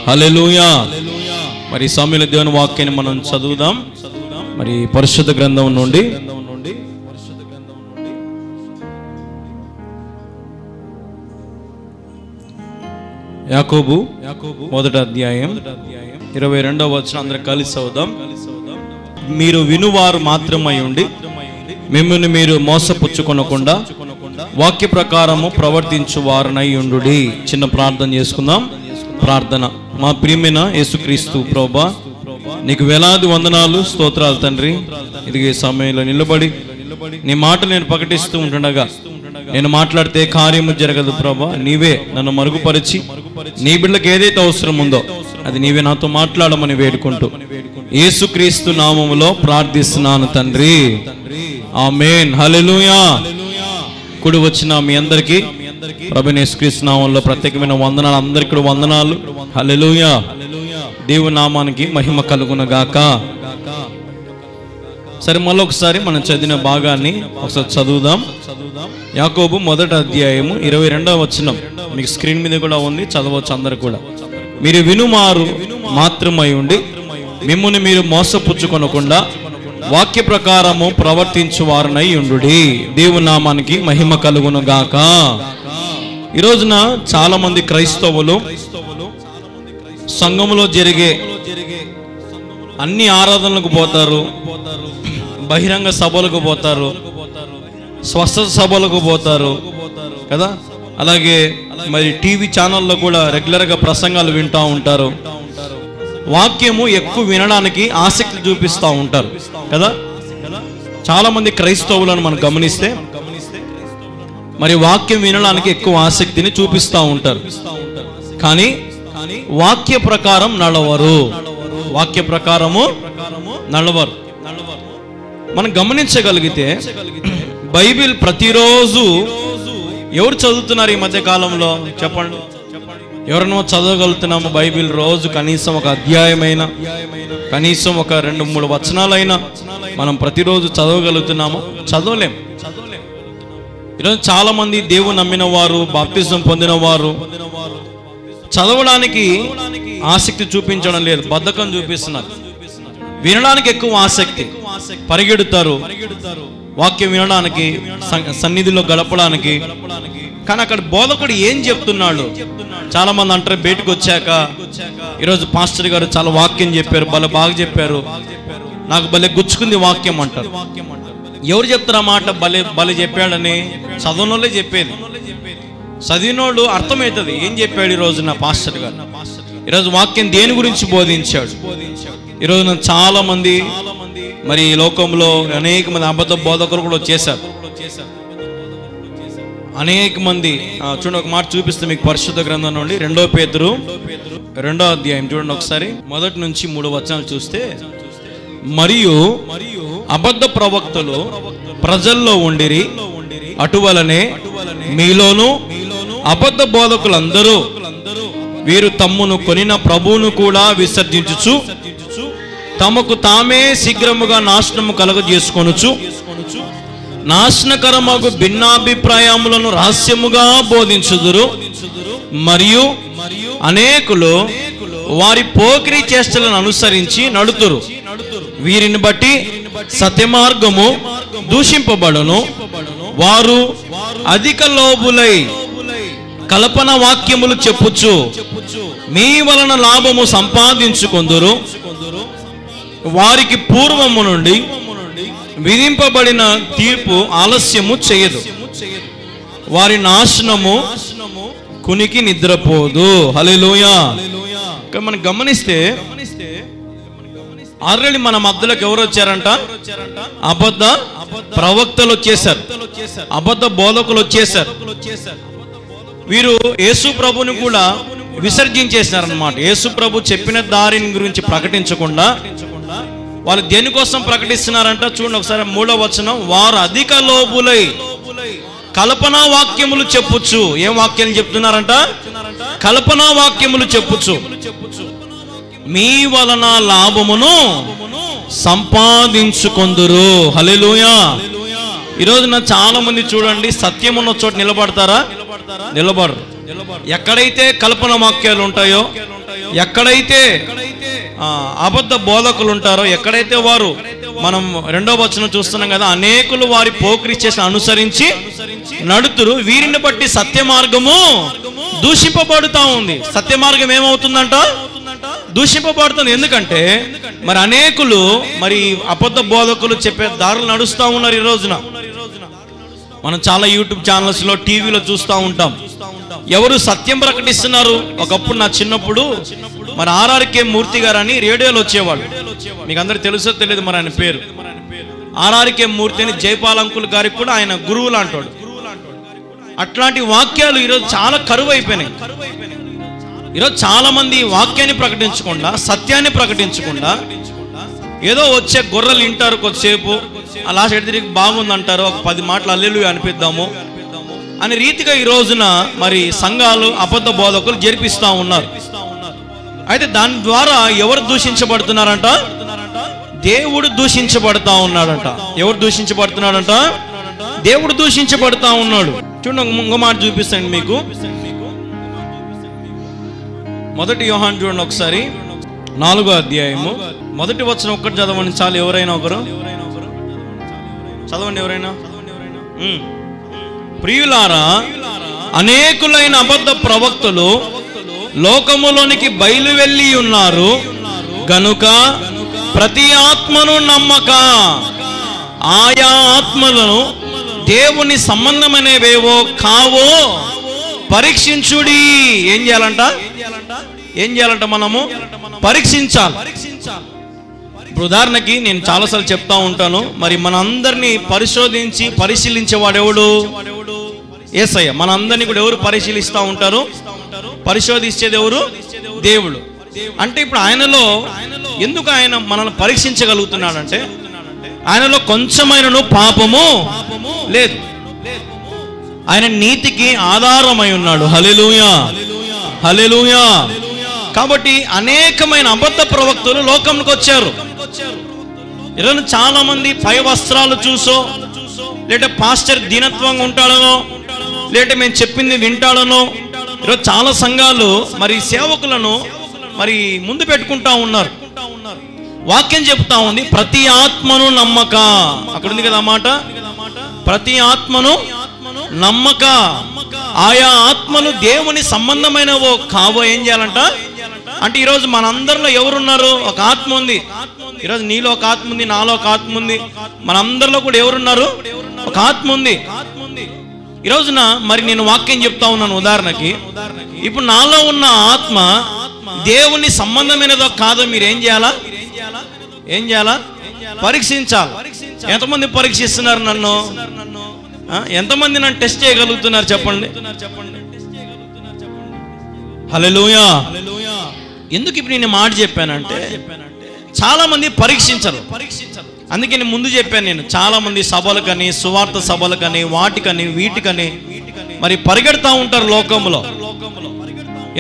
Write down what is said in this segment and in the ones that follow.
హల్లెలూయా. మరి సమయంలో దేవుని వాక్యాన్ని మనం చదువుదాం. మరి పరిశుద్ధ గ్రంథం నుండి యాకోబు మొదటి అధ్యాయం 22వ వచనం అందరం కలిసి చదువుదాం. మీరు వినువారు మాత్రమై ఉండి మిమ్మల్ని మీరు మోసపుచ్చుకొనకుండా వాక్య ప్రకారము ప్రవర్తించు వారనై ఉండుడి. చిన్న ప్రార్థన చేసుకుందాం. ప్రార్థన. మా ప్రియమైన యేసుక్రీస్తు ప్రభువా, నీకు వేలాది వందనాలు, స్తోత్రాలు తండ్రి. ఇది సమయంలో నిలబడి నీ మాట నేను ప్రకటిస్తూ ఉంటుండగా నేను మాట్లాడితే కార్యము జరగదు ప్రభువా. నీవే నన్ను మరుగుపరిచి నీ బిడ్డలకు ఏదైతే అవసరం ఉందో అది నీవే నాతో మాట్లాడమని వేడుకుంటూ యేసుక్రీస్తు నామములో ప్రార్థిస్తున్నాను తండ్రి, ఆమేన్. హల్లెలూయా. కూడి వచ్చిన మీ అందరికీ ప్రభువైన యేసుక్రీస్తు నామములో ప్రత్యేకమైన వందనాలు. అందరికీ వందనాలు. హల్లెలూయా. దేవుని నామానికి మహిమ కలుగును గాక. సరే, మళ్ళొకసారి మనం చదివిన భాగాన్ని ఒకసారి చదువుదాం. యాకోబు మొదటి అధ్యాయము 22వ వచనం మీకు స్క్రీన్ మీద కూడా ఉంది, చదవచ్చు అందరు కూడా. మీరు వినుమారు మాత్రమై ఉండి మిమ్ముని మీరు మోసపుచ్చుకొనకుండా వాక్య ప్రకారము ప్రవర్తించు వారనై ఉండుడి. దేవుని నామానికి మహిమ కలుగును గాక. ఈ రోజున చాలా మంది క్రైస్తవులు సంఘములో జరిగే అన్ని ఆరాధనలకు పోతారు, బహిరంగ సభలకు పోతారు, స్వస్థత సభలకు పోతారు కదా. అలాగే మరి టీవీ ఛానల్లో కూడా రెగ్యులర్గా ప్రసంగాలు వింటూ ఉంటారు. వాక్యము ఎక్కువ వినడానికి ఆసక్తి చూపిస్తూ ఉంటారు కదా. చాలా మంది క్రైస్తవులను మనం గమనిస్తే మరి వాక్యం వినడానికి ఎక్కువ ఆసక్తిని చూపిస్తూ ఉంటారు, కానీ వాక్య ప్రకారం నడవరు. వాక్య ప్రకారము నడవరు. మనం గమనించగలిగితే బైబిల్ ప్రతిరోజు ఎవరు చదువుతున్నారు ఈ మధ్య కాలంలో చెప్పండి? ఎవరినో చదవగలుగుతున్నాము బైబిల్ రోజు కనీసం ఒక అధ్యాయమైనా, కనీసం ఒక 2-3 వచనాలైనా మనం ప్రతిరోజు చదవగలుగుతున్నాము? చదవలేం. ఈరోజు చాలా మంది దేవుని నమ్మిన వారు, బాప్తిజం పొందిన వారు చదవడానికి ఆసక్తి చూపించడం లేదు, బద్ధకం చూపిస్తున్నారు. వినడానికి ఎక్కువ ఆసక్తి, పరిగెడుతారు వాక్యం వినడానికి, సన్నిధిలో గడపడానికి. కానీ అక్కడ బోధకుడు ఏం చెప్తున్నాడు? చాలా మంది అంటారు బయటకు వచ్చాక, ఈరోజు పాస్టర్ గారు చాలా వాక్యం చెప్పారు, భలే బాగా చెప్పారు, నాకు భలే గుచ్చుకుంది వాక్యం అంటారు. ఎవరు చెప్తారు ఆ మాట? భలే చెప్పాడని చదవనోళ్ళే చెప్పేది. చదివినోళ్ళు అర్థమవుతుంది ఏం చెప్పాడు ఈరోజు నా పాస్టర్ గారు, ఈరోజు వాక్యం దేని గురించి బోధించాడు. ఈరోజు చాలా మంది మరి ఈ లోకంలో అనేక మంది అబద్ధ బోధకులు కూడా చేశారు. అనేక మంది చూడండి, ఒక మాట చూపిస్తే మీకు పరిశుద్ధ గ్రంథం నుండి 2 పేతురు 2వ అధ్యాయం చూడండి ఒకసారి, 1 నుంచి 3 వచనాలు చూస్తే, మరియు అబద్ధ ప్రవక్తలు ప్రజల్లో ఉండిరి, అటువలనే మీలోను అబద్ధ బోధకులందరూ వీరు తమ్మును కొనిన ప్రభువును కూడా విసర్జించుచు తమకు తామే శీఘ్రముగా నాశనము కలుగజేసుకొనుచు నాశనకరమగు భిన్నాభిప్రాయములను రహస్యముగా బోధించుదురు. మరియు అనేకులు వారి పోకిరి చేష్టలను అనుసరించి నడుతురు. వీరిని బట్టి సత్యమార్గము దూషింపబడును. వారు అధిక లోబులై కల్పన వాక్యములు చెప్పుచు మీ వలన లాభము సంపాదించుకొందురు. వారికి పూర్వము నుండి విధింపబడిన తీర్పు ఆలస్యము చేయదు. వారి నాశనము కునికి నిద్రపోదు. హల్లెలూయా. మనం గమనిస్తే ఆల్రెడీ మన మధ్యలోకి ఎవరు వచ్చారంట? అబద్ధ ప్రవక్తలు వచ్చేసారు, అబద్ధ బోధకులు వచ్చేసారు. వీరు యేసు ప్రభుని కూడా విసర్జించేసినారన్నమాట. యేసు ప్రభు చెప్పిన దారిని గురించి ప్రకటించకుండా వాళ్ళు దేనికోసం ప్రకటిస్తున్నారంట? చూడండి ఒకసారి 3వ వచనం. వారు అధిక లోబులై కల్పనా వాక్యములు చెప్పుచు. ఏం వాక్యాలు చెప్తున్నారంట? కల్పనా వాక్యములు చెప్పుచు మీ వలన లాభమును సంపాదించుకొందురు. హల్లెలూయా. ఈరోజు చాలా మంది చూడండి, సత్యం ఉన్న చోట నిలబడతారా? నిలబడరు. ఎక్కడైతే కల్పన వాక్యాలు ఉంటాయో, ఎక్కడైతే అబద్ధ బోధకులు ఉంటారో, ఎక్కడైతే వారు, మనం 2వ వచనం చూస్తున్నాం కదా, అనేకులు వారి పోకిరి చేసి అనుసరించి నడుతురు. వీరిని బట్టి సత్య మార్గము దూషింపబడుతూ ఉంది. సత్య మార్గం ఏమవుతుందంట? దూషింపబడుతుంది. ఎందుకంటే మరి అనేకులు మరి అబద్ధ బోధకులు చెప్పే దారులు నడుస్తూ ఉన్నారు. ఈ రోజున మనం చాలా యూట్యూబ్ ఛానల్స్ లో, టీవీలో చూస్తూ ఉంటాం. ఎవరు సత్యం ప్రకటిస్తున్నారు? ఒకప్పుడు నా చిన్నప్పుడు మరి ఆర్ఆర్కే మూర్తి గారు అని రేడియోలో వచ్చేవాడు. మీకు అందరికి తెలుసో తెలియదు మరి ఆయన పేరు. ఆర్ఆర్కే మూర్తి అని జైపాల్ అంకుల్ గారికి కూడా ఆయన గురువు లాంటాడు. అట్లాంటి వాక్యాలు ఈరోజు చాలా కరువు అయిపోయినాయి. ఈరోజు చాలా మంది వాక్యాన్ని ప్రకటించకుండా, సత్యాన్ని ప్రకటించకుండా, ఏదో వచ్చే గొర్రెలు వింటారు కొద్దిసేపు, అలా తిరిగి బాగుందంటారు, ఒక 10 మాటలు హల్లెలూయా అనిపిద్దాము అనే రీతిగా ఈ రోజున మరి సంఘాలు అబద్ధ బోధకులు జరిపిస్తూ ఉన్నారు. అయితే దాని ద్వారా ఎవరు దూషించబడుతున్నారంట? దేవుడు దూషించబడతా ఉన్నాడంట. ఎవరు దూషించబడుతున్నాడంట? దేవుడు దూషించబడతా ఉన్నాడు. చూడండి, ఇంకో మాట చూపిస్తాను మీకు. 1 యోహాను చూడండి ఒకసారి, 4వ అధ్యాయము 1వ వచనం ఒక్కటి చదవండి చాలు. ఎవరైనా ఒకరు చదవండి. ఎవరైనా? ప్రియులారా, అనేకులైన అబద్ధ ప్రవక్తలు లోకములోనికి బయలు వెళ్ళి ఉన్నారు గనుక ప్రతి ఆత్మను నమ్మక ఆయా ఆత్మలను దేవుని సంబంధమైనవేవో కావో పరీక్షించుడి. ఏం చేయాలంట? ఏం చేయాలంట? మనము పరీక్షించాలి. ఉదాహరణకి నేను చాలాసార్లు చెప్తా ఉంటాను, మరి మనందరినీ పరిశోధించి పరిశీలించేవాడెవడు? యేసయ్య. మనందరినీ కూడా ఎవరు పరిశీలిస్తూ ఉంటారు? పరిశోధించేది ఎవరు? దేవుడు. అంటే ఇప్పుడు ఆయనలో ఎందుకు ఆయన మనల్ని పరీక్షించగలుగుతున్నాడంటే, ఆయనలో కొంచెమైనను పాపము లేదు. ఆయన నీతికి ఆధారమై ఉన్నాడు. హల్లెలూయా, హల్లెలూయా. కాబట్టి అనేకమైన అబద్ధ ప్రవక్తలు లోకంలోకి వచ్చారు. ఈరోజు చాలా మంది పై వస్త్రాలు చూసో, లేదంటే పాస్టర్ దీనత్వంగా ఉంటాడనో, లేదంటే మేము చెప్పింది వింటాడనో, ఈరోజు చాలా సంఘాలు మరి సేవకులను మరి ముందు పెట్టుకుంటా ఉన్నారు. వాక్యం చెప్తా ఉంది, ప్రతి ఆత్మను నమ్మక. అక్కడ ఉంది కదా మాట, ప్రతి ఆత్మను నమ్మక ఆయా ఆత్మలు దేవుని సంబంధమైనవో కావో. ఏం చేయాలంట? అంటే ఈరోజు మనందరిలో ఎవరున్నారు? ఒక ఆత్మ ఉంది. ఈరోజు నీలో ఒక ఆత్మ ఉంది, నాలో ఒక ఆత్మ ఉంది, మనందరిలో కూడా ఎవరున్నారు? ఒక ఆత్మ ఉంది. ఈ రోజున మరి నేను వాక్యం చెప్తా ఉన్నాను. ఉదాహరణకి ఇప్పుడు నాలో ఉన్న ఆత్మ దేవుని సంబంధమైనదో కాదో మీరు ఏం చేయాలా? ఏం చేయాలా? పరీక్షించాలి. ఎంతమంది పరీక్షిస్తున్నారు నన్ను? ఎంతమంది నన్ను టెస్ట్ చేయగలుగుతున్నారు చెప్పండి? హల్లెలూయా. ఎందుకు ఇప్పుడు నేను మాట చెప్పానంటే, చాలా మంది పరీక్షించరు. అందుకే నేను ముందు చెప్పాను, నేను చాలా మంది సభలకని, సువార్త సభలకని, వాటికని వీటికని మరి పరిగెడతా ఉంటారు. లోకంలో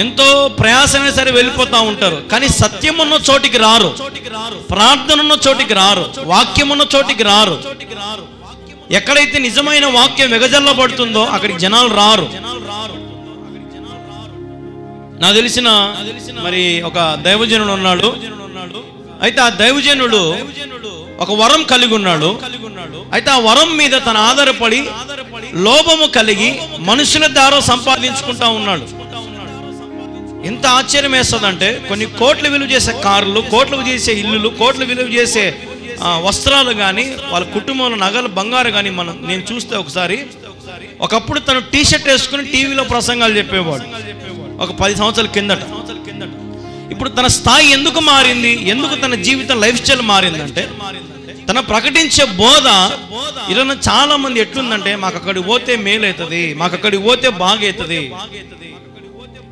ఎంతో ప్రయాసమైనా సరే వెళ్ళిపోతా ఉంటారు, కానీ సత్యం ఉన్న చోటికి రారు, ప్రార్థన ఉన్న చోటికి రారు, వాక్యం ఉన్న చోటికి రారు. ఎక్కడైతే నిజమైన వాక్యం వెగజల్లబడుతుందో అక్కడికి జనాలు రారు. నాకు తెలిసిన మరి ఒక దైవజనుడు ఉన్నాడు. అయితే ఆ దైవజనుడు ఒక వరం కలిగి ఉన్నాడు. అయితే ఆ వరం మీద తను ఆధారపడి లోభము కలిగి మనుషుల ద్వారా సంపాదించుకుంటా ఉన్నాడు. ఎంత ఆశ్చర్యం వేస్తుందంటే కొన్ని కోట్లు విలువ చేసే కార్లు, కోట్లు చేసే ఇల్లులు, కోట్లు విలువ చేసే వస్త్రాలు కానీ, వాళ్ళ కుటుంబంలో నగలు, బంగారు కానీ నేను చూస్తే ఒకప్పుడు తను టీషర్ట్ వేసుకుని టీవీలో ప్రసంగాలు చెప్పేవాడు ఒక 10 సంవత్సరాల కిందట. ఇప్పుడు తన స్థాయి ఎందుకు మారింది, ఎందుకు తన జీవితం లైఫ్ స్టైల్ మారిందంటే తన ప్రకటించే బోధ ఈరోజు చాలా మంది ఎట్లుందంటే మాకు అక్కడికి పోతే మేలు అవుతుంది, మాకు అక్కడికి పోతే బాగవుతుంది.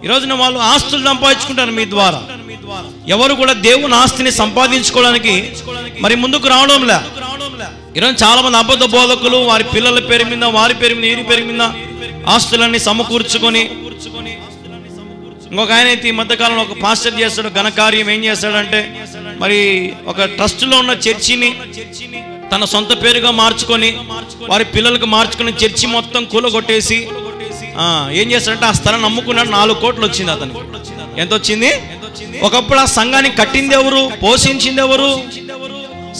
ఈరోజున వాళ్ళు ఆస్తులు సంపాదించుకుంటారు మీ ద్వారా. ఎవరు కూడా దేవుని ఆస్తిని సంపాదించుకోవడానికి మరి ముందుకు రావడం లే. ఈరోజు చాలా మంది అబద్ధ బోధకులు వారి పిల్లల పేరు మీద, వారి పేరు మీద, వీరి పేరు మీద ఆస్తులన్నీ సమకూర్చుకొని, ఇంకొక ఆయన అయితే ఈ మధ్యకాలంలో ఒక పాస్టర్ చేస్తాడు ఘనకార్యం. ఏం చేస్తాడంటే మరి ఒక ట్రస్ట్లో ఉన్న చర్చిని తన సొంత పేరుగా మార్చుకొని వారి పిల్లలకు మార్చుకొని చర్చి మొత్తం కూలగొట్టేసి ఏం చేస్తాడంటే ఆ స్థలాన్ని అమ్ముకున్నాడు. 4 కోట్లు వచ్చింది అతనికి. ఎంత వచ్చింది? ఒకప్పుడు ఆ సంఘాన్ని కట్టింది ఎవరు, పోషించింది ఎవరు?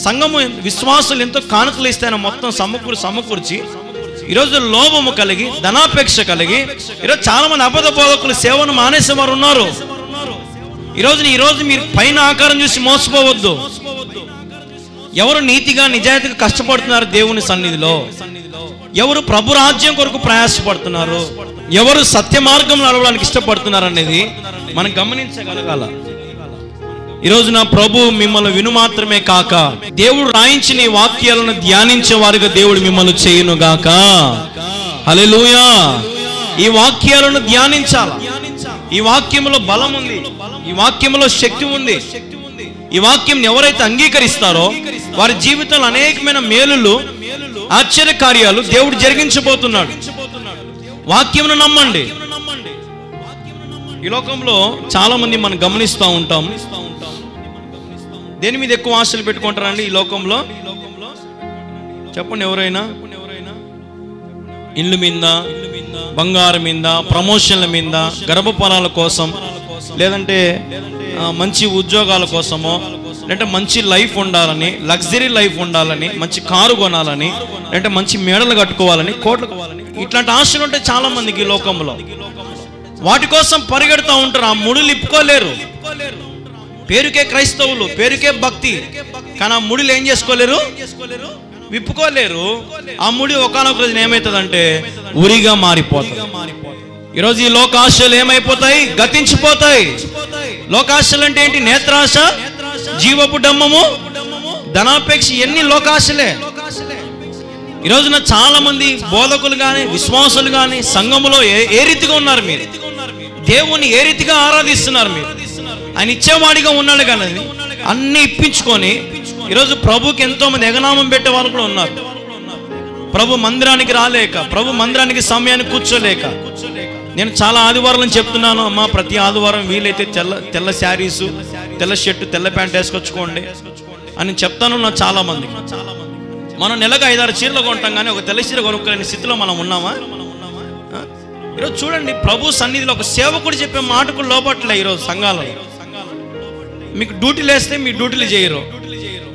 సంఘము విశ్వాసులు ఎంతో కానుకలు ఇస్తాయని మొత్తం సమకూర్చి ఈరోజు లోభము కలిగి, ధనాపేక్ష కలిగి ఈరోజు చాలా మంది అబద్ధ బోధకులు సేవను మానేసే వారు ఉన్నారు. ఈరోజు మీరు పైన ఆకారం చూసి మోసపోవద్దు. ఎవరు నీతిగా నిజాయితీగా కష్టపడుతున్నారు దేవుని సన్నిధిలో, ఎవరు ప్రభు రాజ్యం కొరకు ప్రయాసపడుతున్నారు, ఎవరు సత్య మార్గంలో నడవడానికి ఇష్టపడుతున్నారు అనేది మనం గమనించగలగాల. ఈరోజు నా ప్రభు మిమ్మల్ని విను మాత్రమే కాక దేవుడు రాయించిన ఈ వాక్యాలను ధ్యానించే వారుగా దేవుడు మిమ్మల్ని చేయును గాక. హల్లెలూయా. ఈ వాక్యాలను ధ్యానించాల. ఈ వాక్యంలో బలం ఉంది, ఈ వాక్యంలో శక్తి ఉంది. ఈ వాక్యం ఎవరైతే అంగీకరిస్తారో వారి జీవితంలో అనేకమైన మేలులు, ఆశ్చర్య కార్యాలు దేవుడు జరిగించబోతున్నాడు. వాక్యమును నమ్మండి. ఈ లోకంలో చాలా మంది మనం గమనిస్తూ ఉంటాం. దేని మీద ఎక్కువ ఆశలు పెట్టుకుంటారండి ఈ లోకంలో? చెప్పండి ఎవరైనా. ఇల్లు మీద, బంగారం మీద, ప్రమోషన్ల మీద, గర్భఫలాల కోసం, లేదంటే మంచి ఉద్యోగాల కోసమో, లేదంటే మంచి లైఫ్ ఉండాలని, లగ్జరీ లైఫ్ ఉండాలని, మంచి కారు కొనాలని, లేదంటే మంచి మేడలు కట్టుకోవాలని, కోట్లు, ఇట్లాంటి ఆశలు ఉంటాయి చాలా మందికి ఈ లోకంలో. వాటి కోసం పరిగెడుతూ ఉంటారు. ఆ ముడులు ఇప్పుకోలేరు. పేరుకే క్రైస్తవులు, పేరుకే భక్తి, కానీ ఆ ముడులు ఏం చేసుకోలేరు, విప్పుకోలేరు. ఆ ముడి ఒకానొక రోజున ఏమవుతుందంటే ఉరిగా మారిపోతుంది. ఈరోజు ఈ లోకాశలు ఏమైపోతాయి? గతించిపోతాయి. లోకాశలు అంటే ఏంటి? నేత్రాశ, జీవపు డమ్మము, ధనాపేక్ష, ఎన్ని లోకాశలే. ఈరోజున చాలా మంది బోధకులు కానీ, విశ్వాసులు కానీ సంఘములో ఏ రీతిగా ఉన్నారు? మీరు దేవుని ఏ రీతిగా ఆరాధిస్తున్నారు? మీరు ఆయన ఇచ్చేవాడిగా ఉన్నాడు కానీ అన్ని ఇప్పించుకొని ఈరోజు ప్రభుకి ఎంతో మంది ఎగనామం పెట్టే వాళ్ళు కూడా ఉన్నారు. ప్రభు మందిరానికి రాలేక, ప్రభు మందిరానికి సమయానికి కూర్చోలేక. నేను చాలా ఆదివారం చెప్తున్నాను, అమ్మా ప్రతి ఆదివారం వీలైతే తెల్ల శారీసు, తెల్ల షర్టు, తెల్ల ప్యాంట్ వేసుకొచ్చుకోండి అని చెప్తాను నా చాలా మందికి. మనం నెలకు 5-6 చీరలు కొంటాం కానీ ఒక తెల్ల చీర కొనుక్కోలేని స్థితిలో మనం ఉన్నామా? ఈరోజు చూడండి, ప్రభు సన్నిధిలో ఒక సేవకుడు చెప్పే మాటకు లోపట్లే. ఈరోజు సంఘాలలో మీకు డ్యూటీలు వేస్తే మీ డ్యూటీలు చేయరు.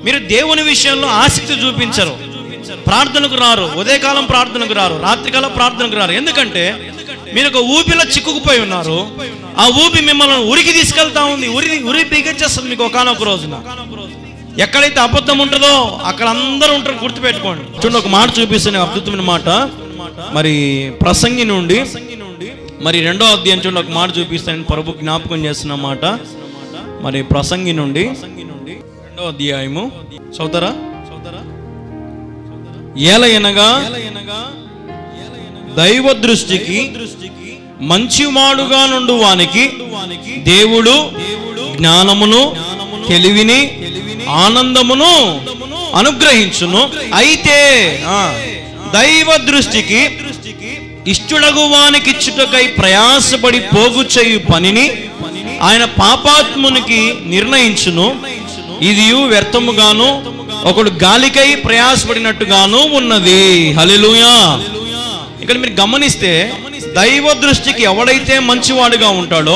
మీరు దేవుని విషయంలో ఆసక్తి చూపించరు, ప్రార్థనకు రారు, ఉదయకాలం ప్రార్థనకు రారు, రాత్రికాలం ప్రార్థనకు రారు. ఎందుకంటే మీరు ఒక ఊపిలో చిక్కుకుపోయి ఉన్నారు. ఆ ఊపి మిమ్మల్ని ఉరికి తీసుకెళ్తా ఉంది, ఉరి పీకెచ్చేస్తుంది మీకు ఒకానొక రోజున. ఎక్కడైతే అబద్ధం ఉంటుందో అక్కడ అందరూ ఉంటారు, గుర్తుపెట్టుకోండి. చూడండి, ఒక మాట చూపిస్తాను, అద్భుతమైన మాట. మరి ప్రసంగి నుండి మరి 2వ అధ్యాయం చూడండి, ఒక మాట చూపిస్తాను, ప్రభు జ్ఞాపకం చేస్తున్న మాట. మరి ప్రసంగి నుండి 2వ అధ్యాయము చదువుతారా? ఏలయనగా దైవ దృష్టికి మంచివాడుగా నుండు వానికి దేవుడు జ్ఞానమును, తెలివిని, ఆనందమును అనుగ్రహించును. అయితే దైవ దృష్టికి ఇష్టడగు వానికి ఇచ్చుటకై ప్రయాసపడి పోగు చేయు పనిని ఆయన పాపాత్మునికి నిర్ణయించును. ఇది వ్యర్థముగాను ఒకడు గాలికై ప్రయాసపడినట్టుగాను ఉన్నది. హల్లెలూయా. ఇక్కడ మీరు గమనిస్తే దైవ దృష్టికి ఎవడైతే మంచివాడుగా ఉంటాడో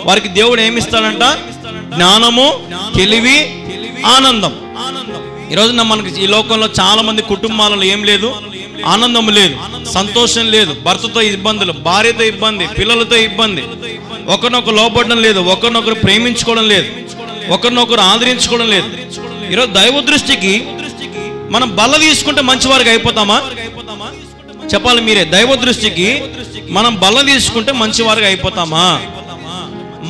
వారికి దేవుడు ఏమిస్తాడంట? జ్ఞానము, తెలివి, ఆనందం. ఈరోజు మనకి ఈ లోకంలో చాలా మంది కుటుంబాలలో ఏం లేదు, ఆనందం లేదు, సంతోషం లేదు, భర్తతో ఇబ్బందులు, భార్యతో ఇబ్బంది, పిల్లలతో ఇబ్బంది, ఒకరినొకరు లోపడడం లేదు, ఒకరినొకరు ప్రేమించుకోవడం లేదు, ఒకరినొకరు ఆదరించుకోవడం లేదు. ఈరోజు దైవ దృష్టికి మనం బల్ల తీసుకుంటే మంచివారికి అయిపోతామా? చెప్పాలి మీరే. దైవ దృష్టికి మనం బల్ల తీసుకుంటే మంచివారికి అయిపోతామా?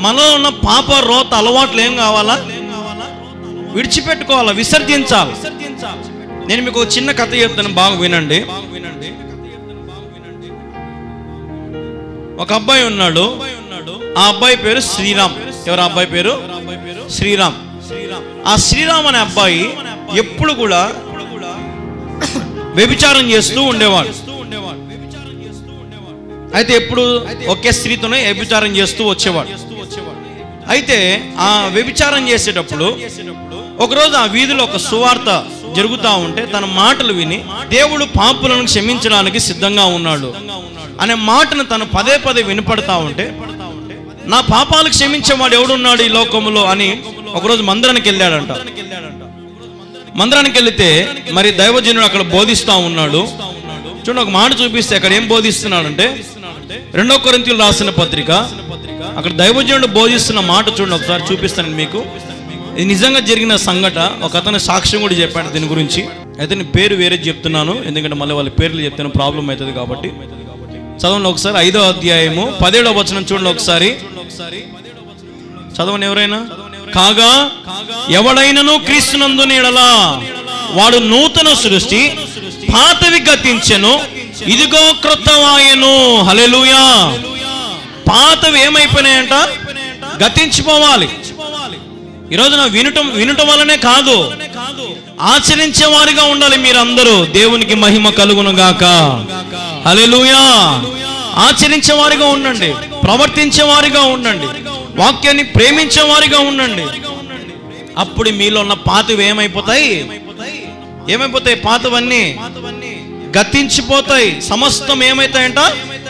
మనలో ఉన్న పాప రోత అలవాట్లు ఏం కావాలా? విడిచిపెట్టుకోవాలా, విసర్జించాలి. నేను మీకు చిన్న కథ చెప్తాను, బాగా వినండి. ఒక అబ్బాయి ఉన్నాడు, ఆ అబ్బాయి పేరు శ్రీరామ్. ఎవరు అబ్బాయి పేరు? శ్రీరామ్. ఆ శ్రీరామ్ అనే అబ్బాయి ఎప్పుడు కూడా వ్యభిచారం చేస్తూ ఉండేవాడు. అయితే ఎప్పుడు ఒకే స్త్రీతోనే వ్యభిచారం చేస్తూ వచ్చేవాడు. అయితే ఆ వ్యభిచారం చేసేటప్పుడు ఒకరోజు ఆ వీధిలో ఒక సువార్త జరుగుతూ ఉంటే తన మాటలు విని దేవుడు పాపులను క్షమించడానికి సిద్ధంగా ఉన్నాడు అనే మాటను తను పదే పదే వినపడతా ఉంటే, నా పాపాలు క్షమించేవాడు ఎవడున్నాడు ఈ లోకంలో అని ఒకరోజు మందిరానికి వెళ్ళాడంట. మందిరానికి వెళితే మరి దైవజనుడు అక్కడ బోధిస్తూ ఉన్నాడు. చూడండి, ఒక మాట చూపిస్తే అక్కడ ఏం బోధిస్తున్నాడంటే, 2 కొరింథీయులు రాసిన పత్రిక, అక్కడ దైవజనుడు బోధిస్తున్న మాట చూడండి, ఒకసారి చూపిస్తాను మీకు. ఇది నిజంగా జరిగిన సంఘటన. ఒక అతను సాక్ష్యం కూడా చెప్పాడు దీని గురించి. అయితే నేను పేరు వేరే చెప్తున్నాను, ఎందుకంటే మళ్ళీ వాళ్ళ పేర్లు చెప్తాను ప్రాబ్లం అవుతుంది కాబట్టి. చదవండి ఒకసారి 5వ అధ్యాయము 17వ వచనం చూడండి ఒకసారి. చదవండి ఎవరైనా. కాగా ఎవడైనను క్రీస్తునందున ఎడల వాడు నూతన సృష్టి, పాతవి గతించెను, ఇదిగో క్రొత్తవాయెను. హల్లెలూయా. పాతవి ఏమైపోయినాయంట? గతించిపోవాలి. ఈరోజు నా వినటం వల్లనే కాదు, ఆచరించే వారిగా ఉండాలి మీరందరూ. దేవునికి మహిమ కలుగును గాక. హల్లెలూయా. ఆచరించే వారిగా ఉండండి, ప్రవర్తించే వారిగా ఉండండి, వాక్యాన్ని ప్రేమించే వారిగా ఉండండి. అప్పుడు మీలో ఉన్న పాతవి ఏమైపోతాయి? పాతవన్నీ గతించిపోతాయి. సమస్తం ఏమైతాయంట?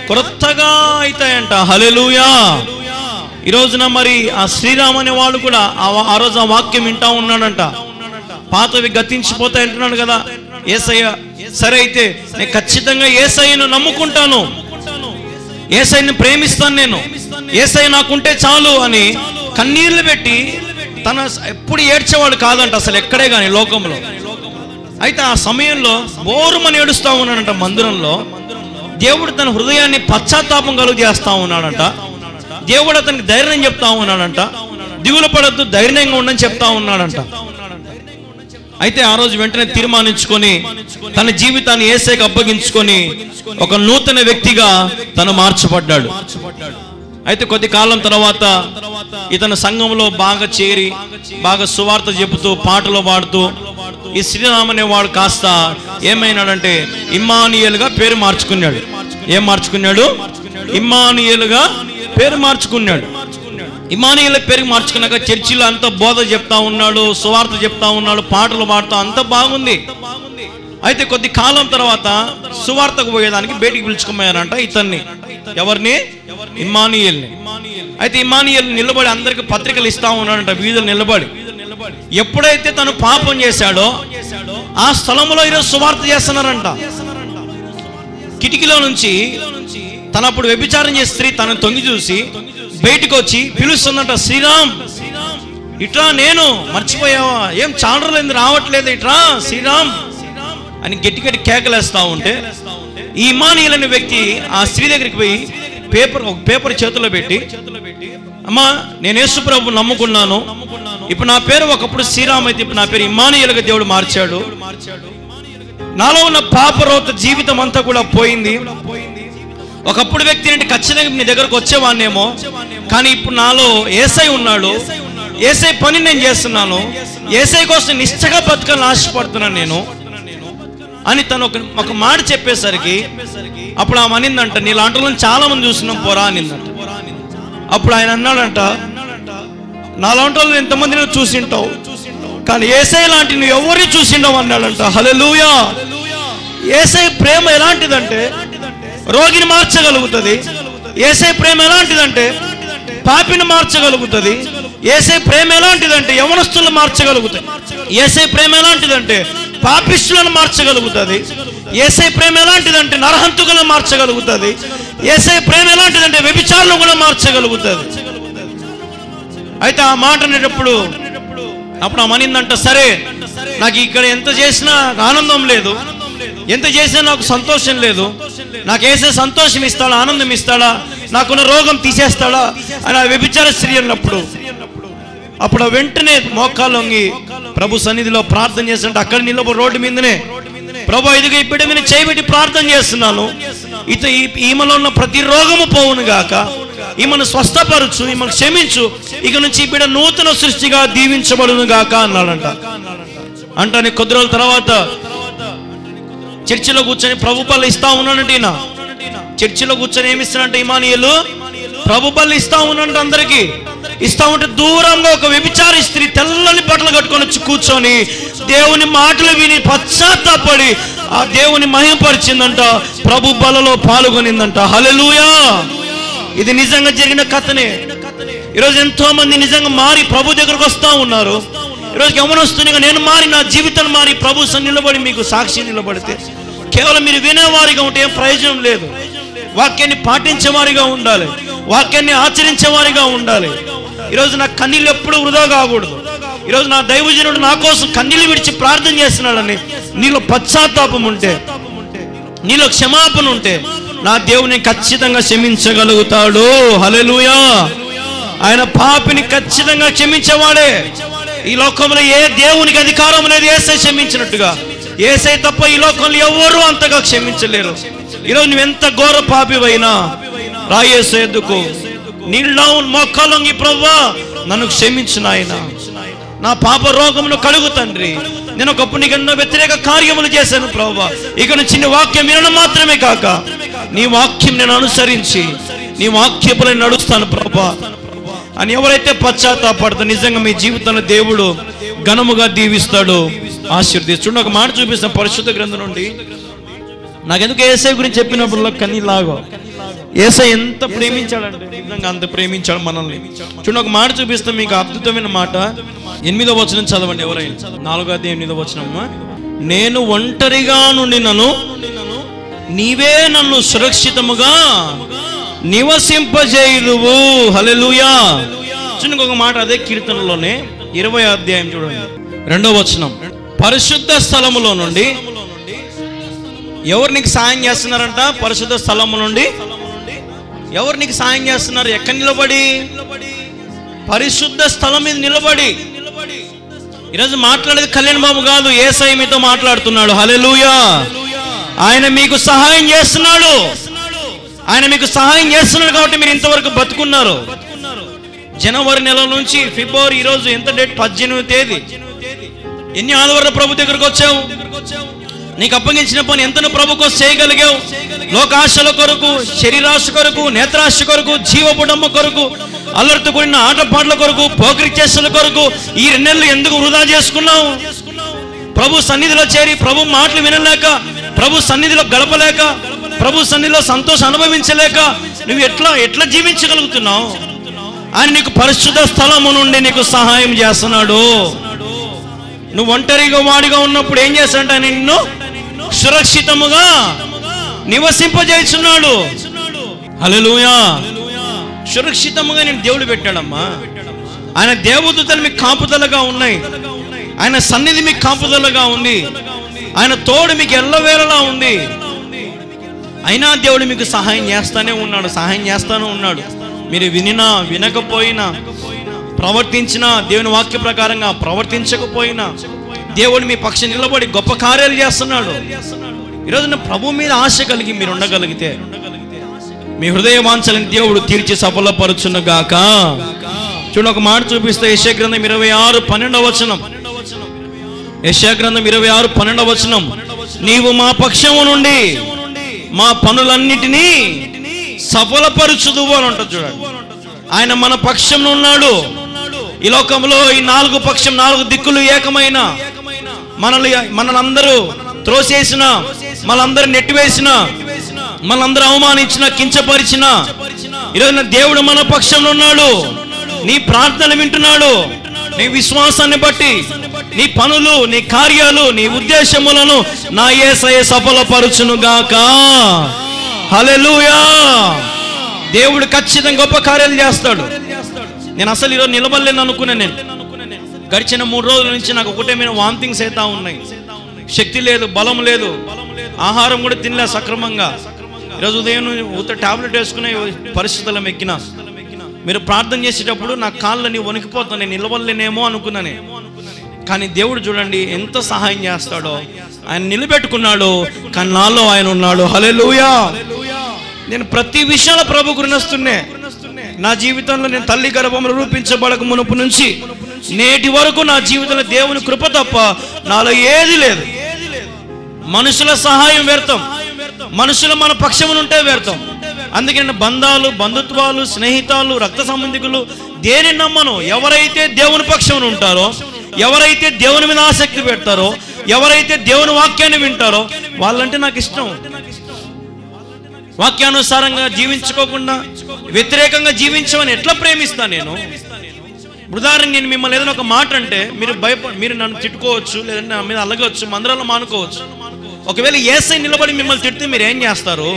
క్రొత్తగా అవుతాయంట. హల్లెలూయా. ఈ రోజున మరి ఆ శ్రీరామ్ అనే వాళ్ళు కూడా ఆ రోజు ఆ వాక్యం వింటా ఉన్నాడంట. పాతవి గతించిపోతాయి అంటున్నాడు కదా యేసయ్య. సరే, అయితే నేను ఖచ్చితంగా యేసయ్యను నమ్ముకుంటాను, యేసయ్యను ప్రేమిస్తాను, నేను యేసయ్య నాకుంటే చాలు అని కన్నీళ్లు పెట్టి తన ఎప్పుడు ఏడ్చేవాడు కాదంట అసలు ఎక్కడే కానీ లోకంలో. అయితే ఆ సమయంలో బోరుమని ఏడుస్తా ఉన్నాడంట మందిరంలో. దేవుడు తన హృదయాన్ని పశ్చాత్తాపం కలుగు చేస్తా ఉన్నాడంట. దేవుడు అతనికి ధైర్యం చెప్తా ఉన్నాడంట. దిగులు పడద్దు, ధైర్యంగా ఉండని చెప్తా ఉన్నాడంట. అయితే ఆ రోజు వెంటనే తీర్మానించుకొని తన జీవితాన్ని యేసయ్యకు అప్పగించుకొని ఒక నూతన వ్యక్తిగా తను మార్చబడ్డాడు. అయితే కొద్ది కాలం తర్వాత ఇతను సంఘంలో బాగా చేరి బాగా సువార్త చెబుతూ పాటలు పాడుతూ ఈ శ్రీరామ్ అనేవాడు కాస్త ఏమైనాడంటే ఇమ్మానుయేలుగా పేరు మార్చుకున్నాడు. ఏం మార్చుకున్నాడు? ఇమ్మానుయేలుగా పేరు మార్చుకున్నాడు. ఇమ్మానుయేల్ పేరు మార్చుకున్నాక చర్చిలో అంత బోధ చెప్తా ఉన్నాడు, సువార్త చెప్తా ఉన్నాడు, పాటలు పాడుతూ అంత బాగుంది. అయితే కొద్ది కాలం తర్వాత సువార్తకు పోయేదానికి బయటికి పిలుచుకుపోయారంట ఇతన్ని. ఎవరిని? ఇమ్మానుయేల్ని. అయితే ఇమ్మానుయేల్ నిలబడి అందరికి పత్రికలు ఇస్తా ఉన్నాడంట వీధులు నిలబడి. ఎప్పుడైతే తను పాపం చేశాడో ఆ స్థలంలో ఈరోజు సువార్త చేస్తున్నారంట. కిటికీలో నుంచి తను అప్పుడు వ్యభిచారం చేసే స్త్రీ తనను తొంగి చూసి బయటకు వచ్చి పిలుస్తుందంట, శ్రీరామ్ ఇట్రా, నేను మర్చిపోయావా, ఏం చాలా రోజులు రావట్లేదు, ఇట్రా శ్రీరామ్ అని గట్టి గట్టి కేకలేస్తా ఉంటే ఈ ఇమ్మానుయేల్ అనే వ్యక్తి ఆ స్త్రీ దగ్గరికి పోయి ఒక పేపర్ చేతిలో పెట్టి, అమ్మా నేను యేసు ప్రభువుని నమ్ముకున్నాను, ఇప్పుడు నా పేరు ఒకప్పుడు శ్రీరామ్ అయితే ఇప్పుడు నా పేరు ఇమ్మానుయేలుగా దేవుడు మార్చాడు, నాలో ఉన్న పాపరోత జీవితం అంతా కూడా పోయింది. ఒకప్పుడు వ్యక్తి అంటే ఖచ్చితంగా నీ దగ్గరకు వచ్చేవాన్నేమో, కానీ ఇప్పుడు నాలో యేసయ్య ఉన్నాడు, యేసయ్య పని నేను చేస్తున్నాను, యేసయ్య కోసం నిష్ఠగా బతకాలని ఆశపడుతున్నాను నేను అని తను ఒక మాట చెప్పేసరికి అప్పుడు ఆమె అనిందంట, నీలాంటి వాళ్ళని చాలా మంది చూస్తున్నాం పోరా అనిందంట. అప్పుడు ఆయన అన్నాడంట, నాలాంటి వాళ్ళు ఎంతమందిని చూసింటావు, కానీ యేసయ్య లాంటి నువ్వు ఎవరిని చూసిండవు అన్నాడంట. హల్లెలూయా. యేసయ్య ప్రేమ ఎలాంటిదంటే రోగిని మార్చగలుగుతుంది. యేసయ్య ప్రేమ ఎలాంటిదంటే పాపిని మార్చగలుగుతుంది. యేసయ్య ప్రేమ ఎలాంటిదంటే యవనస్తులను మార్చగలుగుతుంది. యేసయ్య ప్రేమ ఎలాంటిదంటే పాపిష్టులను మార్చగలుగుతుంది. యేసయ్య ప్రేమ ఎలాంటిదంటే నరహంతకులను మార్చగలుగుతుంది. యేసయ్య ప్రేమ ఎలాంటిదంటే వ్యభిచారులను కూడా మార్చగలుగుతుంది. అయితే ఆ మాట అనేటప్పుడు అప్పుడు అమనిందంట, సరే నాకు ఇక్కడ ఎంత చేసినా ఆనందం లేదు, ఎంత చేసినా నాకు సంతోషం లేదు, నాకు యేసయ్య సంతోషం ఇస్తాడా, ఆనందం ఇస్తాడా, నాకున్న రోగం తీసేస్తాడా అని ఆ వ్యభిచార స్త్రీ అన్నప్పుడు అప్పుడు వెంటనే మోకాళ్ళొంగి ప్రభు సన్నిధిలో ప్రార్థన చేస్తుంటే అక్కడ నిలబడి రోడ్డు మీదనే, ప్రభు ఇదిగో ఈ బిడ్డ మీద చేయబెట్టి ప్రార్థన చేస్తున్నాను, ఈమెలో ఉన్న ప్రతి రోగము పోవును గాక, ఈమెను స్వస్థపరచు, ఈమెను క్షమించు, ఇక నుంచి ఈ బిడ్డ నూతన సృష్టిగా దీవించబడును గాక అన్నాడంట. అంటే కొద్ది రోజుల తర్వాత చర్చిలో కూర్చొని ప్రభు బల్ల ఇస్తా ఉన్నానంటే, ఈయన చర్చిలో కూర్చొని ఏమిస్తానంటే ఇమానియలు ప్రభు బల్ల ఇస్తా ఉన్నానంటే అందరికి ఇస్తా ఉంటే దూరంగా ఒక వ్యభిచారి స్త్రీ తెల్లని బట్టలు కట్టుకొని వచ్చి కూర్చొని దేవుని మాటలు విని పశ్చాత్తాపడి ఆ దేవుని మహిమపరిచిందంట, ప్రభు బలలో పాల్గొనిందంట. హల్లెలూయా! ఇది నిజంగా జరిగిన కథనే. ఈరోజు ఎంతో మంది నిజంగా మారి ప్రభు దగ్గరకు వస్తూ ఉన్నారు. ఈరోజు గమనిస్తున్నా నేను మారి, నా జీవితం మారి ప్రభు నిలబడి మీకు సాక్షి నిలబడితే కేవలం మీరు వినేవారిగా ఉంటే ఏం ప్రయోజనం లేదు. వాక్యాన్ని పాటించేవారిగా ఉండాలి, వాక్యాన్ని ఆచరించేవారిగా ఉండాలి. ఈరోజు నా కన్నీళ్ళు ఎప్పుడు వృధా కాకూడదు. ఈరోజు నా దైవజనుడు నా కోసం కన్నీళ్ళు విడిచి ప్రార్థన చేస్తున్నాడని నీలో పశ్చాత్తాపం ఉంటే, నీలో క్షమాపణ ఉంటే నా దేవుని ఖచ్చితంగా క్షమించగలుగుతాడు. హల్లెలూయా! ఆయన పాపిని ఖచ్చితంగా క్షమించేవాడే. ఈ లోకంలో ఏ దేవునికి అధికారం లేదు యేసయ్య క్షమించినట్టుగా. యేసయ్య తప్ప ఈ లోకంలో ఎవరు అంతగా క్షమించలేరు. ఈరోజు నువ్వెంత ఘోర పాపివైనా రా యేసయ్య ఎద్దుకు, నీళ్ళ మోకాలొంగి ప్రభువా నన్ను క్షమించు నాయన, నా పాప రోగమును కడుగు తండ్రి, నేను ఒకప్పుడు నీకు ఎన్నో వ్యతిరేక కార్యములు చేశాను ప్రభువా, ఇక నుంచి నీ వాక్యం వినడం మాత్రమే కాక నీ వాక్యం నేను అనుసరించి నీ వాక్యములో నడుస్తాను ప్రభువా అని ఎవరైతే పశ్చాత్తాపడతారో నిజంగా మీ జీవితంలో దేవుడు ఘనముగా దీవిస్తాడు, ఆశీర్వదిస్తాడు. ఒక మాట చూపిస్తాను పరిశుద్ధ గ్రంథం నుండి. నాకెందుకు యేసయ్య గురించి చెప్పినప్పుడు కన్నీలాగో, యేసయ్య ఎంత ప్రేమించాడంటే నిజంగా అంత ప్రేమించాడు మనల్ని. చూడండి ఒక మాట చూపిస్తాం మీకు, అద్భుతమైన మాట. 8వ వచనం చదవండి ఎవరైనా. 4వ అధ్యాయం 8వ వచనమ్మా. నేను ఒంటరిగా నుండి నీవే నన్ను సురక్షితముగా నివసింపజేయుదువు. హల్లెలూయా! చూడండి ఒక మాట, అదే కీర్తనలోనే 20వ అధ్యాయం చూడండి 2వ వచనం. పరిశుద్ధ స్థలములో నుండి ఎవరు నీకు సాయం చేస్తున్నారంట? పరిశుద్ధ స్థలము నుండి ఎవరు నీకు సాయం చేస్తున్నారు? ఎక్కడ నిలబడి? పరిశుద్ధ స్థలం మీద నిలబడి. ఈరోజు మాట్లాడేది కళ్యాణ్ బాబు కాదు, యేసయ్య మీతో మాట్లాడుతున్నాడు. హల్లెలూయా! ఆయన మీకు సహాయం చేస్తున్నాడు. ఆయన మీకు సహాయం చేస్తున్నాడు కాబట్టి మీరు ఇంతవరకు బతుకున్నారు. జనవరి నెల నుంచి ఫిబ్రవరి, ఈరోజు ఎంత డేట్? 18వ తేదీ. ఎన్ని ఆదివారాలు ప్రభు దగ్గరకు వచ్చావు? నీకు అప్పగించిన పని ఎంత ప్రభు కోసం చేయగలిగావు? లోకాశల కొరకు, శరీరాశ కొరకు, నేత్రాశ కొరకు, జీవపుడమ్మ కొరకు, అల్లరితో కూడిన ఆటపాటల కొరకు, పోకిరి చేష్టల కొరకు ఈ 2 నెలలు ఎందుకు వృధా చేసుకున్నావు? ప్రభు సన్నిధిలో చేరి ప్రభు మాటలు వినలేక, ప్రభు సన్నిధిలో గడపలేక, ప్రభు సన్నిధిలో సంతోషం అనుభవించలేక నువ్వు ఎట్లా జీవించగలుగుతున్నావు? ఆయన నీకు పరిశుద్ధ స్థలము నుండి నీకు సహాయం చేస్తున్నాడు. నువ్వు ఒంటరిగా వాడిగా ఉన్నప్పుడు ఏం చేస్తాడంటే ఆయన నిన్ను సురక్షితముగా నివసింపజేస్తున్నాడు. హల్లెలూయా! సురక్షితముగా నేను దేవుడు పెట్టాడమ్మా. ఆయన దేవదూతలు మీకు కాపుదలగా ఉన్నాయి, ఆయన సన్నిధి మీకు కాపుదలగా ఉంది, ఆయన తోడు మీకు ఎల్లవేళలా ఉంది. అయినా దేవుడు మీకు సహాయం చేస్తానే ఉన్నాడు, సహాయం చేస్తానే ఉన్నాడు. మీరు వినినా వినకపోయినా, ప్రవర్తించినా, దేవుని వాక్య ప్రకారంగా ప్రవర్తించకపోయినా దేవుడు మీ పక్షం నిలబడి గొప్ప కార్యాలు చేస్తున్నాడు. ఈరోజు ప్రభు మీద ఆశ కలిగి మీరు ఉండగలిగితే మీ హృదయ వాంఛలను దేవుడు తీర్చి సఫలపరుచునుగాక. చూడండి ఒక మాట చూపిస్తే యెషయా గ్రంథం 26:12వ వచనం. యెషయా గ్రంథం 26:12వ వచనం. నీవు మా పక్షము నుండి మా పనులన్నిటినీ సఫలపరుచుదువు అని ఉంటుంది. చూడండి, ఆయన మన పక్షంలో ఉన్నాడు. ఈ లోకంలో ఈ 4 పక్షం, 4 దిక్కులు ఏకమైన మనలందరూ త్రోసేసిన, మనందరూ నెట్టివేసిన, మనందరూ అవమానించిన, కించపరిచిన, ఈరోజు దేవుడు మన పక్షంలో ఉన్నాడు. నీ ప్రార్థనలు వింటున్నాడు. నీ విశ్వాసాన్ని బట్టి, నీ పనులు, నీ కార్యాలు, నీ ఉద్దేశములను నా యేసయ్య సఫలపరచును గాక. హల్లెలూయా. దేవుడు ఖచ్చితంగా గొప్ప కార్యాలు చేస్తాడు. నేను అసలు ఈరోజు నిలబడలేను అనుకున్నాను. నేను గడిచిన 3 రోజుల నుంచి నాకు ఒకటే మీద వామిటింగ్స్ అవుతా ఉన్నాయి. శక్తి లేదు, బలం లేదు, ఆహారం కూడా తినలే సక్రమంగా. ఈరోజు ఉదయం ఉత్త టాబ్లెట్ వేసుకునే పరిస్థితుల్లో ఎక్కిన. మీరు ప్రార్థన చేసేటప్పుడు నా కాళ్ళని వణికిపోతాను, నేను నిలబడలేనేమో అనుకున్నాను. కానీ దేవుడు చూడండి ఎంత సహాయం చేస్తాడో. ఆయన నిలబెట్టుకున్నాడు, కానీ నాలో ఆయన ఉన్నాడు. హల్లెలూయా. నేను ప్రతి విషయంలో ప్రభు గురినొస్తున్నే. నా జీవితంలో నేను తల్లి గర్భంలో రూపించబడక మునుపు నుంచి నేటి వరకు నా జీవితంలో దేవుని కృప తప్ప నాలో ఏది లేదు. మనుషుల సహాయం వ్యర్థం, మనుషులు మన పక్షమున ఉంటే వ్యర్థం. అందుకే బంధాలు, బంధుత్వాలు, స్నేహితాలు, రక్త సంబంధికులు దేని నమ్మను. ఎవరైతే దేవుని పక్షమున ఉంటారో, ఎవరైతే దేవుని మీద ఆసక్తి పెడతారో, ఎవరైతే దేవుని వాక్యాన్ని వింటారో వాళ్ళంటే నాకు ఇష్టం. వాక్యానుసారంగా జీవించుకోకుండా వ్యతిరేకంగా జీవించమని ఎట్లా ప్రేమిస్తాను నేను? ఉదాహరణకి నేను మిమ్మల్ని ఏదైనా ఒక మాట అంటే మీరు నన్ను తిట్టుకోవచ్చు, లేదంటే నా మీద అలగవచ్చు, మందిరాల్లో మానుకోవచ్చు. ఒకవేళ యేసై నిలబడి మిమ్మల్ని తిడితే మీరు ఏం చేస్తారు?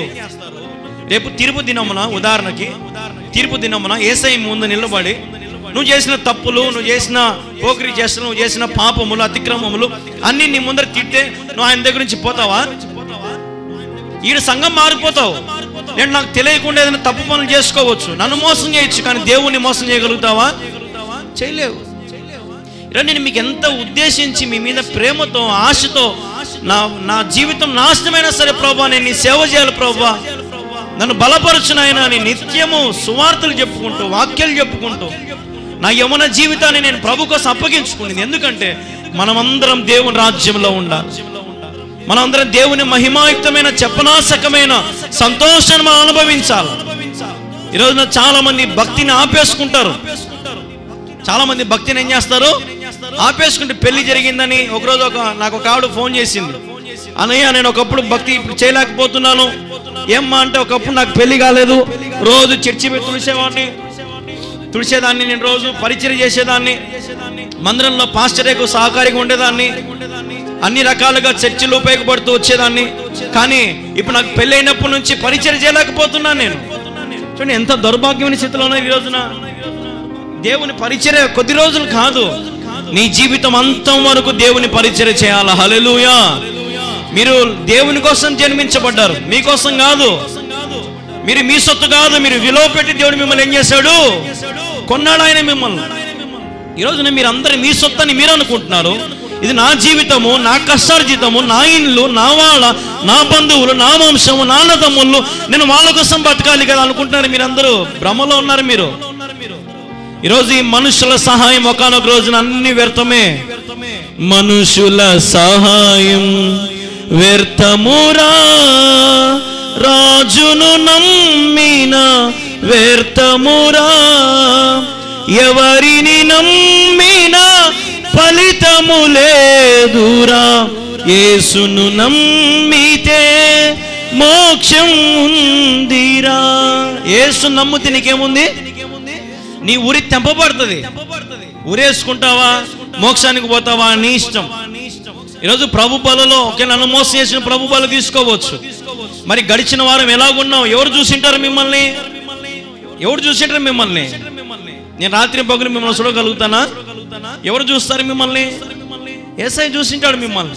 రేపు తీర్పు దినమున, ఉదాహరణకి తీర్పు దినమున యేసై ముందు నిలబడి నువ్వు చేసిన తప్పులు, నువ్వు చేసిన పోకిరి చేష్టలు, నువ్వు చేసిన పాపములు, అతిక్రమములు అన్ని నీ ముందర తిట్టే నువ్వు ఆయన దగ్గర నుంచి పోతావా? ఈడ సంఘం మారిపోతావు. నేను నాకు తెలియకుండా ఏదైనా తప్పు పనులు చేసుకోవచ్చు, నన్ను మోసం చేయొచ్చు, కానీ దేవుణ్ణి మోసం చేయగలుగుతావా? చేయలేవు. ఇలా నేను మీకు ఎంత ఉద్దేశించి మీ మీద ప్రేమతో, ఆశతో నా జీవితం నాశనమైనా సరే ప్రభువా నేను నీ సేవ చేయాలి ప్రభువా, నన్ను బలపరచునైనా అని నిత్యము సువార్తలు చెప్పుకుంటూ, వాక్యాలు చెప్పుకుంటూ నా యమున జీవితాన్ని నేను ప్రభు కోసం అప్పగించుకునేది. ఎందుకంటే మనమందరం దేవుని రాజ్యంలో ఉండాలి. మనందరం దేవుని మహిమాయుక్తమైన, చెప్పనాశకమైన సంతోషాన్ని మనం అనుభవించాలి. ఈరోజున చాలా మంది భక్తిని ఆపేసుకుంటారు. చాలా మంది భక్తిని ఏం చేస్తారు? ఆపేసుకుంటే. పెళ్లి జరిగిందని ఒకరోజు నాకు ఒక ఆవిడ ఫోన్ చేసింది. అన్నయ్య నేను ఒకప్పుడు భక్తి ఇప్పుడు చేయలేకపోతున్నాను. ఏమ్మా అంటే, ఒకప్పుడు నాకు పెళ్లి కాలేదు, రోజు చర్చి తుడిచేదాన్ని, నేను రోజు పరిచయం చేసేదాన్ని, మందిరంలో పాస్టరేకు సహకారిగా ఉండేదాన్ని, అన్ని రకాలుగా చర్చిలు ఉపయోగపడుతూ వచ్చేదాన్ని. కానీ ఇప్పుడు నాకు పెళ్ళి అయినప్పటి నుంచి పరిచయం చేయలేకపోతున్నాను. నేను చూడండి ఎంత దౌర్భాగ్యమైన స్థితిలో ఉన్నా. ఈ రోజున దేవుని పరిచర్య కొద్ది రోజులు కాదు, నీ జీవితం అంతం వరకు దేవుని పరిచర్య చేయాలి. హల్లెలూయా. మీరు దేవుని కోసం జన్మించబడ్డారు, మీకోసం కాదు. మీరు మీ సొత్తు కాదు. మీరు విలువ పెట్టి దేవుడు మిమ్మల్ని ఏం చేశాడు? కొన్నాడు ఆయన మిమ్మల్ని. ఈ రోజున మీరు అందరూ మీ సొత్తు అని మీరు అనుకుంటున్నారు. ఇది నా జీవితము, నా కష్టార్జితము, నా ఇల్లు, నా వాళ్ళ, నా బంధువులు, నా వంశము, నా అన్నదమ్ములు, నేను వాళ్ళ కోసం బతకాలి కదా అనుకుంటున్నారు. మీరందరూ భ్రమలో ఉన్నారు. మీరు ఈరోజు ఈ మనుషుల సహాయం ఒకానొక రోజున అన్ని వ్యర్థమే. మనుషుల సహాయం వ్యర్థమురా, రాజును నమ్మిన వ్యర్థమురా, ఎవరిని నమ్మిన ఫలితము లేదురా, యేసును నమ్మితే మోక్షం ఉందిరా. యేసు నమ్మితే నీకేముంది? నీ ఊరి తెంపబడుతుంది. ఊరేసుకుంటావా, మోక్షానికి పోతావా, నీ ఇష్టం. ఈరోజు ప్రభు బలలో ఒకే నన్ను మోసం చేసిన ప్రభు బల తీసుకోవచ్చు. మరి గడిచిన వారం ఎలాగున్నావు? ఎవరు చూసింటారు మిమ్మల్ని? ఎవరు చూసింటారు మిమ్మల్ని? నేను రాత్రి పగులు మిమ్మల్ని చూడగలుగుతానా? ఎవరు చూస్తారు మిమ్మల్ని? యేసయ్య చూసింటాడు మిమ్మల్ని.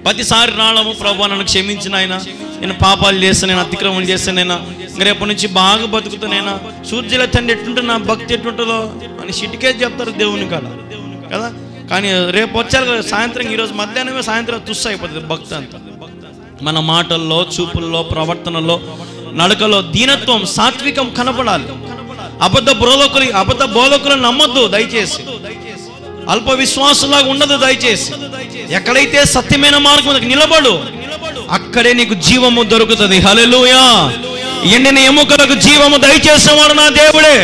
ప్రతిసారి రావడము, ప్రభు నన్ను క్షమించిన ఆయన, నేను పాపాలు చేస్తానైనా, అతిక్రమం చేస్తానైనా, రేపటి నుంచి బాగా బతుకుతానైనా, సూర్యుల తండ్రి ఎట్టుంటే నా భక్తి ఎట్టుంటుందో అని సిటికే చెప్తారు దేవుని కాడ కదా. కానీ రేపు వచ్చారు కదా సాయంత్రం, ఈరోజు మధ్యాహ్నమే సాయంత్రం తుస్సు అయిపోతుంది భక్తి అంతా. మన మాటల్లో, చూపుల్లో, ప్రవర్తనలో, నడకలో దీనత్వం, సాత్వికం కనపడాలి. అబద్ధ బోధకులను నమ్మొద్దు దయచేసి. అల్ప విశ్వాసంలాగా ఉండదు దయచేసి. ఎక్కడైతే సత్యమైన మార్గం నిలబడు, అక్కడే నీకు జీవము దొరుకుతుంది. హల్లెలూయా. ఎండిన ఎముకలకు జీవము దయచేసేవాడు నా దేవుడే.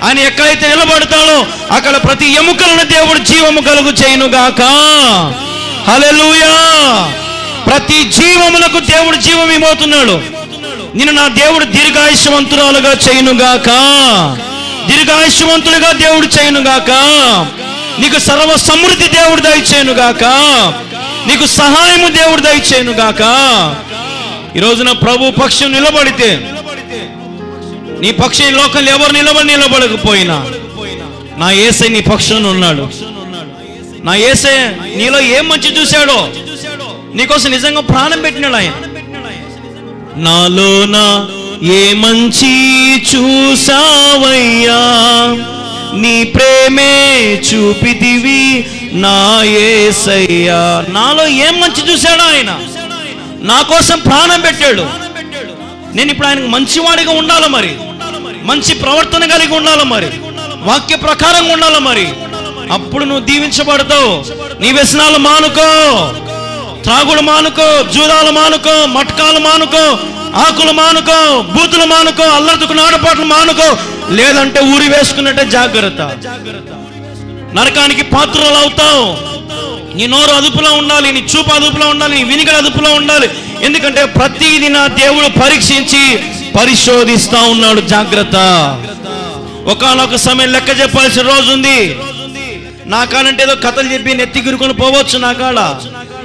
ఆయన ఎక్కడైతే నిలబడతాడో అక్కడ ప్రతి ఎముకలను దేవుడు జీవము కలుగు చేయునుగాక. హల్లెలూయా. ప్రతి జీవములకు దేవుడు జీవం ఇవ్వబోతున్నాడు. నిన్ను నా దేవుడు దీర్ఘాయుష్యవంతురాలుగా చేయునుగాక. దీర్ఘాయుష్యవంతులుగా దేవుడు చేయునుగాక. నీకు సర్వ సమృద్ధి దేవుడు దయచేయను గాక, నీకు సహాయము దేవుడు దయచేయను గాక. ఈ రోజున ప్రభు పక్షం నిలబడితే, నీ పక్షం లోకంలో ఎవరు నిలబడకపోయినా నా యేసయ్య నీ పక్షంలో ఉన్నాడు. నా యేసయ్య నీలో ఏం మంచి చూశాడో నీకోసం నిజంగా ప్రాణం పెట్టినాడు ఆయన. నాలోన ఏ మంచి చూసావయ్యా, నీ ప్రేమే చూపితివి నా యేసయ్యా. నాలో ఏం మంచి చూశాడో ఆయన, నా కోసం ప్రాణం పెట్టాడు. నేను ఇప్పుడు ఆయనకు మంచివాడిగా ఉండాలి, మరి మంచి ప్రవర్తన కలిగి ఉండాలి, మరి వాక్య ప్రకారంగా ఉండాలి. మరి అప్పుడు నువ్వు దీవించబడతావు. నీ వ్యసనాలు మానుకో, త్రాగుడు మానుకో, జూదాలు మానుకో, మట్కాలు మానుకో, ఆకులు మానుకో, బూతులు మానుకో, అల్లరితుకు నాడపాట్లు మానుకో. లేదంటే ఊరి వేసుకున్నట్టే జాగ్రత్త, నరకానికి పాత్రలు అవుతావు. నీ నోరు అదుపులో ఉండాలి, నీ చూపు అదుపులో ఉండాలి, నీ వినికిడి అదుపులో ఉండాలి. ఎందుకంటే ప్రతిదీ నా దేవుడు పరీక్షించి పరిశోధిస్తా ఉన్నాడు. జాగ్రత్త. ఒకానొక సమయం లెక్క చెప్పాల్సిన రోజు ఉంది. నా కాడంటే ఏదో కథలు చెప్పి నెత్తి గిరుకొని పోవచ్చు నా కాడ,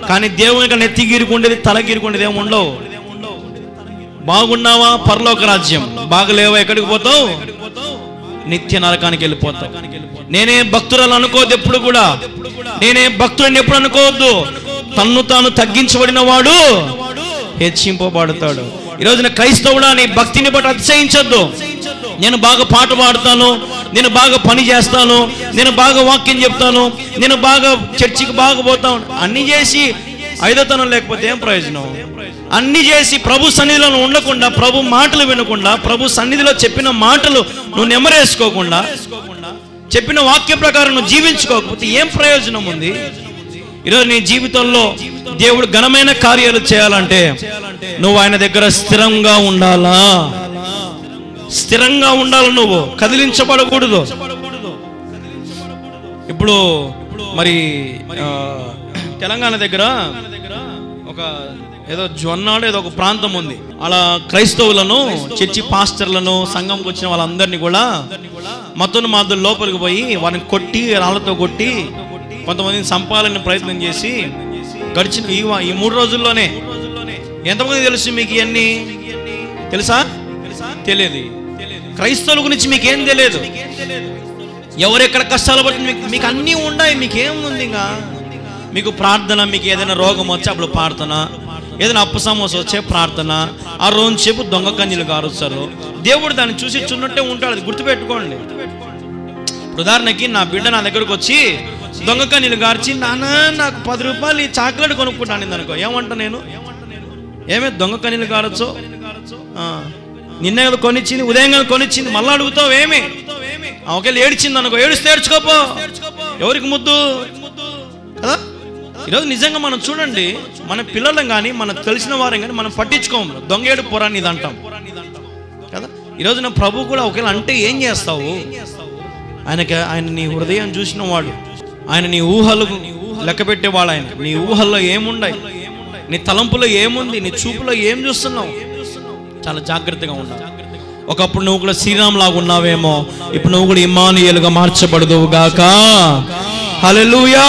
కానీ దేవునికి నెత్తి గిరుకుండేది తల గిరుకుండేది ఏమి ఉండవు. బాగున్నావా పరలోక రాజ్యం, బాగలేవా ఎక్కడికి పోతావు? నిత్య నరకానికి వెళ్ళిపోతావు. నేనే భక్తురాలు అనుకోవద్దు ఎప్పుడు కూడా, నేనే భక్తుడిని ఎప్పుడు అనుకోవద్దు. తన్ను తాను తగ్గించబడిన వాడు హెచ్చింపబడతాడు. ఈరోజున క్రైస్తవుడా నీ భక్తిని బట్టి అతిశయించొద్దు. నేను బాగా పాట పాడుతాను, నేను బాగా పని చేస్తాను, నేను బాగా వాక్యం చెప్తాను, నేను బాగా చర్చికి బాగా పోతాను, అన్ని చేసి ఐదోతనం లేకపోతే ఏం ప్రయోజనం? అన్ని చేసి ప్రభు సన్నిధిలో ఉండకుండా, ప్రభు మాటలు వినకుండా, ప్రభు సన్నిధిలో చెప్పిన మాటలు నువ్వు నెమరేసుకోకుండా, చెప్పిన వాక్య ప్రకారం నువ్వు జీవించుకోకపోతే ఏం ప్రయోజనం ఉంది? ఈరోజు నీ జీవితంలో దేవుడు ఘనమైన కార్యాలు చేయాలంటే నువ్వు ఆయన దగ్గర స్థిరంగా ఉండాలా, స్థిరంగా ఉండాలి. నువ్వు కదిలించబడకూడదు. ఇప్పుడు మరి తెలంగాణ దగ్గర ఒక ఏదో జొన్నాడు ఏదో ఒక ప్రాంతం ఉంది. అలా క్రైస్తవులను, చర్చి పాస్టర్లను, సంఘంకి వచ్చిన వాళ్ళందరినీ కూడా మతోన్మాదులు లోపలికి పోయి వారిని కొట్టి, రాళ్లతో కొట్టి, కొంతమందిని చంపాలని ప్రయత్నం చేసి గడిచిన ఈ 3 రోజుల్లోనే ఎంతమంది తెలుసు మీకు? ఇవన్నీ తెలుసా? తెలియదు. క్రైస్తవుల గురించి మీకేం తెలియదు. ఎవరెక్కడ కష్టాలు పట్టి మీకు అన్నీ ఉన్నాయి. మీకేముంది? ఇంకా మీకు ప్రార్థన, మీకు ఏదైనా రోగం వచ్చి అప్పుడు ప్రార్థన, ఏదైనా అప్పు సమస్య వచ్చే ప్రార్థన, ఆ రోజు చెప్పు దొంగ కన్యలు కారుస్తారు. దేవుడు దాన్ని చూసి చున్నట్టే ఉంటాడు. అది గుర్తుపెట్టుకోండి. ఉదాహరణకి నా బిడ్డ నా దగ్గరకు వచ్చి దొంగ కన్యలు గార్చి, నాన్న నాకు 10 రూపాయలు ఈ చాక్లెట్ కొనుక్కుంటాను అనుకో, ఏమంటా నేను? ఏమే దొంగ కన్యలు గారచ్చు? నిన్న కొనిచ్చింది, ఉదయం కొనిచ్చింది, మళ్ళీ అడుగుతావు ఏమి? ఒకవేళ ఏడ్చింది అనుకో, ఏడిస్తే ఏడ్చుకోపో. ఎవరికి ముద్దు కదా? ఈరోజు నిజంగా మనం చూడండి, మన పిల్లలం కానీ మనకు తెలిసిన వారం కానీ మనం పట్టించుకోము. దొంగేడు పొరాన్ని ఇది అంటాం కదా. ఈరోజు నా ప్రభు కూడా ఒకవేళ అంటే ఏం చేస్తావు? ఆయన నీ హృదయం చూసిన వాడు, ఆయన నీ ఊహలకు లెక్క పెట్టేవాడు. ఆయన నీ ఊహల్లో ఏముండాయి, నీ తలంపులో ఏముంది, నీ చూపులో ఏం చూస్తున్నావు? చాలా జాగ్రత్తగా ఉండాలి. ఒకప్పుడు నువ్వు కూడా శ్రీరామ్ లాగా ఉన్నావేమో, ఇప్పుడు నువ్వు కూడా ఇమ్మానుయేలుగా మార్చబడదువు గాక. హల్లెలూయా.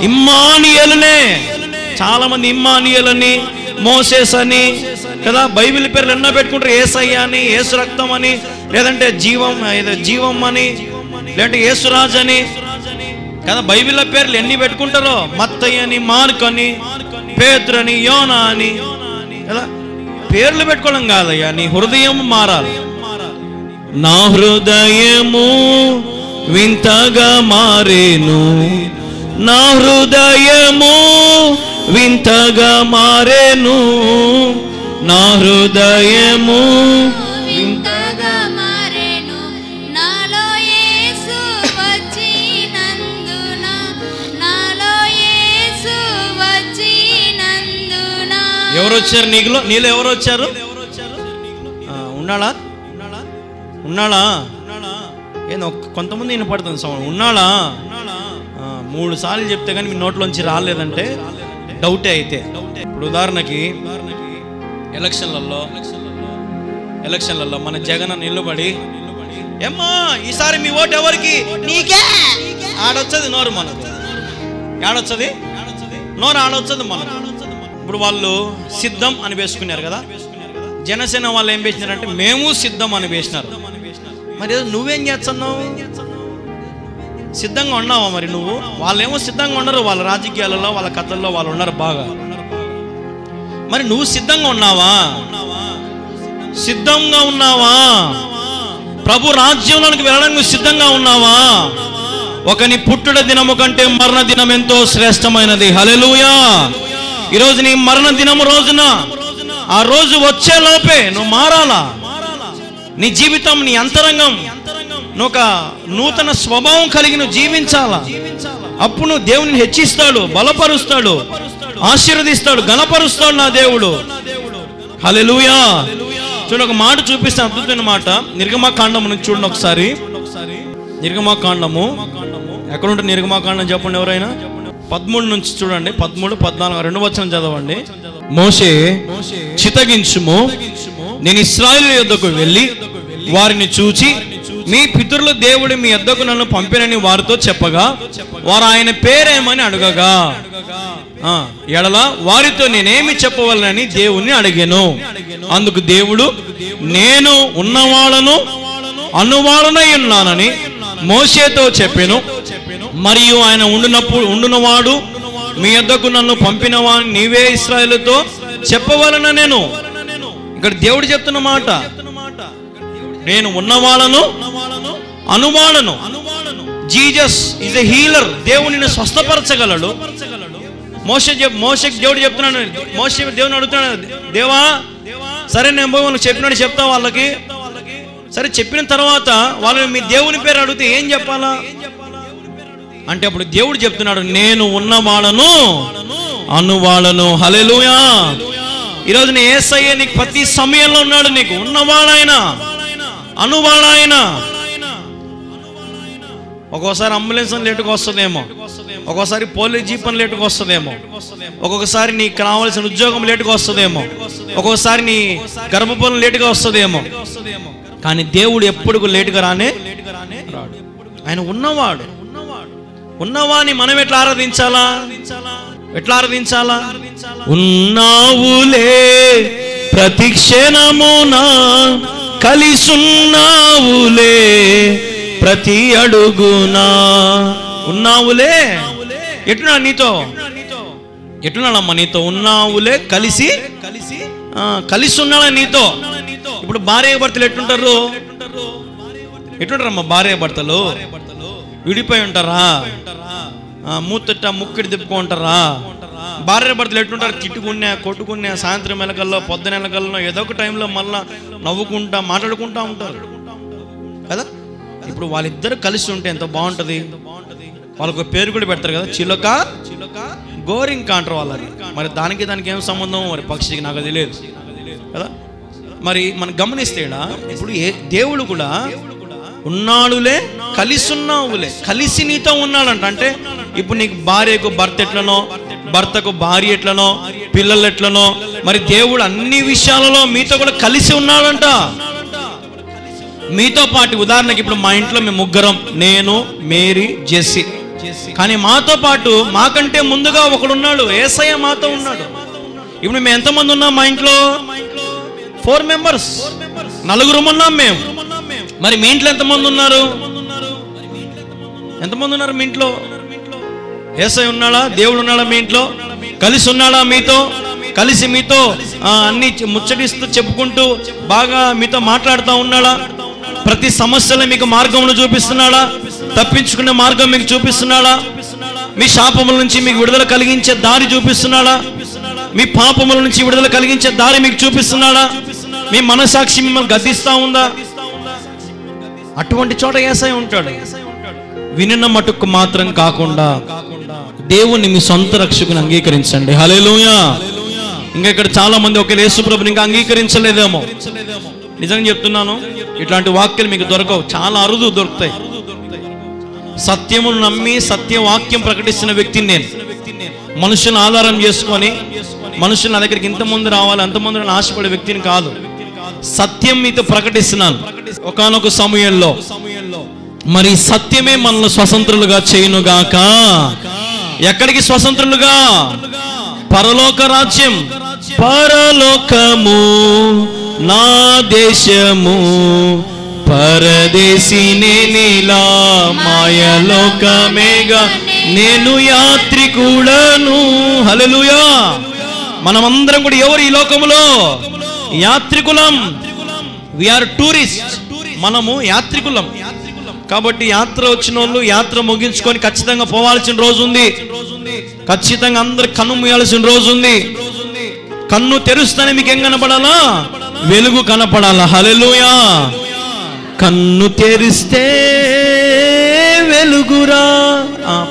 ఇమ్మానుయేలునే. చాలా మంది ఇమ్మానుయేలని, మోసేస్ అని కదా, బైబిల్ పేర్లు ఎన్నో పెట్టుకుంటారు. యేసయ్య అని, యేసు రక్తం అని, లేదంటే జీవం అని, లేదంటే యేసురాజు అని కదా. బైబిల్ పేర్లు ఎన్ని పెట్టుకుంటారో. మత్తయ్య అని, మార్క్ అని, పేతురు అని, యోనా అని కదా. పేర్లు పెట్టుకోవడం కాదయ్యా, నీ హృదయం మారాలి. నా హృదయము వింతగా మారేను, నా హృదయము వింతగా మారేను, నా హృదయము వింతగా మారేను. నాలో యేసు వచ్చినందున, నాలో యేసు వచ్చినందున. ఎవరు వచ్చారు నీలో ఎవరు వచ్చారు? ఉన్నాడా? ఏందో కొంతమంది వినపడుతుంది సౌండ్. ఉన్నాడా? 3 సార్లు చెప్తే కానీ మీ నోట్లోంచి రాలేదంటే డౌటే. అయితే ఇప్పుడు ఉదాహరణకి ఎలక్షన్లలో మన జగన్ నిలబడి, ఏమ్మా ఈసారి మీ ఓటు ఎవరికి? నీకే. ఆడొచ్చది నోరు మనకు, ఆడొచ్చది నోరు ఆడొచ్చది మనకు. ఇప్పుడు వాళ్ళు సిద్ధం అని వేసుకున్నారు కదా, జనసేన వాళ్ళు ఏం వేసినారంటే మేము సిద్ధం అని వేసినారు. మరి నువ్వేం చేస్తున్నావు? సిద్ధంగా ఉన్నావా మరి నువ్వు? వాళ్ళేమో సిద్ధంగా ఉన్నారు, వాళ్ళ రాజకీయాలలో వాళ్ళ కథల్లో వాళ్ళు ఉన్నారు బాగా. మరి నువ్వు సిద్ధంగా ఉన్నావా? సిద్ధంగా ఉన్నావా? ప్రభు రాజ్యంలోనికి వెళ్ళడానికి నువ్వు సిద్ధంగా ఉన్నావా? ఒకని పుట్టుడ దినము కంటే మరణ దినం ఎంతో శ్రేష్టమైనది. హల్లెలూయా. ఈరోజు నీ మరణ దినము రోజున, ఆ రోజు వచ్చే లోపే నువ్వు మారాలా. నీ జీవితం, నీ అంతరంగం నువ్వు ఒక నూతన స్వభావం కలిగి నువ్వు జీవించాలా. అప్పుడు నువ్వు దేవుని హెచ్చిస్తాడు, బలపరుస్తాడు, ఆశీర్వదిస్తాడు, గణపరుస్తాడు నా దేవుడు. హల్లెలూయా. చూడండి, ఒక మాట చూపిస్తాను, అద్భుతమైన మాట. నిర్గమకాండము నుంచి చూడండి ఒకసారి. నిర్గమకాండము ఎక్కడ ఉంటుంది? నిర్గమకాండం చెప్పండి ఎవరైనా. 13 నుంచి చూడండి, 13, 14, 2 వచనం చదవండి. మోషే చితగించుము, నేను ఇశ్రాయేలు యొద్దకు వెళ్ళి వారిని చూచి మీ పితరుల దేవుడు మీ యొద్దకు నన్ను పంపినని వారితో చెప్పగా వారు ఆయన పేరేమని అడగగా ఎడల వారితో నేనేమి చెప్పవలనని దేవుణ్ణి అడిగాను. అందుకు దేవుడు నేను ఉన్నవాళ్ళను అనువాడనై ఉన్నానని మోషేతో చెప్పెను. మరియు ఆయన ఉండునవాడు మీ యొద్దకు నన్ను పంపిన వాడిని నీవే ఇశ్రాయేలుతో చెప్పవలన నేను. ఇక్కడ దేవుడు చెప్తున్న మాట, నేను ఉన్నవాళ్ళను అనువాడను. Jesus is a healer. దేవుడు నిన్ను స్వస్థపరచగలడు. మోషేకి దేవుడు చెప్తున్నాడు, మోషే దేవుని అడుగుతున్నాడు, దేవా సరే నేను వాళ్ళకి చెప్పినట్టు చెప్తా వాళ్ళకి. సరే చెప్పిన తర్వాత వాళ్ళు మీ దేవుని పేరు అడిగితే ఏం చెప్పాలా అంటే అప్పుడు దేవుడు చెప్తున్నాడు, నేను ఉన్నవాళ్ళను అనువాడను. హల్లెలూయా. ఈరోజు నీ యేసయ్య నీకు ప్రతి సమయంలో ఉన్నాడు. నీకు ఉన్నవాడైనా అనువాడైనా. ఒక్కోసారి అంబులెన్స్ అని లేటుగా వస్తుందేమో, ఒక్కోసారి పోలీస్ జీప్ అని లేటుగా వస్తుందేమో, ఒక్కొక్కసారి నీకు కావాల్సిన ఉద్యోగం లేటుగా వస్తుందేమో, ఒక్కొక్కసారి నీ గర్భఫలం లేటుగా వస్తుందేమో. కానీ దేవుడు ఎప్పుడు లేటుగా రానే రాడు. ఆయన ఉన్నవాడు. ఉన్నవాని మనం ఎట్లా ఆరాధించాలా? ఎట్లా ఆరాధించాలా? ఉన్నావులే ప్రతి క్షణమునా, కలిసున్నావులే ప్రతి అడుగునా. ఉన్నావులే. ఎట్లా నీతో? ఎట్లున్నాడమ్మా నీతో? ఉన్నావులే, కలిసి ఉన్నాడా నీతో? ఇప్పుడు భార్య భర్తలు ఎట్లుంటారు? ఎట్లుంటారమ్మా భార్య భర్తలు? విడిపోయి ఉంటారా? మూతట ముక్కడి తిప్పుకుంటారా? భార్య భర్తలు ఎట్లుంటారు? తిట్టుకున్నా, కొట్టుకున్నా, సాయంత్రం ఎలకల్లో, పొద్దున ఎలకల్లో, ఏదో ఒక టైంలో మళ్ళా నవ్వుకుంటా మాట్లాడుకుంటా ఉంటారు కదా. ఇప్పుడు వాళ్ళిద్దరు కలిసి ఉంటే ఎంత బాగుంటుంది. వాళ్ళకు పేరు కూడా పెడతారు కదా, చిలుక గోరింక అంటారు వాళ్ళని. మరి దానికి ఏం సంబంధం మరి పక్షికి నాకు తెలియదు కదా. మరి మనం గమనిస్తే ఇప్పుడు దేవుడు కూడా ఉన్నాడులే, కలిసి ఉన్నావులే, కలిసి నీతో ఉన్నాడంట. అంటే ఇప్పుడు నీకు భార్యకు భర్త ఎట్లనో, భర్తకు భార్య ఎట్లనో, పిల్లలు ఎట్లనో, మరి దేవుడు అన్ని విషయాలలో మీతో కూడా కలిసి ఉన్నాడంట. మీతో పాటు ఉదాహరణకి ఇప్పుడు మా ఇంట్లో మేము ముగ్గురం, నేను, మేరీ, జెస్సీ. కానీ మాతో పాటు మాకంటే ముందుగా ఒకడున్నాడు, యేసయ్య మాతో ఉన్నాడు. ఇప్పుడు మేము ఎంతమంది ఉన్నాం మా ఇంట్లో? 4 మెంబర్స్, 4 ఉన్నాం మేము. మరి మీ ఇంట్లో ఎంతమంది ఉన్నారు? ఎంతమంది ఉన్నారు మీ ఇంట్లో? యేసయ్య ఉన్నాడా? దేవుడు ఉన్నాడా మీ ఇంట్లో? కలిసి ఉన్నాడా మీతో? కలిసి మీతో అన్ని ముచ్చటిస్తూ చెప్పుకుంటూ బాగా మీతో మాట్లాడుతూ ఉన్నాడా? ప్రతి సమస్యలో మీకు మార్గమును చూపిస్తున్నాడా? తప్పించుకునే మార్గం మీకు చూపిస్తున్నాడా? మీ శాపముల నుంచి మీకు విడుదల కలిగించే దారి చూపిస్తున్నాడా? మీ పాపముల నుంచి విడుదల కలిగించే దారి మీకు చూపిస్తున్నాడా? మీ మనసాక్షి మిమ్మల్ని గద్దిస్తా ఉందా? అటువంటి చోట యేసయ్య ఉంటాడు. వినిన మటుకు మాత్రం కాకుండా దేవుణ్ణి మీ సొంత రక్షకుని అంగీకరించండి. హల్లెలూయా. ఇంకా ఇక్కడ చాలా మంది ఒక యేసు ప్రభుని ఇంకా అంగీకరించలేదేమో. నిజంగా చెప్తున్నాను, ఇట్లాంటి వాక్యాలు మీకు దొరకవు, చాలా అరుదు దొరుకుతాయి. సత్యమును నమ్మి సత్యవాక్యం ప్రకటిస్తున్న వ్యక్తిని నేను. మనుషులను ఆధారం చేసుకొని మనుషులు నా దగ్గరికి ఇంతమంది రావాలి అంతమంది ఆశపడే వ్యక్తిని కాదు. సత్యం మీతో ప్రకటిస్తున్నాను. ఒకానొక సమయంలో మరి సత్యమే మనల్ని స్వతంత్రులుగా చేయునుగాక. ఎక్కడికి స్వతంత్రులుగా? పరలోక రాజ్యం. పరలోకము నా దేశము, పరదేశినే నీలా మాయలోకమేగా నేను యాత్రికుడను. హల్లెలూయా. మనమందరం కూడా ఎవరు ఈ లోకములో? యాత్రికులం. We are tourist. మనము యాత్రికులం. కాబట్టి యాత్ర వచ్చిన వాళ్ళు యాత్ర ముగించుకొని ఖచ్చితంగా పోవాల్సిన రోజు ఉంది. ఖచ్చితంగా అందరు కన్ను మూయాల్సిన రోజు ఉంది. కన్ను తెరుస్తానే మీకు ఏం కనపడాలా? వెలుగు కనపడాలా. హల్లెలూయా. కన్ను తెరిస్తే వెలుగురా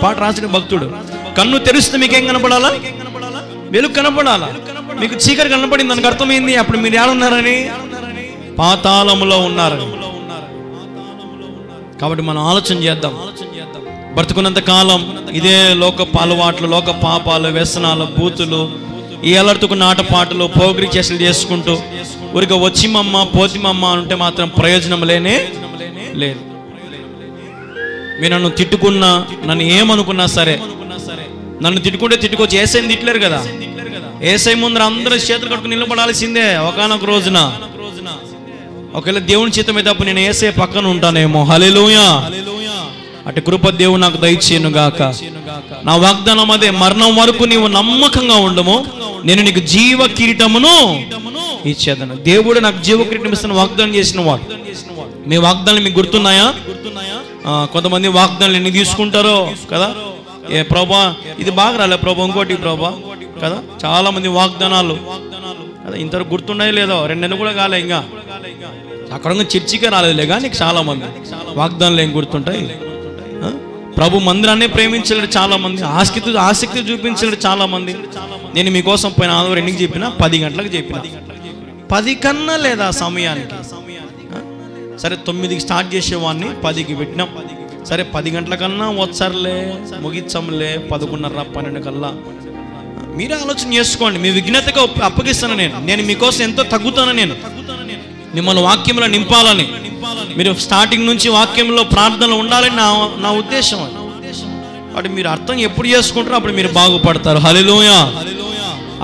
పాట రాసిన భక్తుడు. కన్ను తెరిస్తే మీకు ఏం కనపడాలా? వెలుగు కనపడాలా. మీకు చీకటి కనపడింది, దానికి అర్థమైంది అప్పుడు మీరు ఏడున్నారని? పాతాళములో ఉన్నారు. కాబట్టి మనం ఆలోచన చేద్దాం. బ్రతుకున్నంత కాలం ఇదే లోక అలవాట్లు, లోక పాపాలు, వ్యసనాలు, బూతులు, ఈ ఎలర్తుకున్న ఆటపాటలు, పోగిరి చేసలు చేసుకుంటూ ఊరిక వచ్చిమమ్మ పోతిమమ్మ అంటే మాత్రం ప్రయోజనం లేనే లేదు. మీరు నన్ను తిట్టుకున్నా, నన్ను ఏమనుకున్నా సరే, నన్ను తిట్టుకుంటే తిట్టుకోవచ్చు. ఏసైని తిట్టలేరు కదా. ఏసై ముందర అందరూ చేతులు కట్టుకుని నిలబడాల్సిందే ఒకానొక రోజున. ఒకవేళ దేవుని చిత్తమే తప్ప నేను ఏసై పక్కన ఉంటానేమో. హల్లెలూయా. అటు కృప దేవుడు నాకు దయచేయును గాక. నా వాగ్దానం అదే, మరణం వరకు నీవు నమ్మకంగా ఉండము, నేను నీకు జీవ కిరీటమును ఇచ్చేదను. దేవుడు నాకు జీవ కిరీటం ఇస్తున్న వాగ్దానం చేసిన వాడు. మీ వాగ్దానాలు మీకు గుర్తున్నాయా? కొంతమంది వాగ్దానాలు ఎన్ని తీసుకుంటారో కదా. ఏ ప్రభా ఇది బాగా రాలే ప్రభా, ఇంకోటి ప్రభా కదా. చాలా మంది వాగ్దానాలు కదా. ఇంతవరకు గుర్తున్నాయో లేదో, 2 నెలలు కూడా కాలే, ఇంకా అక్కడ చర్చికే రాలేదులే. కానీ చాలా మంది వాగ్దానాలు ఏం గుర్తుంటాయి? ప్రభు మందిరాన్ని ప్రేమించలేడు చాలా మంది, ఆసక్తి చూపించలేడు చాలా మంది. నేను మీకోసం పోయిన ఆదివారం ఎన్నికి చెప్పిన? 10 గంటలకు చెప్పిన. 10 కన్నా లేదా సమయానికి. సరే 9కి స్టార్ట్ చేసేవాడిని, 10కి పెట్టినాం. సరే 10 గంటల కన్నా వచ్చారులే, ముగించంలే 11:30 12 కల్లా. మీరే ఆలోచన చేసుకోండి. మీ విఘ్నతగా అప్పగిస్తాను నేను మీకోసం ఎంతో తగ్గుతాను. నేను మిమ్మల్ని వాక్యంలో నింపాలని, మీరు స్టార్టింగ్ నుంచి వాక్యంలో ప్రార్థనలు ఉండాలని నా ఉద్దేశం. కాబట్టి మీరు అర్థం ఎప్పుడు చేసుకుంటారో అప్పుడు మీరు బాగుపడతారు. హల్లెలూయా.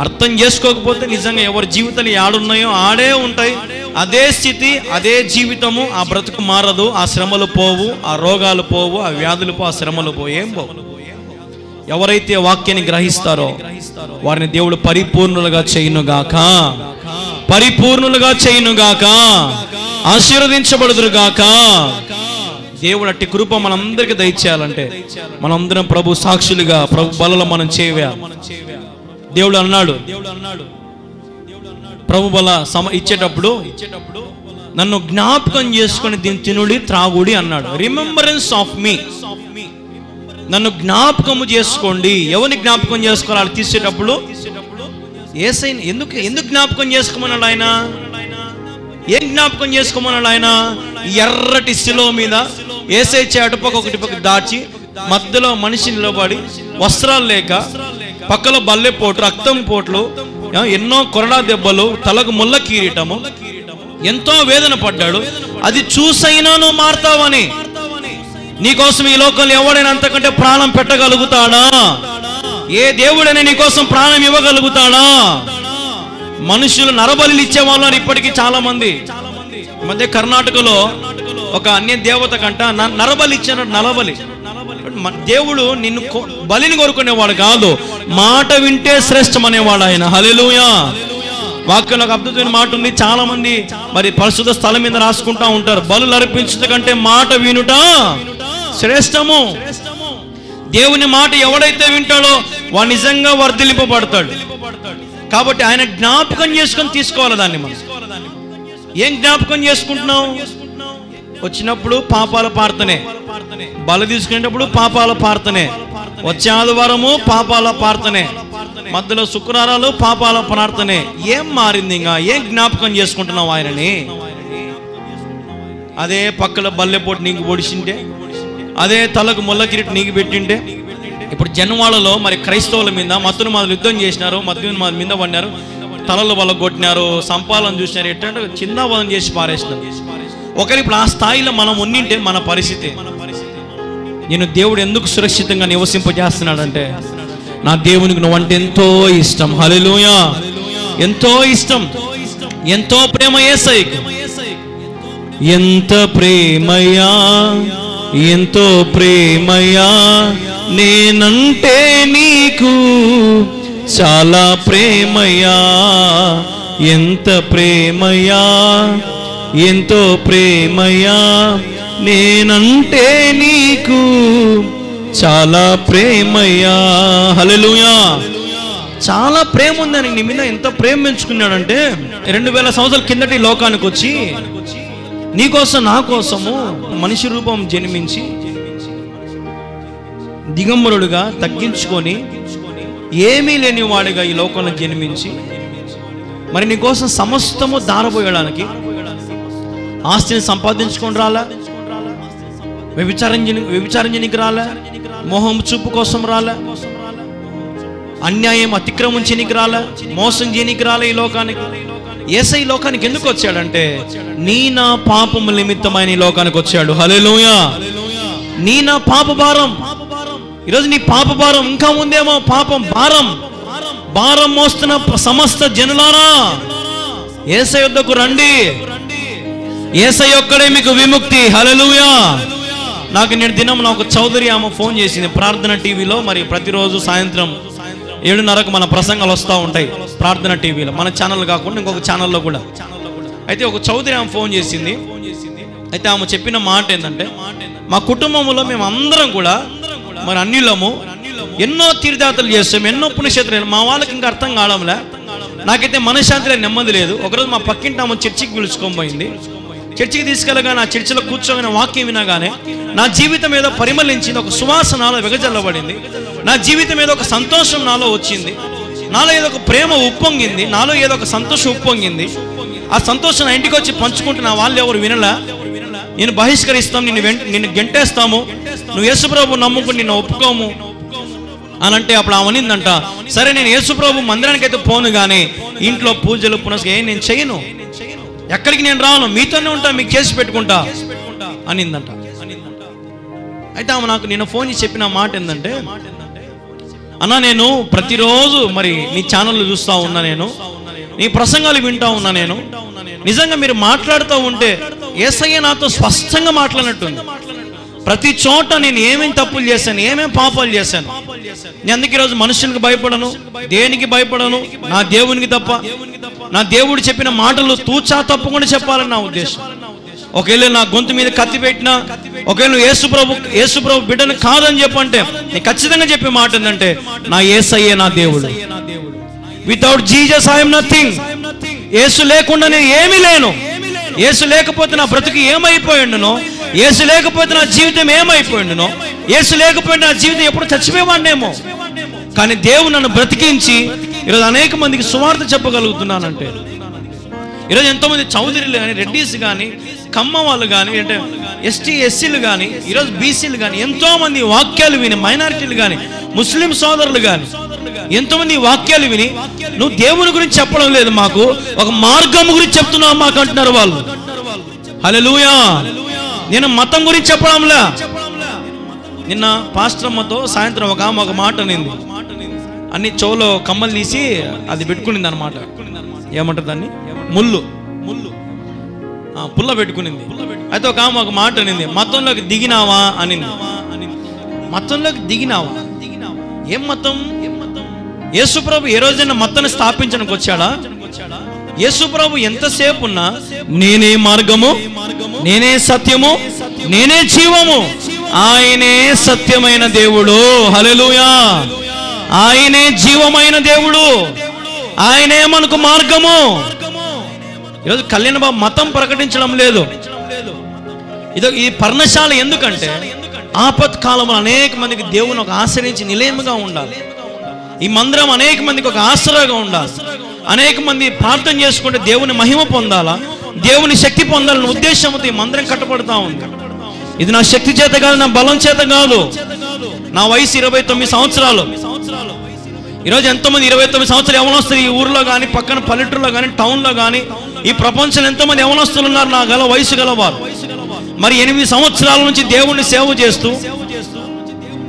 అర్థం చేసుకోకపోతే నిజంగా ఎవరి జీవితాలు ఆడున్నాయో ఆడే ఉంటాయి. అదే స్థితి, అదే జీవితము. ఆ బ్రతుకు మారదు, ఆ శ్రమలు పోవు, ఆ రోగాలు పోవు, ఆ వ్యాధులు పోవు, ఆ శ్రమలు పోవు, ఏం పోవు. ఎవరైతే వాక్యాన్ని గ్రహిస్తారో వారిని దేవుడు పరిపూర్ణులుగా చేయునుగాక, పరిపూర్ణులుగా చేయునుగాక, ఆశీర్వదించబడుదురుగాక. దేవుడు అట్టి కృప మనందరికీ దయచేయాలంటే మనందరం ప్రభు సాక్షులుగా, ప్రభు బలలో మనం చేయాలి. దేవుడు అన్నాడు, ప్రభు బల ఇచ్చేటప్పుడు నన్ను జ్ఞాపకం చేసుకొని దీన్ని తినుడి త్రాగుడి అన్నాడు. రిమెంబరెన్స్ ఆఫ్ మీ. నన్ను జ్ఞాపకము చేసుకోండి. ఎవరిని జ్ఞాపకం చేసుకోవాలి? తీసేటప్పుడు యేసయ్యని ఎందుకు జ్ఞాపకం చేసుకోమన్నాడు ఆయన? ఏం జ్ఞాపకం చేసుకోమన్నాడు ఆయన? ఎర్రటి శిలువ మీద యేసయ్య చేటపక్క ఒకటి పక్క దాచి మధ్యలో మనిషి నిలబడి, వస్త్రాలు లేక, పక్కలో బల్లె పోటు, రక్తం పోట్లు, ఎన్నో కొరడా దెబ్బలు, తలకు ముళ్ళ కిరీటము, ఎంతో వేదన పడ్డాడు. అది చూసైనా నువ్వు మారుతావని. నీకోసం ఈ లోకంలో ఎవడైనా అంతకంటే ప్రాణం పెట్టగలుగుతాడా? ఏ దేవుడైనా నీకోసం ప్రాణం ఇవ్వగలుగుతాడా? మనుషులు నరబలి ఇచ్చేవాళ్ళు ఇప్పటికీ చాలా మంది. ఈ మధ్య కర్ణాటకలో ఒక అన్య దేవత కంట నరబలి ఇచ్చాడు. నరబలి. దేవుడు నిన్ను బలిని కోరుకునేవాడు కాదు, మాట వింటే శ్రేష్టం అనేవాడు ఆయన. హల్లెలూయా. వాక్యంలో ఒక అద్భుతమైన మాట ఉంది. చాలా మంది మరి పరిశుద్ధ స్థలం మీద రాసుకుంటా ఉంటారు, బలులు అర్పించట కంటే మాట వినుట శ్రేష్టము. దేవుని మాట ఎవడైతే వింటాడో వాడు నిజంగా వర్ధిల్లింపబడతాడు. కాబట్టి ఆయన జ్ఞాపకం చేసుకొని తీసుకోవాలి దాన్ని. మనం ఏం జ్ఞాపకం చేసుకుంటున్నాం? వచ్చినప్పుడు పాపాల ప్రార్థనే, బల తీసుకునేటప్పుడు పాపాల ప్రార్థనే, వచ్చే ఆదివారము పాపాల ప్రార్థనే, మధ్యలో శుక్రవారాలు పాపాల ప్రార్థనే. ఏం మారింది? ఇంకా ఏం జ్ఞాపకం చేసుకుంటున్నావు ఆయనని? అదే పక్కల బల్లెపోటు నీకు పొడిచింటే, అదే తలకు ముళ్ళ కిరీటం నీకు పెట్టింటే. ఇప్పుడు జన్వాళ్ళలో మరి క్రైస్తవుల మీద మత్తును మాదిరి యుద్ధం చేసినారు, మత్తుని మాది మీద పడినారు, తలలు వాళ్ళ కొట్టినారు, సంపాలను చూసినారు, ఎట్లా చిన్నవాదం చేసి పారేసినారు. ఒకరి ఇప్పుడు ఆ స్థాయిలో మనం ఉన్నింటే మన పరిస్థితి నేను దేవుడు ఎందుకు సురక్షితంగా నివసింపజేస్తున్నాడంటే నా దేవునికి నువ్వంటే ఎంతో ఇష్టం. హల్లెలూయా. ఎంతో ఇష్టం, ఎంతో ప్రేమ యేసయ్యకు. ఎంత ప్రేమయ్యా, ఎంతో ప్రేమయ్యా, నేనంటే నీకు చాలా ప్రేమయ్యా. ఎంత ప్రేమయ్యా, ఎంతో ప్రేమయ్యా, నేనంటే నీకు చాలా ప్రేమయ్యా. హల్లెలూయా. చాలా ప్రేమ ఉందని నీ మీద ఎంత ప్రేమ పెంచుకున్నాడంటే 2000 సంవత్సరాల కిందటి లోకానికి వచ్చి నీకోసం నా కోసము మనిషి రూపం జన్మించి దిగంబరుడుగా తగ్గించుకొని ఏమీ లేని వాడిగా ఈ లోకంలో జన్మించి మరి నీకోసం సమస్తము దారపోయడానికి ఆస్తిని సంపాదించుకొని రాలా, వ్యభిచారంజనికి రాలా, మోహం చూపు కోసం రాలా, అన్యాయం అతిక్రమించనికి రాలా, మోసం చేయనికి రాలే. ఈ లోకానికి యేసయ్య లోకానికి ఎందుకు వచ్చాడంటే నీ నా పాపము నిమిత్తమైన ఈ లోకానికి వచ్చాడు. హల్లెలూయా. నీ నా పాప భారం, ఈరోజు నీ పాప భారం ఇంకా ఉందేమో, పాపం భారం మోస్తున్న సమస్త జనులారా యేసయ్య వద్దకు రండి. యేసయ్య ఒక్కడే మీకు విముక్తి. హల్లెలూయా. నాకు నేను దినం నాకు చౌదరి ఆమె ఫోన్ చేసింది ప్రార్థన టీవీలో. మరి ప్రతిరోజు సాయంత్రం 7:30కు మన ప్రసంగాలు వస్తూ ఉంటాయి ప్రార్థన టీవీలో, మన ఛానల్ కాకుండా ఇంకొక ఛానల్లో కూడా. అయితే ఒక చౌదరి ఆమె ఫోన్ చేసింది. అయితే ఆమె చెప్పిన మాట ఏంటంటే మా కుటుంబంలో మేము అందరం కూడా మరి అన్యులము, ఎన్నో తీర్థయాత్రలు చేస్తాం, ఎన్నో పుణ్యక్షేత్రాలు, మా వాళ్ళకి ఇంకా అర్థం కావడంలే, నాకైతే మనశ్శాంతిలో నెమ్మది లేదు. ఒకరోజు మా పక్కింటి ఆమె చర్చికి పిలుచుకొని పోయింది. చర్చికి తీసుకెళ్ళగానే ఆ చర్చిలో కూర్చోగానే వాక్యం వినగానే నా జీవితం ఏదో పరిమళించింది, ఒక సువాసన నాలో వెగజల్లబడింది, నా జీవితం ఏదో ఒక సంతోషం నాలో వచ్చింది, నాలో ఏదో ఒక ప్రేమ ఉప్పొంగింది, నాలో ఏదో ఒక సంతోషం ఉప్పొంగింది. ఆ సంతోషం ఇంటికి వచ్చి పంచుకుంటున్న వాళ్ళు ఎవరు వినలా. నేను బహిష్కరిస్తాం, నిన్ను గెంటేస్తాము, నువ్వు యేసుప్రభు నమ్ముకుని నిన్ను ఒప్పుకోము అని అంటే అప్పుడు ఆమె అనిందంట, సరే నేను యేసుప్రభు మందిరానికి అయితే పోను కానీ ఇంట్లో పూజలు పునస్కారం నేను చేయను, ఎక్కడికి నేను రాను, మీతోనే ఉంటా, మీకు చేసి పెట్టుకుంటా అనిందంట. అయితే ఆమె నాకు నిన్న ఫోన్ చేసి చెప్పిన మాట ఏంటంటే, అన్నా నేను ప్రతిరోజు మరి నీ ఛానల్లో చూస్తూ ఉన్నా, నేను నీ ప్రసంగాలు వింటా ఉన్నా, నేను నిజంగా మీరు మాట్లాడుతూ ఉంటే యేసయ్య నాతో స్పష్టంగా మాట్లాడినట్టుంది. ప్రతి చోట నేను ఏమేమి తప్పులు చేశాను, ఏమేమి పాపాలు చేశాను. నేను అందుకే ఈరోజు మనుషులకు భయపడను, దేనికి భయపడను, నా దేవునికి తప్ప. నా దేవుడు చెప్పిన మాటలు తూచా తప్పకుండా చెప్పాలని నా ఉద్దేశం. ఒకవేళ నా గొంతు మీద కత్తి పెట్టినా, ఒకవేళ యేసుప్రభు బిడ్డను కాదని చెప్పంటే నేను ఖచ్చితంగా చెప్పే మాట ఏంటంటే నా యేసయ్యే నా దేవుడు. Without Jesus I am nothing. యేసు లేకుండా నేను ఏమీ లేను. యేసు లేకపోతే నా బ్రతుకు ఏమైపోయిండునో, యేసు లేకపోతే నా జీవితం ఏమైపోయిండునో, యేసు లేకపోతే నా జీవితం ఎప్పుడు చచ్చిపోయేవాడినేమో. కానీ దేవుడు నన్ను బ్రతికించి ఈరోజు అనేక మందికి సువార్త చెప్పగలుగుతున్నానంటే, ఈరోజు ఎంతోమంది చౌదరిలు కానీ, రెడ్డిస్ కానీ, కమ్మ వాళ్ళు కానీ, అంటే ఎస్టీ ఎస్సీలు కానీ, ఈరోజు బీసీలు కానీ ఎంతోమంది వాక్యాలు విని, మైనారిటీలు కానీ, ముస్లిం సోదరులు కానీ ఎంతోమంది వాక్యాలు విని నువ్వు దేవుని గురించి చెప్పడం లేదు, మాకు ఒక మార్గం గురించి చెప్తున్నావు మాకు అంటున్నారు వాళ్ళు. హల్లెలూయా. నేను మతం గురించి చెప్పడంలే. నిన్న పాస్టర్ అమ్మతో సాయంత్రం ఒక మాట అనింది, అన్ని చెవులో కమ్మలు తీసి అది పెట్టుకునింది అనమాట. ఏమంటారు దాన్ని, ముళ్ళు పుల్ల పెట్టుకునింది. అయితే ఒక మాట అనింది, మతంలోకి దిగినావా అనింది. మతంలోకి దిగినావా? ఏం మతం? యేసుప్రభు ఏ రోజైనా మతాన్ని స్థాపించడానికి వచ్చాడా? యేసుప్రభు ఎంతసేపు ఉన్నా నేనే మార్గము, నేనే సత్యము, నేనే జీవము, ఆయనే సత్యమైన దేవుడు. హల్లెలూయా. ఆయనే జీవమైన దేవుడు, ఆయనే మనకు మార్గము. ఈరోజు కళ్యాణ బాబు మతం ప్రకటించడం లేదు. ఈ పర్ణశాల ఎందుకంటే ఆపత్కాలంలో అనేక మందికి దేవుని ఒక ఆశ్రయించి నిలయముగా ఉండాలి. ఈ మందిరం అనేక మందికి ఒక ఆశ్రయంగా ఉండాలి. అనేక మంది ప్రార్థన చేసుకుంటే దేవుని మహిమ పొందాలా, దేవుని శక్తి పొందాలనే ఉద్దేశంతో ఈ మందిరం కట్టబడతా ఉంది. ఇది నా శక్తి చేత కాదు, నా బలం చేత కాదు. నా వయసు 29 సంవత్సరాలు. ఈరోజు ఎంతోమంది 29 సంవత్సరాలు యవనస్తులు ఈ ఊర్లో కానీ, పక్కన పల్లెటూరులో కానీ, టౌన్లో కానీ, ఈ ప్రపంచంలో ఎంతోమంది యవనస్తులు ఉన్నారు నా వయసు గలవారు. మరి 8 సంవత్సరాల నుంచి దేవుణ్ణి సేవ చేస్తూ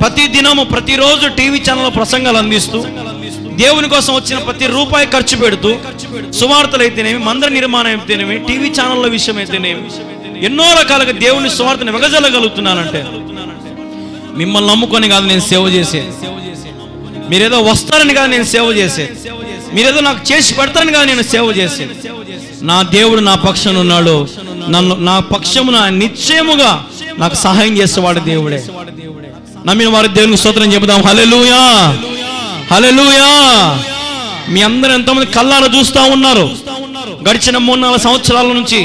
ప్రతి దినము ప్రతిరోజు టీవీ ఛానల్ ప్రసంగాలు అందిస్తూ దేవుని కోసం వచ్చిన ప్రతి రూపాయి ఖర్చు పెడుతూ సువార్తలు అయితేనేమి, మందిర నిర్మాణం అయితేనేమి, టీవీ ఛానళ్ళ విషయం అయితేనేమి ఎన్నో రకాలుగా దేవుని సువార్తను వెగజల్లగలుగుతున్నానంటే మిమ్మల్ని నమ్ముకొని కాదు నేను సేవ చేసేది, మీరేదో వస్తారని కాదు నేను సేవ చేసేది, మీరేదో నాకు చేసి పెడతారని కాదు నేను సేవ చేసేది. నా దేవుడు నా పక్షాన ఉన్నాడు, నా పక్షమున నిశ్చయముగా నాకు సహాయం చేసేవాడు దేవుడే. నమ్మిన వారి దేవునికి స్తోత్రం చెబుదాం. హల్లెలూయా, హల్లెలూయా. మీ అందరూ ఎంతమంది కళ్ళారా చూస్తా ఉన్నారు. గడిచిన 3-4 సంవత్సరాల నుంచి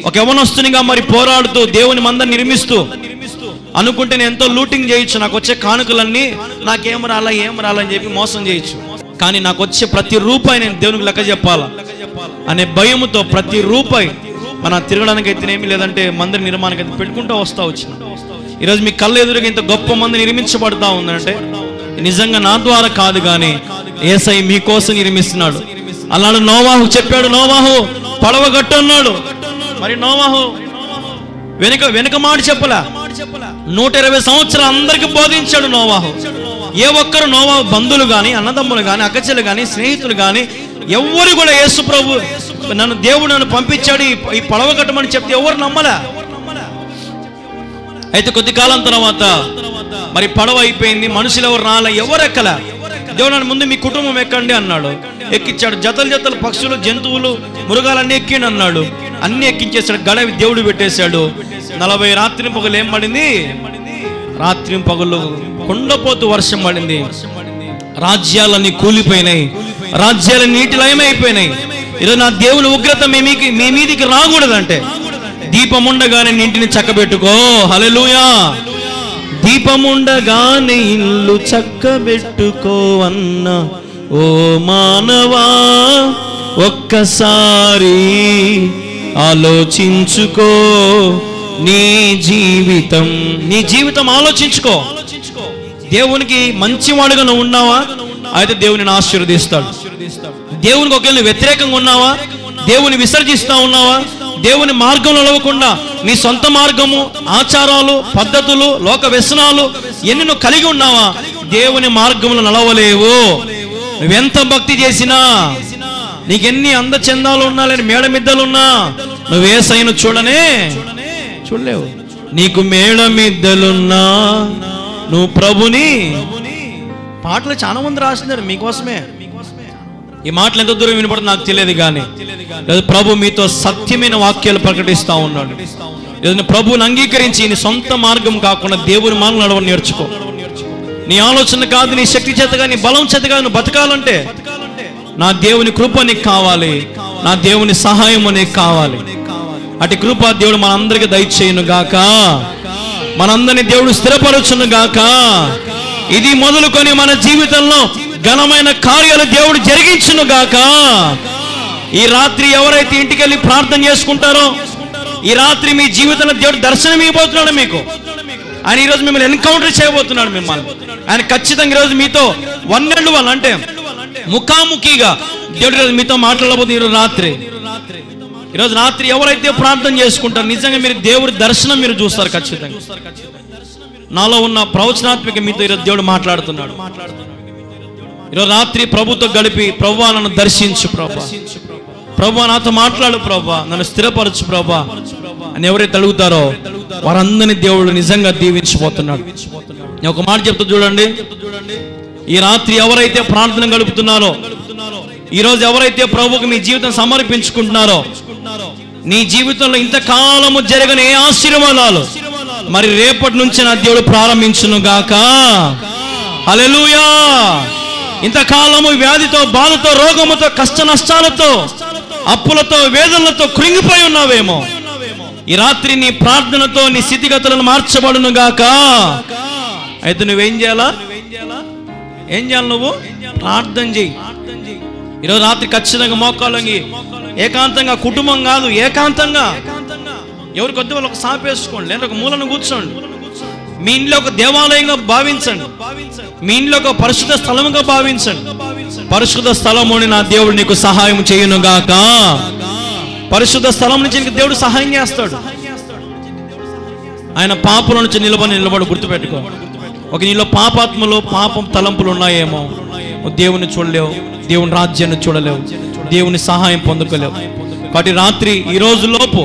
ఒక యవనస్తునిగా మరి పోరాడుతూ దేవుని మందిరం నిర్మిస్తూ అనుకుంటే నేను ఎంతో లూటింగ్ చేయొచ్చు, నాకు వచ్చే కానుకలన్నీ నాకేం రాలని చెప్పి మోసం చేయొచ్చు. కానీ నాకు వచ్చే ప్రతి రూపాయి నేను దేవునికి లెక్క చెప్పాలా అనే భయముతో ప్రతి రూపాయి మన తిరగడానికి అయితేనేమి, లేదంటే మందిర నిర్మాణానికి అయితే పెట్టుకుంటూ వస్తా వచ్చిన. ఈరోజు మీ కళ్ళ ఎదురుగా ఇంత గొప్ప మంది నిర్మించబడతా ఉందంటే నిజంగా నా ద్వారా కాదు, కానీ యేసయ్య మీకోసం నిర్మిస్తున్నాడు. అలాంటి నోవాహు చెప్పాడు, నోవాహు పడవగట్టు అన్నాడు. మరి నోవాహు వెనుక మాట చెప్పలా, 120 సంవత్సరాలు అందరికి బోధించాడు నోవాహు. ఏ ఒక్కరు నోవాహు బంధువులు కానీ, అన్నదమ్ములు కానీ, అక్కచెలు కానీ, స్నేహితులు కానీ ఎవరు కూడా యేసు ప్రభు దేవుడు నన్ను పంపించాడు ఈ పడవ కట్టమని చెప్తే ఎవరు నమ్మలే. అయితే కొద్ది కాలం తర్వాత మరి పడవ అయిపోయింది, మనుషులు ఎవరు రాలే, ఎవరు ఎక్కలే. దేవుడు నన్ను ముందు మీ కుటుంబం ఎక్కండి అన్నాడు. ఎక్కించాడు. జతలు పక్షులు, జంతువులు, మృగాలన్నీ ఎక్కిండి అన్నాడు. అన్ని ఎక్కించేశాడు. గడవి దేవుడు పెట్టేశాడు. 40 రాత్రి పగలు ఏం పడింది? రాత్రి పగలు కొండపోతు వర్షం పడింది. రాజ్యాలన్నీ కూలిపోయినాయి, రాజ్యాలు నీటిలయమైపోయినాయి. ఈరోజు నా దేవుని ఉగ్రత మీ మీదికి రాకూడదంటే దీపముండగానే ఇంటిని చక్కబెట్టుకో. హల్లెలూయా. దీపముండగానే ఇల్లు చక్కబెట్టుకో అన్న ఓ మానవా, ఒక్కసారి ఆలోచించుకో. నీ జీవితం ఆలోచించుకో. దేవునికి మంచివాడుగా నువ్వు ఉన్నావా? అయితే దేవుని ఆశీర్వదిస్తాడు. దేవునికి ఒకవేళ వ్యతిరేకంగా ఉన్నావా, దేవుని విసర్జిస్తా ఉన్నావా, దేవుని మార్గంలో నడవకుండా నీ సొంత మార్గము, ఆచారాలు, పద్ధతులు, లోక వ్యసనాలు ఎన్ని నువ్వు కలిగి ఉన్నావా, దేవుని మార్గంలో నడవలేవు. నువ్వెంత భక్తి చేసినా, నీకెన్ని అందచందాలు ఉన్నా, లేని మేడమిద్దలున్నా, నువ్వు యేసయ్యను చూడలేవు. నీకు మేడమిద్దలున్నా నువ్వు ప్రభుని. పాటలు చాలా మంది రాసినారు మీకోసమే. ఈ మాటలు ఎంత దూరం వినపడుతుంది నాకు తెలియదు, కానీ ప్రభు మీతో సత్యమైన వాక్యాలు ప్రకటిస్తా ఉన్నాడు. ప్రభువుని అంగీకరించి నీ సొంత మార్గం కాకుండా దేవుని మార్గం నడవని నేర్చుకో. నీ ఆలోచన కాదు, నీ శక్తి చేతగా, నీ బలం చేతగా నువ్వు బతకాలంటే నా దేవుని కృప నీకు కావాలి, నా దేవుని సహాయం నీకు కావాలి. అటు కృప దేవుడు మనందరికి దయచేయును గాక, మనందరినీ దేవుడు స్థిరపరచును గాక. ఇది మొదలుకొని మన జీవితంలో ఘనమైన కార్యాలు దేవుడు జరిగించును గాక. ఈ రాత్రి ఎవరైతే ఇంటికి వెళ్ళి ప్రార్థన చేసుకుంటారో, ఈ రాత్రి మీ జీవితంలో దేవుడు దర్శనం ఇవ్వబోతున్నాడు మీకు. ఆయన ఈరోజు మిమ్మల్ని ఎన్కౌంటర్ చేయబోతున్నాడు. మిమ్మల్ని ఆయన ఖచ్చితంగా ఈరోజు మీతో 1-on-1 అంటే ముఖాముఖిగా దేవుడు ఈరోజు మీతో మాట్లాడబోతుంది. ఈరోజు రాత్రి ఎవరైతే ప్రార్థన చేసుకుంటారో నిజంగా మీరు దేవుడి దర్శనం మీరు చూస్తారు ఖచ్చితంగా. నాలో ఉన్న ప్రవచనాత్మక మీతో ఈరోజు దేవుడు మాట్లాడుతున్నాడు. ఈరోజు రాత్రి ప్రభుతో గడిపి, ప్రభువా నన్ను దర్శించు, ప్రభువా నాతో మాట్లాడు, ప్రభువా నన్ను స్థిరపరచు ప్రభువా అని ఎవరైతే అడుగుతారో వారందరినీ దేవుడు నిజంగా దీవించబోతున్నాడు. నేను ఒక మాట చెప్తా చూడండి. ఈ రాత్రి ఎవరైతే ప్రార్థన గడుపుతున్నారో, ఈరోజు ఎవరైతే ప్రభువుకి మీ జీవితం సమర్పించుకుంటున్నారో, నీ జీవితంలో ఇంతకాలము జరగని ఏ ఆశీర్వాదాలు మరి రేపటి నుంచి నా దేవుడు ప్రారంభించును గాక. హల్లెలూయా. ఇంతకాలము వ్యాధితో, బాధతో, రోగముతో, కష్ట నష్టాలతో, అప్పులతో, వేదనలతో కృంగిపోయి ఉన్నావేమో, ఈ రాత్రి నీ ప్రార్థనతో నీ స్థితిగతులను మార్చబడును గాక. అయితే నువ్వేం చేయాలా? ఏం చేయాలి? నువ్వు ప్రార్థన చేయి. ఈరోజు రాత్రి ఖచ్చితంగా మోకాళ్ళంగి ఏకాంతంగా, కుటుంబం కాదు, ఏకాంతంగా ఎవరి కొద్ది వాళ్ళు ఒక సాపేసుకోండి, లేదా ఒక మూలను కూర్చోండి. మీ ఇంట్లో ఒక దేవాలయంగా భావించండి, మీ ఇంట్లో ఒక పరిశుద్ధ స్థలముగా భావించండి. పరిశుద్ధ స్థలముని నా దేవుడు నీకు సహాయం చేయును గాక. పరిశుద్ధ స్థలం నుంచి నీకు దేవుడు సహాయం చేస్తాడు. ఆయన పాపల నుంచి నిలబడి గుర్తుపెట్టుకో. ఒక నీలో పాపాత్మలో పాపం తలంపులు ఉన్నాయేమో, దేవుని చూడలేవు, దేవుని రాజ్యాన్ని చూడలేవు, దేవుని సహాయం పొందుకోలేవు. కాబట్టి రాత్రి ఈ రోజు లోపు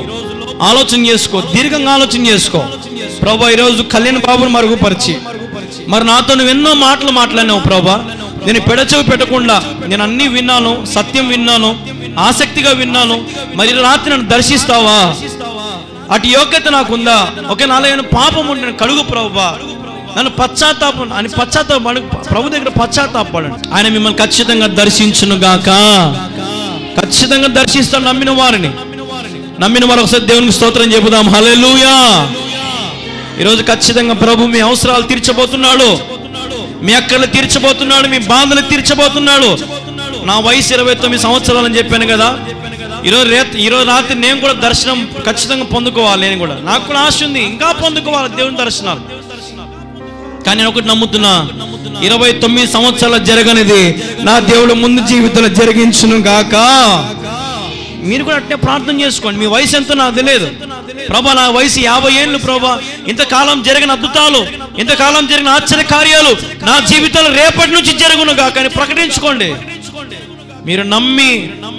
ఆలోచన చేసుకో, దీర్ఘంగా ఆలోచన చేసుకో. ప్రభా ఈరోజు కళ్యాణ్ బాబుని మరుగుపరిచి మరి నాతో నువ్వు ఎన్నో మాటలు మాట్లాడినావు ప్రభా. నేను పెడచెవి పెట్టకుండా నేను అన్నీ విన్నాను, సత్యం విన్నాను, ఆసక్తిగా విన్నాను. మరి రాత్రి నన్ను దర్శిస్తావా? అటు యోగ్యత నాకుందా? ఒకే నాలో ఏమైనా పాపం ఉంటే నేను కడుగు ప్రభా, నన్ను పశ్చాత్తాపడు ప్రభు దగ్గర పశ్చాత్తాపడండి. ఆయన మిమ్మల్ని ఖచ్చితంగా దర్శించును గాక. ఖచ్చితంగా దర్శిస్తాడు నమ్మిన వారు ఒకసారి దేవునికి స్తోత్రం చెబుదాం. హల్లెలూయా. ఈరోజు ఖచ్చితంగా ప్రభు మీ అవసరాలు తీర్చబోతున్నాడు, మీ అక్కర్లు తీర్చబోతున్నాడు, మీ బాధలు తీర్చబోతున్నాడు. నా వయసు 29 సంవత్సరాలు అని చెప్పాను కదా. ఈరోజు రాత్రి నేను కూడా దర్శనం ఖచ్చితంగా పొందుకోవాలి. నాకు కూడా ఆశ ఉంది, ఇంకా పొందుకోవాలి దేవుని దర్శనాలు. కానీ నేను ఒకటి నమ్ముతున్నా, 29 సంవత్సరాలు జరగనిది నా దేవుడు ముందు జీవితంలో జరిగించును గాక. మీరు కూడా అట్టే ప్రార్థన చేసుకోండి. మీ వయసు ఎంతో నాకు తెలియదు ప్రభా, నా వయసు 50 ఏళ్ళు ప్రభా. ఇంతకాలం జరిగిన అద్భుతాలు, ఇంతకాలం జరిగిన ఆశ్చర్య కార్యాలు నా జీవితంలో రేపటి నుంచి జరుగును గాక అని ప్రకటించుకోండి. మీరు నమ్మి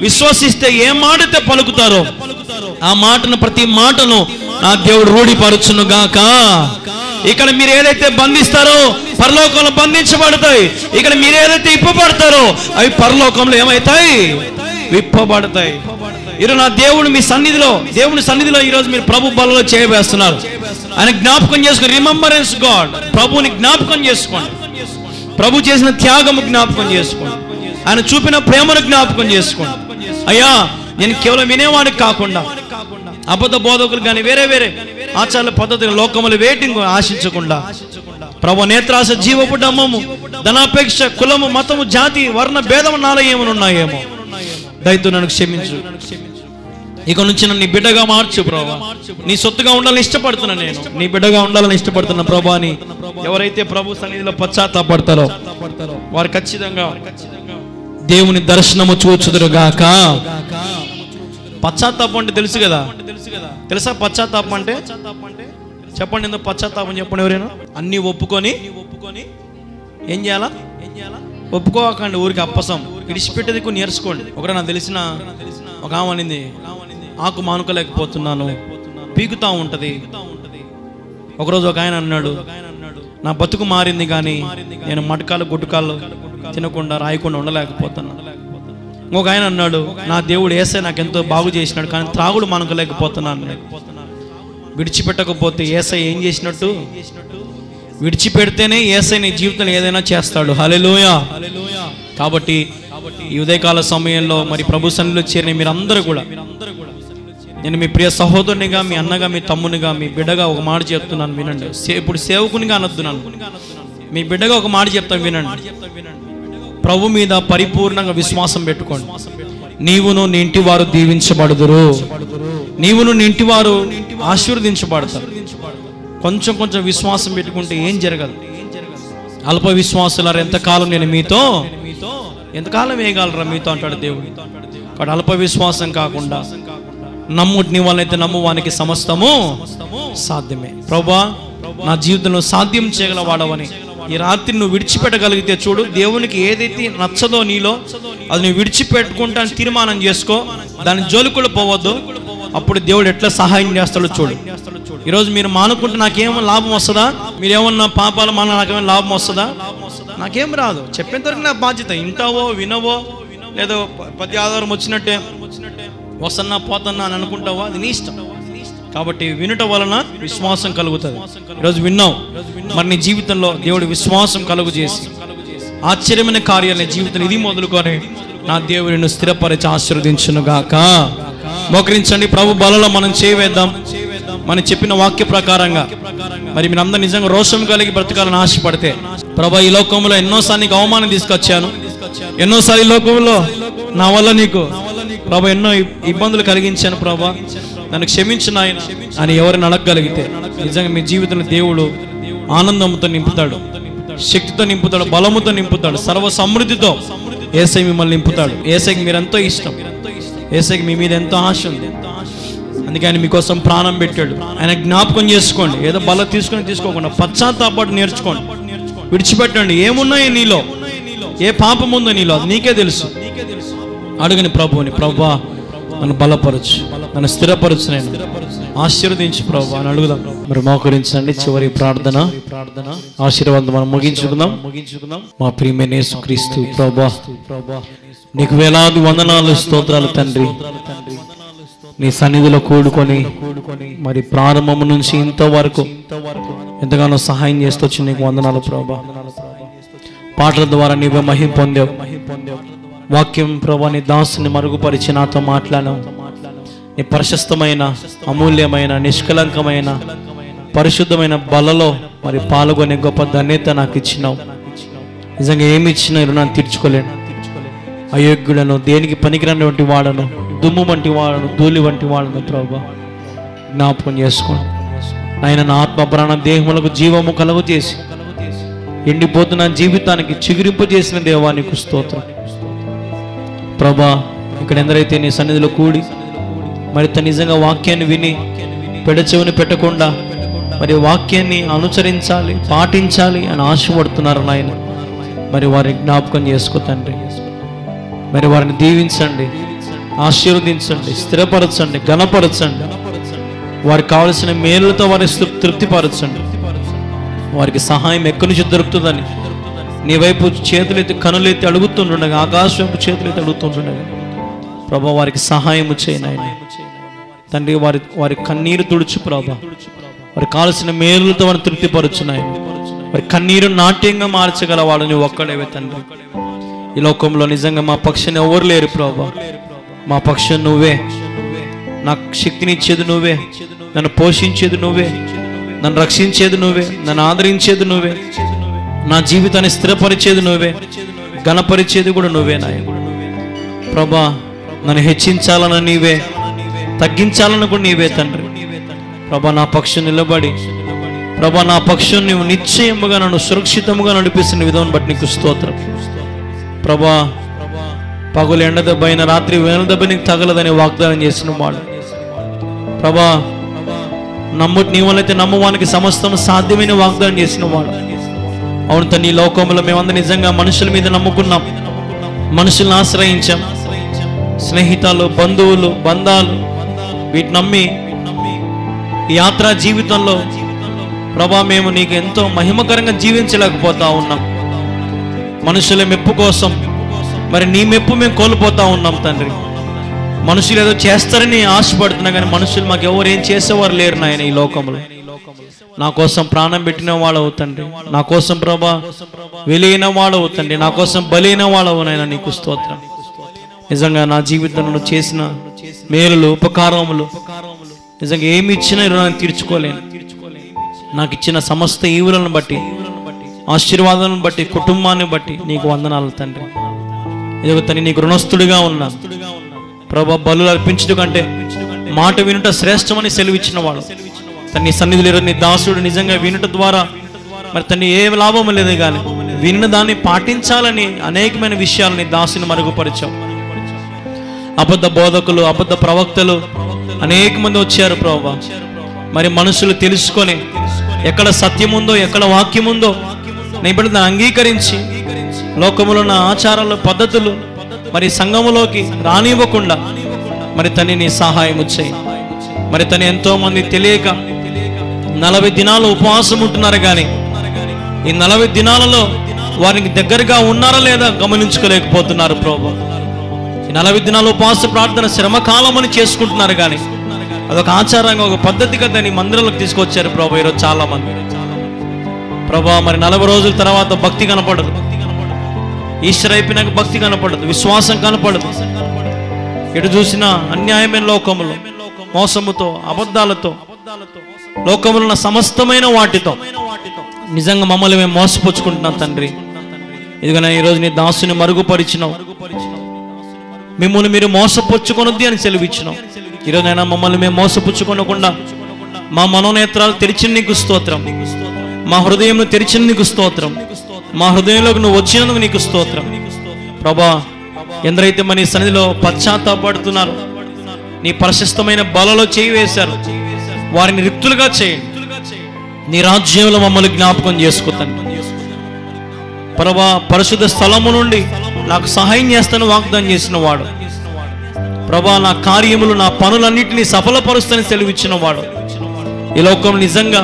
విశ్వసిస్తే ఏ మాటతో పలుకుతారో ఆ మాటను, ప్రతి మాటను నా దేవుడు రూఢిపరచును గాక. ఇక్కడ మీరు ఏదైతే బంధిస్తారో పరలోకంలో బంధించబడతాయి. ఇక్కడ మీరు ఏదైతే ఇప్పబడతారో అవి పరలోకంలో ఏమవుతాయి? విప్పబడతాయి. ఈరోజు నా దేవుడు మీ సన్నిధిలో, దేవుని సన్నిధిలో ఈరోజు మీరు ప్రభు బలలో చేయవేస్తున్నారు. ఆయన జ్ఞాపకం చేసుకోండి. Remembrance God. ప్రభుని జ్ఞాపకం చేసుకోండి. ప్రభు చేసిన త్యాగము జ్ఞాపకం చేసుకోండి. ఆయన చూపిన ప్రేమను జ్ఞాపకం చేసుకోండి. అయ్యా, నేను కేవలం వినేవాడికి కాకుండా అబద్ధ బోధకులు కానీ వేరే ఆచార పద్ధతులు లోకములు వేటింగ్ ఆశించకుండా ప్రభు నేత్రాశ, జీవపు డమ్మము, ధనాపేక్ష, కులము, మతము, జాతి, వర్ణ భేదము నాలో ఏమని ఉన్నాయేమో దయతో నన్ను క్షమించు. ఇక నుంచి నన్ను నీ బిడ్డగా మార్చు ప్రభా. నీ సొత్తుగా ఉండాలని ఇష్టపడుతున్నాను, నేను నీ బిడ్డగా ఉండాలని ఇష్టపడుతున్నా ప్రభా అని ఎవరైతే ప్రభు సన్నిధిలో పశ్చాత్తాపడతారో వారు ఖచ్చితంగా దేవుని దర్శనము చూచుదురుగాక. పశ్చాత్తాపం అంటే తెలుసు కదా, తెలుసా? పశ్చాత్తాపం అంటే చెప్పండి. ఎందుకు పశ్చాత్తాపం చెప్పండి ఎవరైనా? అన్ని ఒప్పుకొని ఏం చేయాలా? ఒప్పుకోకండి ఊరికి అప్పసం, విడిచిపెట్టేది కొన్ని నేర్చుకోండి. ఒకటి నాకు తెలిసిన ఒక ఆమె అనింది, ఆకు మానుకోలేకపోతున్నాను, పీకుతా ఉంటది. ఒకరోజు ఒక ఆయన అన్నాడు, నా బతుకు మారింది కానీ నేను మటకాలు గుట్టుకాలు తినకుండా రాయకుండా ఉండలేకపోతున్నాను. ఇంకొక ఆయన అన్నాడు, నా దేవుడు యేసయ్య నాకు ఎంతో బాగు చేసినాడు కానీ త్రాగుడు మానుకోలేకపోతున్నాను. విడిచిపెట్టకపోతే యేసయ్య ఏం చేసినట్టు? విడిచిపెడితేనే యేసయ్య నీ జీవితంలో ఏదైనా చేస్తాడు. హల్లెలూయా. కాబట్టి ఈ ఉదయకాల సమయంలో మరి ప్రభు సన్నిధిలో చేరిన మీరందరూ కూడా, నేను మీ ప్రియ సహోదరునిగా, మీ అన్నగా, మీ తమ్మునిగా, మీ బిడ్డగా ఒక మాట చెప్తున్నాను వినండి. ఇప్పుడు సేవకునిగా అనొద్దున్నాను, మీ బిడ్డగా ఒక మాట చెప్తాను వినండి. ప్రభు మీద పరిపూర్ణంగా విశ్వాసం పెట్టుకోండి. నీవును నీ ఇంటి వారు దీవించబడుదురు, నీవును నీ ఇంటి వారు ఆశీర్వదించబడతారు. కొంచెం విశ్వాసం పెట్టుకుంటే ఏం జరగదు. అల్ప విశ్వాసులారు ఎంతకాలం నేను మీతో, ఎంతకాలం వేయగలరా మీతో అంటాడు దేవుడు. కాబట్టి అల్ప విశ్వాసం కాకుండా నీ వాళ్ళైతే నమ్మువానికి సమస్తము సాధ్యమే. ప్రభువా, నా జీవితంలో సాధ్యం చేయగల వాడవని ఈ రాత్రి నువ్వు విడిచిపెట్టగలిగితే చూడు, దేవునికి ఏదైతే నచ్చదో నీలో అది నువ్వు విడిచిపెట్టుకుంటాను తీర్మానం చేసుకో, దాని జోలికులు పోవద్దు. అప్పుడు దేవుడు ఎట్లా సహాయం చేస్తాడో చూడు. ఈరోజు మీరు మానుకుంటే నాకేమో లాభం వస్తుందా? మీరేమన్నా పాపాలు మాన నాకేమైనా లాభం వస్తుందా? నాకేం రాదు. చెప్పేంతవరకు నా బాధ్యత. వింటావో వినవో, లేదో పది ఆధారం వచ్చినట్టే వస్తున్నా పోతున్నా అని అనుకుంటావో అది నీ ఇష్టం. కాబట్టి వినుట వలన విశ్వాసం కలుగుతుంది. ఈరోజు విన్నావు, మరి నీ జీవితంలో దేవుడు విశ్వాసం కలుగు చేసి ఆశ్చర్యమైన కార్యాలు జీవితం ఇది మొదలుకొని నా దేవుడిని స్థిరపరిచి ఆశీర్వదించును గాక. మోకరించండి. ప్రభు బలలో మనం చేయవేద్దాం. మనం చెప్పిన వాక్య ప్రకారంగా మరి మీరందరూ నిజంగా రోషం కలిగి బ్రతకాలని ఆశపడితే, ప్రభా ఈ లోకంలో ఎన్నోసార్లు నీకు అవమానం తీసుకొచ్చాను, ఎన్నోసార్లు ఈ లోకంలో నా వల్ల నీకు ప్రభా ఎన్నో ఇబ్బందులు కలిగించాను, ప్రభా నన్ను క్షమించిన ఆయన అని ఎవరిని అడగగలిగితే నిజంగా మీ జీవితంలో దేవుడు ఆనందంతో నింపుతాడు, శక్తితో నింపుతాడు, బలముతో నింపుతాడు, సర్వ సమృద్ధితో యేసయ్య మిమ్మల్ని నింపుతాడు. యేసయ్యకి మీరెంతో ఇష్టం, యేసయ్యకి మీ మీద ఎంతో ఆశ ఉంది. అందుకే ఆయన మీకోసం ప్రాణం పెట్టాడు. ఆయన జ్ఞాపకం చేసుకోండి. ఏదో బల తీసుకోకుండా పశ్చాత్తాపడి నేర్చుకోండి. విడిచిపెట్టండి. ఏమున్నాయి నీలో, ఏ పాపం ఉందో నీలో, అది నీకే తెలుసు. అడగని ప్రభువుని, ప్రభువా నన్ను బలపరచు, నన్ను స్థిరపరచు, నేను ఆశీర్వదించు ప్రభు అని అడుగుదాం. మరి మోకరించండి. చివరి ప్రార్థన ఆశీర్వాదం మనం ముగించుకుందాం. మా ప్రియమైన యేసుక్రీస్తు ప్రభువా, నీకు వేలాది వందనాలు, స్తోత్రాలు తండ్రి. నీ సన్నిధిలో కూడుకొని మరి ప్రారంభం నుంచి ఇంతవరకు ఎంతగానో సహాయం చేస్తూ వచ్చి నీకు వందనాలు ప్రభువా. పాటల ద్వారా నీవే మహిమ పొందావు. వాక్యం ప్రభువా నీ దాసుని మరుగుపరిచి నాతో మాట్లాడావు. నీ ప్రశస్తమైన, అమూల్యమైన, నిష్కలంకమైన, పరిశుద్ధమైన బలలో మరి పాల్గొనే గొప్ప ధన్యత నాకు ఇచ్చినావు. నిజంగా ఏమి ఇచ్చినా రుణాన్ని తీర్చుకోలేను. అయోగ్యులను, దేనికి పనికిరానటువంటి వాడను, దుమ్ము వంటి వాడను, ధూళి వంటి వాడను ప్రభువా జ్ఞాపకం చేసుకోండి. ఆయన నా ఆత్మ ప్రాణ దేహములకు జీవము కలుగు చేసి ఎండిపోతున్న జీవితానికి చిగురింపు చేసిన దేవానికి స్తోత్రం ప్రభా. ఇక్కడ ఎందరైతే నీ సన్నిధిలో కూడి మరి నిజంగా వాక్యాన్ని విని పెడచెవిని పెట్టకుండా మరి వాక్యాన్ని అనుసరించాలి, పాటించాలి అని ఆశపడుతున్నారు నాయన. మరి వారిని జ్ఞాపకం చేసుకో తండ్రి. మరి వారిని దీవించండి, ఆశీర్వదించండి, స్థిరపరచండి, ఘనపరచండి. వారికి కావలసిన మేలులతో వారి తృప్తిపరచండి. వారికి సహాయం ఎక్కడి నుంచి దొరుకుతుందని నీ వైపు చేతులెత్తి కనులెత్తి అడుగుతుండగా, ఆకాశం వైపు చేతులెత్తి అడుగుతుండగా ప్రభా వారికి సహాయము చేయను ఆయన తండ్రి. వారి కన్నీరు తుడుచు ప్రభా. వారికి కావలసిన మేలులతో వారిని తృప్తిపరచున్నాయి. వారి కన్నీరు నాట్యంగా మార్చగల వాడు నువ్వు ఒక్కడేవే తండ్రి. ఈ లోకంలో నిజంగా మా పక్షాన్ని ఎవరు లేరు ప్రభా. మా పక్షం నువ్వే. నాకు శక్తినిచ్చేది నువ్వే, నన్ను పోషించేది నువ్వే, నన్ను రక్షించేది నువ్వే, నన్ను ఆదరించేది నువ్వే, నా జీవితాన్ని స్థిరపరిచేది నువ్వే, ఘనపరిచేది కూడా నువ్వే నాయన ప్రభా. నన్ను హెచ్చించాలన్న నీవే, తగ్గించాలని కూడా నీవే తండ్రి ప్రభా. నా పక్షం నిలబడి ప్రభా, నా పక్షం నువ్వు నిశ్చయముగా నన్ను సురక్షితముగా నడిపిస్తున్న విధానం బట్టి నీకు స్తోత్రం ప్రభా. పగులు ఎండ దెబ్బ అయిన రాత్రి వేల దెబ్బ నీకు తగలదని వాగ్దానం చేసిన వాడు ప్రభా. నీ వల్లైతే నమ్మవానికి సమస్తం సాధ్యమైన వాగ్దానం చేసిన వాడు. అవును తను ఈ లోకంలో మేమందరం నిజంగా మనుషుల మీద నమ్ముకున్నాం, మనుషులను ఆశ్రయించాం. స్నేహితులు, బంధువులు, బంధాలు వీటిని నమ్మి ఈ యాత్రా జీవితంలో ప్రభా మేము నీకు ఎంతో మహిమకరంగా జీవించలేకపోతా ఉన్నాం. మనుషుల మెప్పు కోసం మరి నీ మెప్పు మేము కోల్పోతా ఉన్నాం తండ్రి. మనుషులు ఏదో చేస్తారని ఆశపడుతున్నా కానీ మనుషులు మాకు ఎవరు ఏం చేసేవారు లేరు నాయన ఈ లోకంలో. నా కోసం ప్రాణం పెట్టిన వాడవు తండ్రి, నా కోసం ప్రభా వెలిగిన వాడవు తండ్రి, నా కోసం బలైన వాడవు నాయన నీకు స్తోత్రం. నిజంగా నా జీవితంలో చేసిన మేలులు, ఉపకారములు నిజంగా ఏమి ఇచ్చినా రుణాన్ని తీర్చుకోలేను. నాకు ఇచ్చిన సమస్త ఈవులను బట్టి, ఆశీర్వాదాలను బట్టి, కుటుంబాన్ని బట్టి నీకు వందనాలు తండ్రి. ఇదిగో తని నీకు రుణస్థుడిగా ఉన్నా ప్రభా. బలు అర్పించడం కంటే మాట వినుట శ్రేష్టమని సెలవిచ్చిన వాడు తన సన్నిధిలో నీ దాసుడు నిజంగా వినుట ద్వారా మరి తన ఏ లాభం లేదు కానీ విన్న దాన్ని పాటించాలని అనేకమైన విషయాలని దాసుని మరుగుపరిచావు. అబద్ధ బోధకులు, అబద్ధ ప్రవక్తలు అనేక మంది వచ్చారు ప్రభా. మరి మనుషులు తెలుసుకొని ఎక్కడ సత్యం ఉందో, ఎక్కడ వాక్యం ఉందో నీ బిడ్డను అంగీకరించి లోకములో ఉన్న ఆచారాలు, పద్ధతులు మరి సంఘములోకి రానివ్వకుండా మరి తని నీ సహాయం చేయి. మరి తను ఎంతో మంది తెలియక 40 దినాలు ఉపవాసం ఉంటున్నారు కానీ ఈ 40 దినాలలో వారికి దగ్గరగా ఉన్నారా లేదా గమనించుకోలేకపోతున్నారు ప్రభా. ఈ 40 దినాలు ఉపవాస ప్రార్థన శ్రమకాలం అని చేసుకుంటున్నారు కానీ అదొక ఆచారంగా, ఒక పద్ధతిగా దాన్ని మందిరంలోకి తీసుకొచ్చారు ప్రభా. ఈరోజు చాలా మంది ప్రభా మరి 40 రోజుల తర్వాత భక్తి కనపడదు, ఈశ్వర అయిపోయినాక భక్తి కనపడదు, విశ్వాసం కనపడదు. ఎటు చూసినా అన్యాయమైన లోకములో, మోసముతో, అబద్ధాలతో, లోకములో ఉన్న సమస్తమైన వాటితో నిజంగా మమ్మల్ని మేము మోసపుచ్చుకుంటున్నాం తండ్రి. ఇదిగో నేను ఈరోజు నీ దాసుని మరుగుపరిచినావు, మిమ్మల్ని మీరు మోసపుచ్చుకొనొద్ది అని సెలవిచ్చినావు. ఈరోజు అయినా మమ్మల్ని మేము మోసపుచ్చుకొనకుండా మా మనోనేత్రాలు తెరిచిన నీకు స్తోత్రం, మా హృదయంలో తెరిచిన నీకు స్తోత్రం, మా హృదయంలోకి నువ్వు వచ్చినందుకు నీకు స్తోత్రం ప్రభా. ఎందరైతే మన సన్నిధిలో పశ్చాత్తాపడుతున్నారు, నీ ప్రశస్తమైన బలలో చేయి వేశారు, వారిని రిక్తులుగా చేయండి. నీ రాజ్యంలో మమ్మల్ని జ్ఞాపకం చేసుకుంటాను ప్రభా. పరిశుద్ధ స్థలము నుండి నాకు సహాయం చేస్తాను వాగ్దానం చేసిన వాడు ప్రభా. నా కార్యములు, నా పనులన్నింటినీ సఫలపరుస్తానని సెలవిచ్చిన వాడు. ఈ లోకం నిజంగా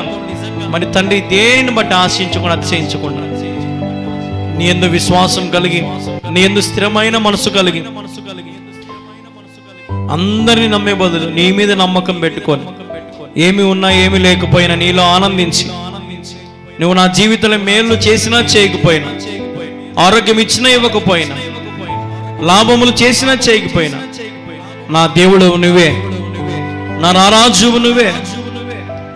మరి తండ్రి దేనిని బట్టి ఆశించకుండా అతిశయించకుండా నీ యందు విశ్వాసం కలిగి, నీ యందు స్థిరమైన మనసు కలిగి, అందరినీ నమ్మే బదులు నీ మీద నమ్మకం పెట్టుకొని, ఏమి ఉన్నా ఏమి లేకపోయినా నీలో ఆనందించి, నువ్వు నా జీవితంలో మేలు చేసినా చేయకపోయినా, ఆరోగ్యం ఇచ్చినా ఇవ్వకపోయినా, లాభములు చేసినా చేయకపోయినా, నా దేవుడు నువ్వే, నా రారాజువు నువ్వే,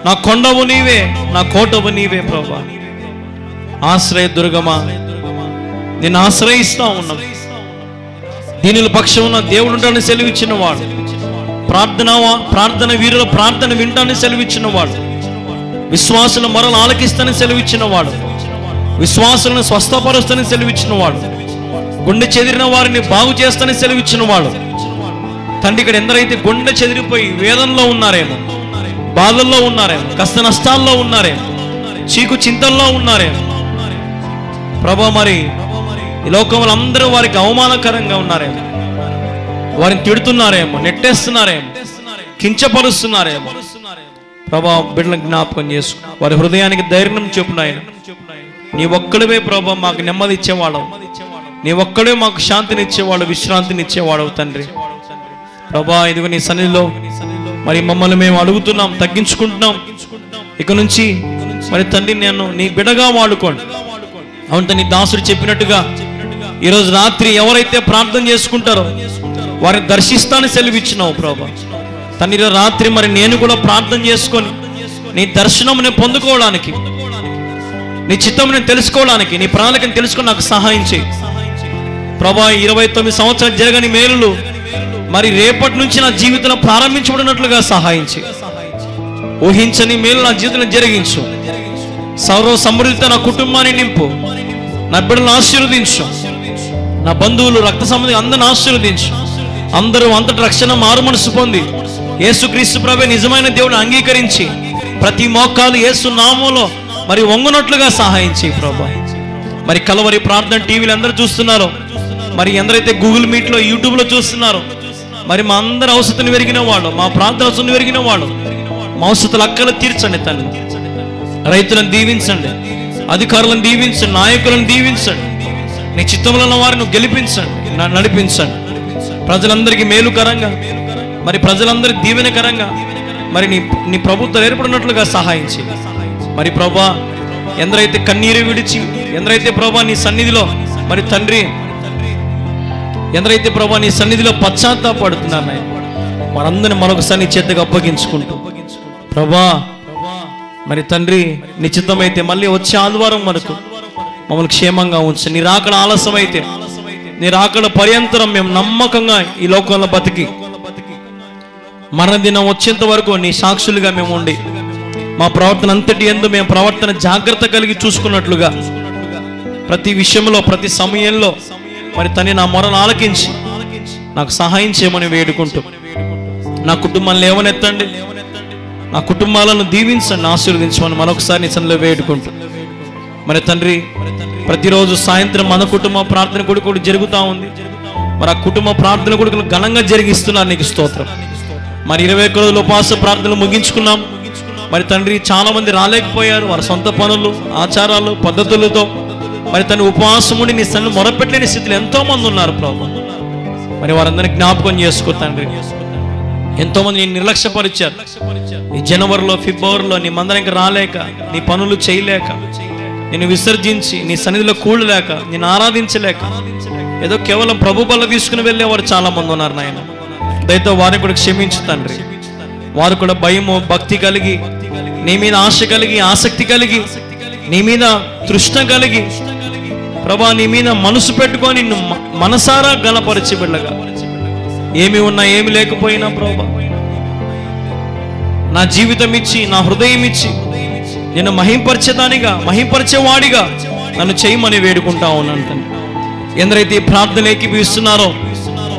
నా కొండవు నీవే, నా కోటవు నీవే ప్రభా. ఆశ్రయ దుర్గమా, నిన్ను ఆశ్రయిస్తా ఉన్నాం. దీనిల పక్షం ఉన్న దేవుడు ఉంటాడని సెలవిచ్చిన వాడు, ప్రార్థన వీరుల ప్రార్థన వింటానని సెలవిచ్చిన వాడు, విశ్వాసుల మొరలు ఆలకిస్తానని సెలవిచ్చిన వాడు, విశ్వాసులను స్వస్థపరుస్తానని సెలవిచ్చిన వాడు, గుండె చెదిరిన వారిని బాగు చేస్తానని సెలవిచ్చిన వాడు. తండ్రి, ఇక్కడ ఎందరైతే గుండె చెదిరిపోయి వేదనలో ఉన్నారేమో, బాధల్లో ఉన్నారేమో, కష్ట నష్టాల్లో ఉన్నారేమో, చీకు చింతల్లో ఉన్నారేమో ప్రభా, మరి ఈ లోకంలో అందరూ వారికి అవమానకరంగా ఉన్నారేమో, వారిని తిడుతున్నారేమో, నెట్టేస్తున్నారేమో, కించపరుస్తున్నారేమో ప్రభా. బిడ్డలను జ్ఞాపకం చేసుకు, వారి హృదయానికి ధైర్యం చెప్పునాయన. నీ ఒక్కడివే ప్రభా మాకు నెమ్మది ఇచ్చేవాడవు, నీ ఒక్కడే మాకు శాంతిని ఇచ్చేవాడు, విశ్రాంతిని ఇచ్చేవాడవు తండ్రి ప్రభా. ఇదిగో నీ సన్నిధిలో మరి మమ్మల్ని మేము అడుగుతున్నాం, తగ్గించుకుంటున్నాం. ఇక నుంచి మరి తండ్రి నేను నీ బిడ్డగా వాడుకోండి. అవును, నీ దాసుడు చెప్పినట్టుగా ఈరోజు రాత్రి ఎవరైతే ప్రార్థన చేసుకుంటారో వారిని దర్శిస్తానని సెలవిచ్చినావు ప్రభా. తండ్రి, రాత్రి మరి నేను కూడా ప్రార్థన చేసుకొని నీ దర్శనం నేను పొందుకోవడానికి, నీ చిత్తం నేను తెలుసుకోవడానికి, నీ ప్రణాళికను తెలుసుకొని నాకు సహాయం చేయి ప్రభా. 29 సంవత్సరాలు జరగని మేలులు మరి రేపటి నుంచి నా జీవితంలో ప్రారంభించబడినట్లుగా సహాయం చేయి. ఊహించని మేలు నా జీవితంలో జరిగించు. సర్వ సమృద్ధితో నా కుటుంబాన్ని నింపు, నా బిడ్డలను ఆశీర్వదించు, నా బంధువులు రక్త సంబంధి అందరిని ఆశీర్వదించు. అందరూ అంతటి రక్షణ మారు మనసు పొంది యేసుక్రీస్తు ప్రభువే నిజమైన దేవుని అంగీకరించి ప్రతి మోకాలు యేసు నామములో మరి వంగునట్లుగా సహాయం చేయి ప్రభా. మరి కలవరి ప్రార్థన టీవీలు అందరూ చూస్తున్నారు, మరి ఎందరైతే గూగుల్ మీట్లో యూట్యూబ్లో చూస్తున్నారో, మరి మా అందరి అవసరతను పెరిగిన వాడు, మా ప్రార్థన అవసరం పెరిగిన వాడు, మా అవసరతలు అక్కలు తీర్చండి తండ్రి. రైతులను దీవించండి, అధికారులను దీవించండి, నాయకులను దీవించండి. నీ చిత్తంలో ఉన్న వారిని గెలిపించండి, నడిపించండి. ప్రజలందరికీ మేలుకరంగా, మరి ప్రజలందరికీ దీవెనకరంగా మరి నీ ప్రభుత్వం ఏర్పడినట్లుగా సహాయం చేయి. మరి ప్రభా, ఎందరైతే కన్నీరు విడిచి, ఎందరైతే ప్రభా నీ సన్నిధిలో మరి తండ్రి, ఎందరైతే ప్రభా నీ సన్నిధిలో పశ్చాత్తాపడుతున్నారు వారందరినీ మరొకసారి నీ చేతికి అప్పగించుకుంటూ ప్రభా మరి తండ్రి, నిశ్చితమైతే మళ్ళీ వచ్చే ఆదివారం వరకు మమ్మల్ని క్షేమంగా ఉంచు. నీ రాకడ ఆలస్యం అయితే, నీ రాకడ పర్యంతరం మేము నమ్మకంగా ఈ లోకంలో బతికి మరణదినం వచ్చేంత వరకు నీ సాక్షులుగా మేము ఉండి మా ప్రవర్తన అంతటి యందు మేము ప్రవర్తన జాగ్రత్త కలిగి చూసుకున్నట్లుగా ప్రతి విషయంలో, ప్రతి సమయంలో మరి తని నా మొరను ఆలకించి నాకు సహాయం చేయమని వేడుకుంటూ, నా కుటుంబాన్ని లేవనెత్తండి, నా కుటుంబాలను దీవించండి, ఆశీర్వదించమని మరొకసారి నీ సన్నిధిలో వేడుకుంటూ మరి తండ్రి, ప్రతిరోజు సాయంత్రం మన కుటుంబ ప్రార్థన కొడుకు జరుగుతూ ఉంది. మరి ఆ కుటుంబ ప్రార్థన కొడుకులు ఘనంగా జరిగిస్తున్నారు, నీకు స్తోత్రం. మరి 21 రోజులు ఉపవాస ప్రార్థనలు ముగించుకున్నాం. మరి తండ్రి, చాలా మంది రాలేకపోయారు, వారి సొంత పనులు, ఆచారాలు, పద్ధతులతో మరి తను ఉపవాసం ఉండి నీ సన్నిధిలో మొరపెట్టలేని స్థితిలో ఎంతో మంది ఉన్నారు ప్రభు. మరి వారందరినీ జ్ఞాపకం చేసుకో తండ్రి. ఎంతో మంది నేను నిర్లక్ష్యపరిచారు. ఈ జనవరిలో, ఫిబ్రవరిలో నీ మందిరానికి రాలేక, నీ పనులు చేయలేక, నేను విసర్జించి నీ సన్నిధిలో కూడలేక, నేను ఆరాధించలేక, ఏదో కేవలం ప్రభు బల్ల తీసుకుని వెళ్ళేవారు చాలా మంది ఉన్నారు నాయన. దయతో వారిని కూడా క్షమించు తండ్రి. వారు కూడా భయము, భక్తి కలిగి, నీ మీద ఆశ కలిగి, ఆసక్తి కలిగి, నీ మీద తృష్ణ కలిగి ప్రభా, నీ మీద మనసు పెట్టుకొని నిన్ను మనసారా గణపరిచి బిడ్డగా, ఏమి ఉన్నా ఏమి లేకపోయినా ప్రభా నా జీవితం ఇచ్చి, నా హృదయం ఇచ్చి నేను మహింపరిచేదానిగా, మహింపరిచేవాడిగా నన్ను చేయమని వేడుకుంటా ఉన్నాను తండ్రి. ఎందరైతే ఈ ప్రార్థన ఏకీభవిస్తున్నారో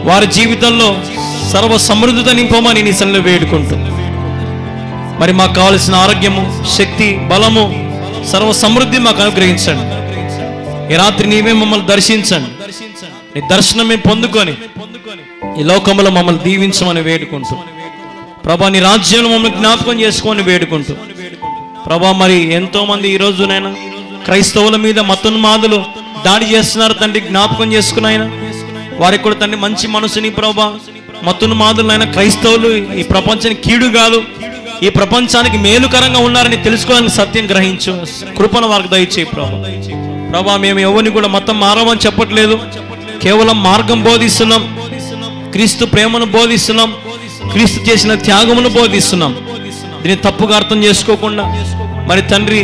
వారి జీవితంలో సర్వ సమృద్ధితో నింపమని నీ సన్నిధిలో వేడుకుంటూ, మరి మాకు కావలసిన ఆరోగ్యము, శక్తి, బలము, సర్వ సమృద్ధి మాకు అనుగ్రహించండి. ఈ రాత్రి నీవే మమ్మల్ని దర్శించండి. నీ దర్శనం మేము పొందుకొని ఈ లోకంలో మమ్మల్ని దీవించమని వేడుకుంటూ, ప్రభా నీ రాజ్యంలో మమ్మల్ని జ్ఞాపకం చేసుకోమని వేడుకుంటూ, ప్రభా మరి ఎంతో మంది ఈ రోజునైనా క్రైస్తవుల మీద మతోన్మాదులు దాడి చేస్తున్నారు తండ్రి, జ్ఞాపకం చేసుకున్నాయన వారికి కూడా తండ్రి మంచి మనసుని ప్రభా, మతోన్మాదులైన క్రైస్తవులు ఈ ప్రపంచానికి కీడు కాదు, ఈ ప్రపంచానికి మేలుకరంగా ఉన్నారని తెలుసుకోవాలని సత్యం గ్రహించు, కృపను వారికి దయచేయి ప్రభా. మేము ఎవరిని కూడా మతం మారమని చెప్పట్లేదు, కేవలం మార్గం బోధిస్తున్నాం, క్రీస్తు ప్రేమను బోధిస్తున్నాం, క్రీస్తు చేసిన త్యాగమును బోధిస్తున్నాం. దీన్ని తప్పుగా అర్థం చేసుకోకుండా మరి తండ్రి,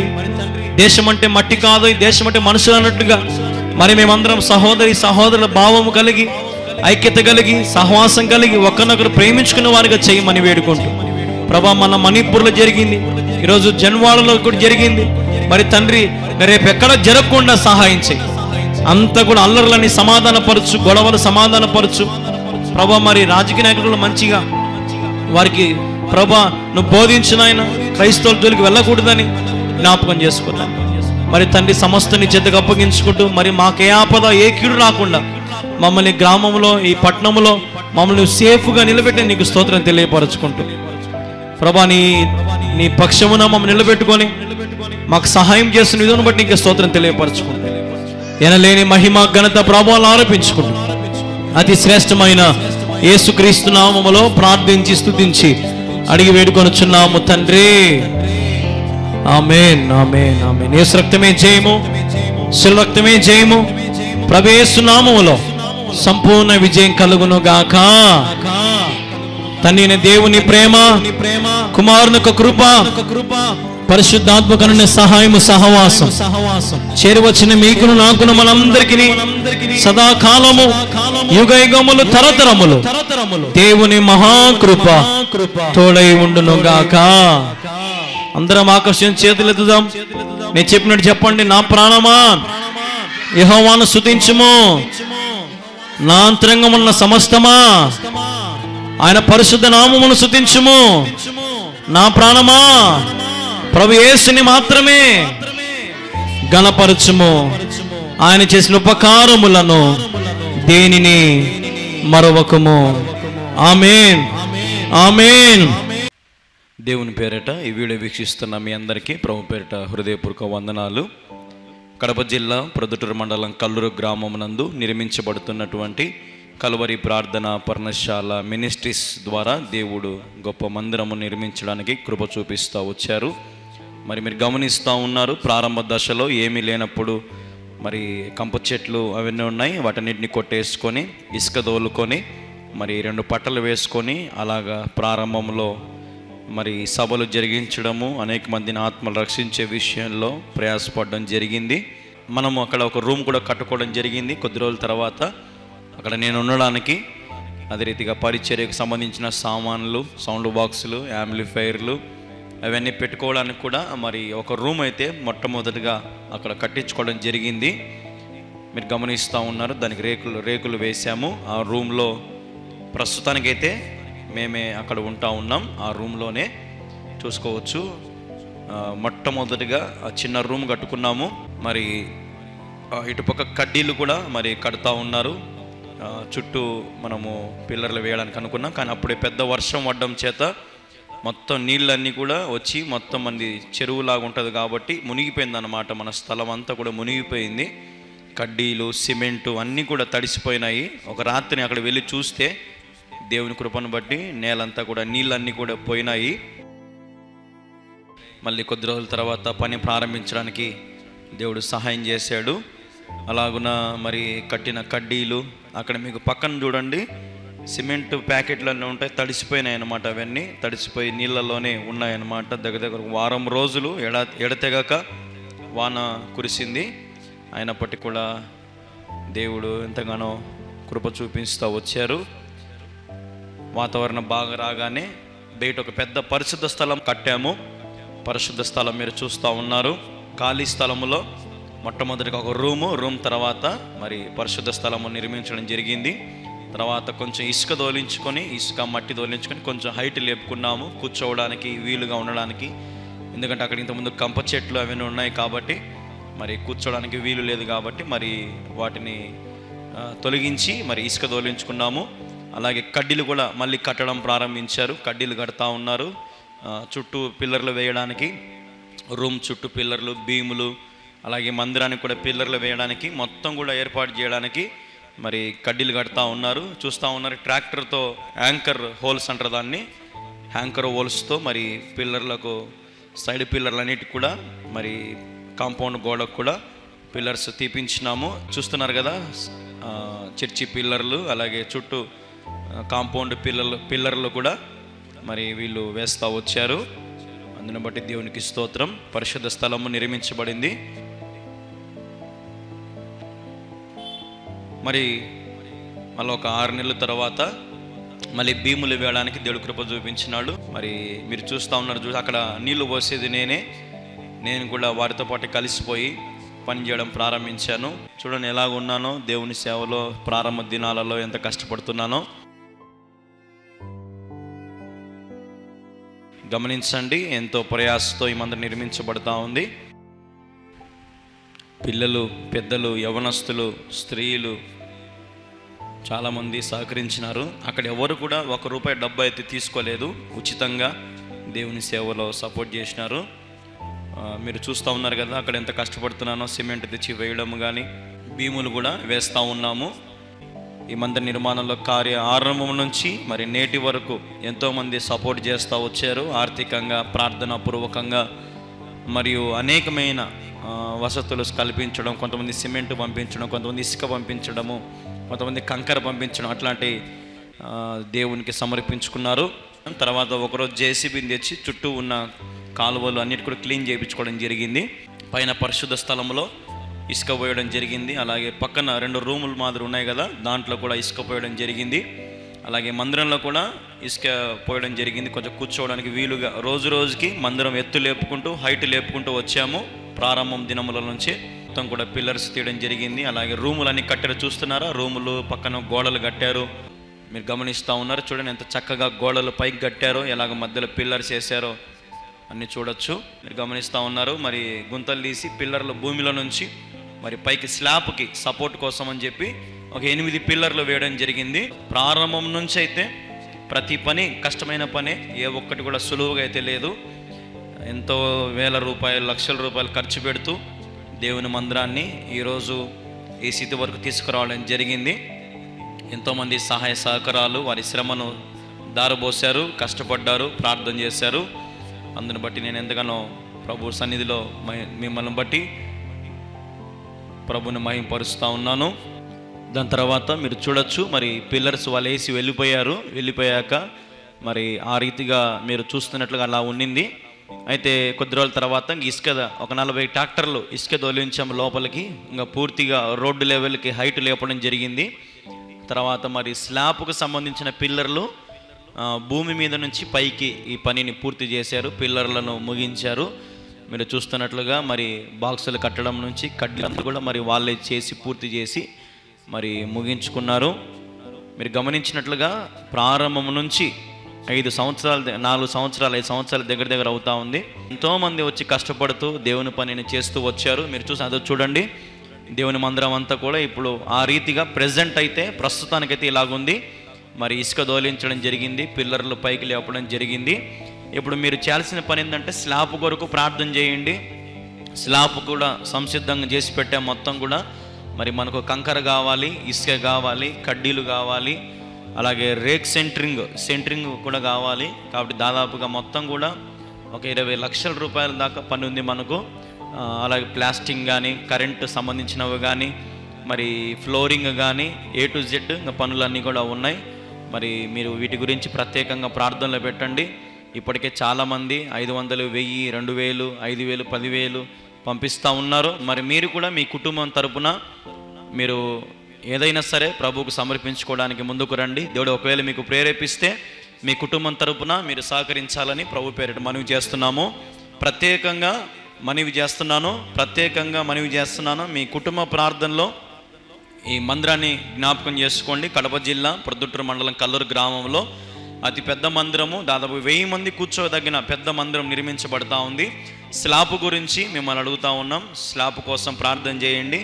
దేశం అంటే మట్టి కాదు, ఈ దేశం అంటే మనుషులు అన్నట్టుగా మరి మేమందరం సహోదరుల భావము కలిగి, ఐక్యత కలిగి, సహవాసం కలిగి, ఒకరినొకరు ప్రేమించుకున్న వారిగా చేయమని వేడుకుంటూ, ప్రభా మన మణిపూర్లో జరిగింది, ఈరోజు జన్వాడలో కూడా జరిగింది, మరి తండ్రి రేపు ఎక్కడ జరగకుండా సహాయం చేయి. అంతా కూడా అల్లర్లని సమాధానపరచు, గొడవలు సమాధానపరచు ప్రభా. మరి రాజకీయ నాయకులు మంచిగా వారికి ప్రభా నువ్వు బోధించిన ఆయన క్రైస్తవుల జోలికి వెళ్ళకూడదని జ్ఞాపకం చేసుకుంటాను. మరి తండ్రి సమస్తని చేతకు అప్పగించుకుంటూ, మరి మాకే ఆపద ఏ కీడు రాకుండా మమ్మల్ని గ్రామంలో, ఈ పట్టణంలో మమ్మల్ని సేఫ్గా నిలబెట్టి నీకు స్తోత్రం తెలియపరచుకుంటూ, ప్రభా నీ పక్షమున మమ్మల్ని నిలబెట్టుకొని మాకు సహాయం చేస్తున్న విధానం బట్టి నీకు స్తోత్రం తెలియపరచుకుంటూ, ఎనలేని మహిమ ఘనత ప్రభావాలు ఆరోపించుకుంటూ, అతి శ్రేష్టమైన యేసుక్రీస్తు నామములో ప్రార్థించి స్తుతించి అడిగి వేడుకొనుచున్నాము తండ్రి. ఆమేన్, ఆమేన్, ఆమేన్. యేసు రక్తమే జయము, శిలువ రక్తమే జయము. ప్రభు యేసు నామములో సంపూర్ణ విజయం కలుగును గాక. తండ్రి దేవుని ప్రేమ, కుమారుని కృప, పరిశుద్ధాత్మ కరుణ సహాయము సహవాసం చేరువచ్చిన మీకును నాకును మనందరికీ సదాకాలము యుగయుగములు తరతరములు దేవుని మహాకృప తోడై ఉండును గాక. అందరం ఆకర్షణ చేతులెత్తుదాం. నేను చెప్పినట్టు చెప్పండి. నా ప్రాణమా యెహోవాను స్తుతించుము, నా అంతరంగమున్న సమస్తమా ఆయన పరిశుద్ధ నామమును స్తుతించుము. నా ప్రాణమా ప్రభు యేసుని మాత్రమే గణపరచుము, ఆయన చేసిన ఉపకారములను దేనిని మరవకము. ఆమేన్, ఆమేన్. దేవుని పేరిట ఈ వీడియో వీక్షిస్తున్న మీ అందరికీ ప్రభు పేరిట హృదయపూర్వక వందనాలు. కడప జిల్లా ప్రొద్దుటూరు మండలం కల్లూరు గ్రామమునందు నిర్మించబడుతున్నటువంటి కల్వరి ప్రార్థన పర్ణశాల మినిస్ట్రీస్ ద్వారా దేవుడు గొప్ప మందిరము నిర్మించడానికి కృప చూపిస్తూ వచ్చారు. మరి మీరు గమనిస్తూ ఉన్నారు, ప్రారంభ దశలో ఏమీ లేనప్పుడు మరి కంప చెట్లు అవన్నీ ఉన్నాయి, వాటన్నిటిని కొట్టేసుకొని ఇసుక దోలుకొని మరి 2 పట్టలు వేసుకొని అలాగా ప్రారంభంలో మరి సభలు జరిగించడము, అనేక మందిని ఆత్మలు రక్షించే విషయంలో ప్రయాసపడడం జరిగింది. మనము అక్కడ ఒక రూమ్ కూడా కట్టుకోవడం జరిగింది. కొద్ది రోజుల తర్వాత అక్కడ నేను ఉండడానికి, అదే రీతిగా పరిచర్యకు సంబంధించిన సామాన్లు, సౌండ్ బాక్సులు, యాంప్లిఫైర్లు అవన్నీ పెట్టుకోవడానికి కూడా మరి ఒక రూమ్ అయితే మొట్టమొదటిగా అక్కడ కట్టించుకోవడం జరిగింది. మీరు గమనిస్తూ ఉన్నారు, దానికి రేకులు వేసాము. ఆ రూమ్లో ప్రస్తుతానికైతే మేమే అక్కడ ఉంటా ఉన్నాం. ఆ రూమ్లోనే చూసుకోవచ్చు. మొట్టమొదటిగా ఆ చిన్న రూమ్ కట్టుకున్నాము. మరి ఇటుపక్క కడ్డీలు కూడా మరి కడతా ఉన్నారు. చుట్టూ మనము పిల్లర్లు వేయడానికి అనుకున్నాం, కానీ అప్పుడే పెద్ద వర్షం పడడం చేత మొత్తం నీళ్ళన్నీ కూడా వచ్చి మొత్తం మంది చెరువులాగా ఉంటుంది కాబట్టి మునిగిపోయింది అన్నమాట. మన స్థలం అంతా కూడా మునిగిపోయింది. కడ్డీలు, సిమెంటు అన్నీ కూడా తడిసిపోయినాయి. ఒక రాత్రిని అక్కడ వెళ్ళి చూస్తే దేవుని కృపను బట్టి నేలంతా కూడా నీళ్ళన్నీ కూడా పోయినాయి. మళ్ళీ కొద్ది రోజుల తర్వాత పని ప్రారంభించడానికి దేవుడు సహాయం చేశాడు. అలాగున మరి కట్టిన కడ్డీలు అక్కడ మీకు పక్కన చూడండి, సిమెంట్ ప్యాకెట్లన్నీ ఉంటాయి, తడిసిపోయినాయి అన్నమాట. అవన్నీ తడిసిపోయి నీళ్ళలోనే ఉన్నాయన్నమాట. దగ్గర వారం రోజులు ఎడతెగక వాన కురిసింది. అయినప్పటికీ కూడా దేవుడు ఎంతగానో కృప చూపిస్తూ వచ్చారు. వాతావరణం బాగా రాగానే బయట ఒక పెద్ద పరిశుద్ధ స్థలం కట్టాము. పరిశుద్ధ స్థలం మీరు చూస్తూ ఉన్నారు. ఖాళీ స్థలములో మొట్టమొదటిగా ఒక రూమ్ తర్వాత మరి పరిశుద్ధ స్థలము నిర్మించడం జరిగింది. తర్వాత కొంచెం ఇసుక దోలించుకొని, ఇసుక మట్టి దోలించుకొని కొంచెం హైట్ లేపుకున్నాము కూర్చోవడానికి వీలుగా ఉండడానికి. ఎందుకంటే అక్కడ ఇంతకుముందు కంప చెట్లు అవన్నీ ఉన్నాయి కాబట్టి మరి కూర్చోవడానికి వీలు లేదు కాబట్టి మరి వాటిని తొలగించి మరి ఇసుక దోలించుకున్నాము. అలాగే కడ్డీలు కూడా మళ్ళీ కట్టడం ప్రారంభించారు. కడ్డీలు కడతా ఉన్నారు. చుట్టూ పిల్లర్లు వేయడానికి, రూమ్ చుట్టూ పిల్లర్లు, బీములు, అలాగే మందిరానికి కూడా పిల్లర్లు వేయడానికి, మొత్తం కూడా ఏర్పాటు చేయడానికి మరి కడ్డీలు కడతా ఉన్నారు. చూస్తూ ఉన్నారు. ట్రాక్టర్తో యాంకర్ హోల్స్ అంటారు దాన్ని, యాంకర్ హోల్స్తో మరి పిల్లర్లకు, సైడ్ పిల్లర్లన్నిటికి కూడా మరి కాంపౌండ్ గోడకు కూడా పిల్లర్స్ తీపించినాము. చూస్తున్నారు కదా, చర్చి పిల్లర్లు, అలాగే చుట్టూ కాంపౌండ్ పిల్లర్లు కూడా మరి వీళ్ళు వేస్తూ వచ్చారు. అందుని బట్టి దేవునికి స్తోత్రం. పరిశుద్ధ స్థలము నిర్మించబడింది. మరి మళ్ళీ ఒక 6 నెలల తర్వాత మళ్ళీ భీములు వేయడానికి దేవుడు కృప చూపించినాడు. మరి మీరు చూస్తూ ఉన్నారు, అక్కడ నీళ్లు పోసేది నేను కూడా వారితో పాటు కలిసిపోయి పని చేయడం ప్రారంభించాను. చూడండి ఎలాగ ఉన్నానో, దేవుని సేవలో ప్రారంభ దినాలలో ఎంత కష్టపడుతున్నానో గమనించండి. ఎంతో ప్రయాసతో ఈ మందిరం నిర్మించబడతా ఉంది. పిల్లలు, పెద్దలు, యవనస్తులు, స్త్రీలు చాలామంది సహకరించినారు. అక్కడ ఎవరు కూడా ₹1 డబ్బు అయితే తీసుకోలేదు. ఉచితంగా దేవుని సేవలో సపోర్ట్ చేసినారు. మీరు చూస్తూ ఉన్నారు కదా అక్కడ ఎంత కష్టపడుతున్నానో. సిమెంట్ తెచ్చి వేయడం కానీ, భీములు కూడా వేస్తూ ఉన్నాము. ఈ మందిర నిర్మాణంలో ఆరంభం నుంచి మరి నేటి వరకు ఎంతోమంది సపోర్ట్ చేస్తూ వచ్చారు. ఆర్థికంగా, ప్రార్థనాపూర్వకంగా మరియు అనేకమైన వసతులు కల్పించడం, కొంతమంది సిమెంట్ పంపించడం, కొంతమంది ఇసుక పంపించడము, కొంతమంది కంకర పంపించడం, అట్లాంటి దేవునికి సమర్పించుకున్నారు. తర్వాత ఒకరోజు జేసీబీని తెచ్చి చుట్టూ ఉన్న కాలువలు అన్నిటి కూడా క్లీన్ చేయించుకోవడం జరిగింది. పైన పరిశుద్ధ స్థలంలో ఇసుక పోయడం జరిగింది. అలాగే పక్కన 2 రూములు మాదిరి ఉన్నాయి కదా, దాంట్లో కూడా ఇసుక పోయడం జరిగింది. అలాగే మందిరంలో కూడా ఇసుక పోయడం జరిగింది, కొంచెం కూర్చోవడానికి వీలుగా. రోజు రోజుకి మందిరం ఎత్తు లేపుకుంటూ, హైట్ లేపుకుంటూ వచ్చాము. ప్రారంభం దినముల నుంచి మొత్తం కూడా పిల్లర్స్ తీయడం జరిగింది. అలాగే రూములు అన్ని కట్టారు. చూస్తున్నారా, రూములు పక్కన గోడలు కట్టారు. మీరు గమనిస్తూ ఉన్నారు. చూడండి ఎంత చక్కగా గోడలు పైకి కట్టారో, ఎలాగ మధ్యలో పిల్లర్స్ వేసారో అన్నీ చూడొచ్చు. మీరు గమనిస్తూ ఉన్నారు. మరి గుంతలు తీసి పిల్లర్లు భూమిలో నుంచి మరి పైకి స్లాబ్కి సపోర్ట్ కోసం అని చెప్పి ఒక 8 పిల్లర్లు వేయడం జరిగింది. ప్రారంభం నుంచి అయితే ప్రతి పని కష్టమైన పని, ఏ ఒక్కటి కూడా సులువుగా అయితే లేదు. ఎంతో వేల రూపాయలు, లక్షల రూపాయలు ఖర్చు పెడుతూ దేవుని మందిరాన్ని ఈరోజు ఈ స్థితి వరకు తీసుకురావడం జరిగింది. ఎంతోమంది సహాయ సహకారాలు, వారి శ్రమను దారబోసారు, కష్టపడ్డారు, ప్రార్థన చేశారు. అందుని బట్టి నేను ఎంతగానో ప్రభు సన్నిధిలో మిమ్మల్ని బట్టి ప్రభుని మహింపరుస్తూ ఉన్నాను. దాని తర్వాత మీరు చూడొచ్చు, మరి పిల్లర్స్ వాళ్ళు వేసి వెళ్ళిపోయాక మరి ఆ రీతిగా మీరు చూస్తున్నట్లుగా అలా ఉండింది. అయితే కొద్ది రోజుల తర్వాత ఇసుక ఒక 40 ట్రాక్టర్లు ఇసుక దొలించాము లోపలికి. ఇంకా పూర్తిగా రోడ్డు లెవెల్కి హైట్ లేపడం జరిగింది. తర్వాత మరి స్లాబ్కు సంబంధించిన పిల్లర్లు భూమి మీద నుంచి పైకి ఈ పనిని పూర్తి చేశారు. పిల్లర్లను ముగించారు. మీరు చూస్తున్నట్లుగా మరి బాక్సులు కట్టడం నుంచి కడ్డీలంతా కూడా మరి వాళ్ళే చేసి పూర్తి చేసి మరి ముగించుకున్నారు. మీరు గమనించినట్లుగా ప్రారంభం నుంచి 5 సంవత్సరాలు 5 సంవత్సరాల దగ్గర అవుతా ఉంది. ఎంతోమంది వచ్చి కష్టపడుతూ దేవుని పనిని చేస్తూ వచ్చారు. మీరు అదో చూడండి, దేవుని మందిరం అంతా కూడా ఇప్పుడు ఆ రీతిగా ప్రస్తుతానికైతే ఇలాగుంది. మరి ఇసుక దోలించడం జరిగింది, పిల్లర్లు పైకి లేపడం జరిగింది. ఇప్పుడు మీరు చేయాల్సిన పని ఏంటంటే స్లాబ్ కొరకు ప్రార్థన చేయండి. స్లాబ్ కూడా సంసిద్ధంగా చేసి పెట్టాం. మొత్తం కూడా మరి మనకు కంకర కావాలి, ఇసుక కావాలి, కడ్డీలు కావాలి, అలాగే రేక్ సెంటరింగ్ కూడా కావాలి. కాబట్టి దాదాపుగా మొత్తం కూడా ఒక 20 లక్షల రూపాయల దాకా పని ఉంది మనకు. అలాగే ప్లాస్టింగ్ కానీ, కరెంటు సంబంధించినవి కానీ, మరి ఫ్లోరింగ్ కానీ, A to Z ఇంకా పనులన్నీ కూడా ఉన్నాయి. మరి మీరు వీటి గురించి ప్రత్యేకంగా ప్రార్థనలో పెట్టండి. ఇప్పటికే చాలామంది 500, 1000, 2000, 5000, 10,000 పంపిస్తూ ఉన్నారు. మరి మీరు కూడా మీ కుటుంబం తరపున మీరు ఏదైనా సరే ప్రభువుకు సమర్పించుకోవడానికి ముందుకు రండి. దేవుడు ఒకవేళ మీకు ప్రేరేపిస్తే మీ కుటుంబం తరపున మీరు సహకరించాలని ప్రభు పేరిట మనవి చేస్తున్నాము. ప్రత్యేకంగా మనవి చేస్తున్నాను. మీ కుటుంబ ప్రార్థనలో ఈ మందిరాన్ని జ్ఞాపకం చేసుకోండి. కడప జిల్లా ప్రొద్దుటూరు మండలం కల్లూరు గ్రామంలో అతి పెద్ద మందిరము, దాదాపు 1000 మంది కూర్చోదగిన పెద్ద మందిరం నిర్మించబడతా ఉంది. స్లాబ్ గురించి మిమ్మల్ని అడుగుతా ఉన్నాం. స్లాబ్ కోసం ప్రార్థన చేయండి.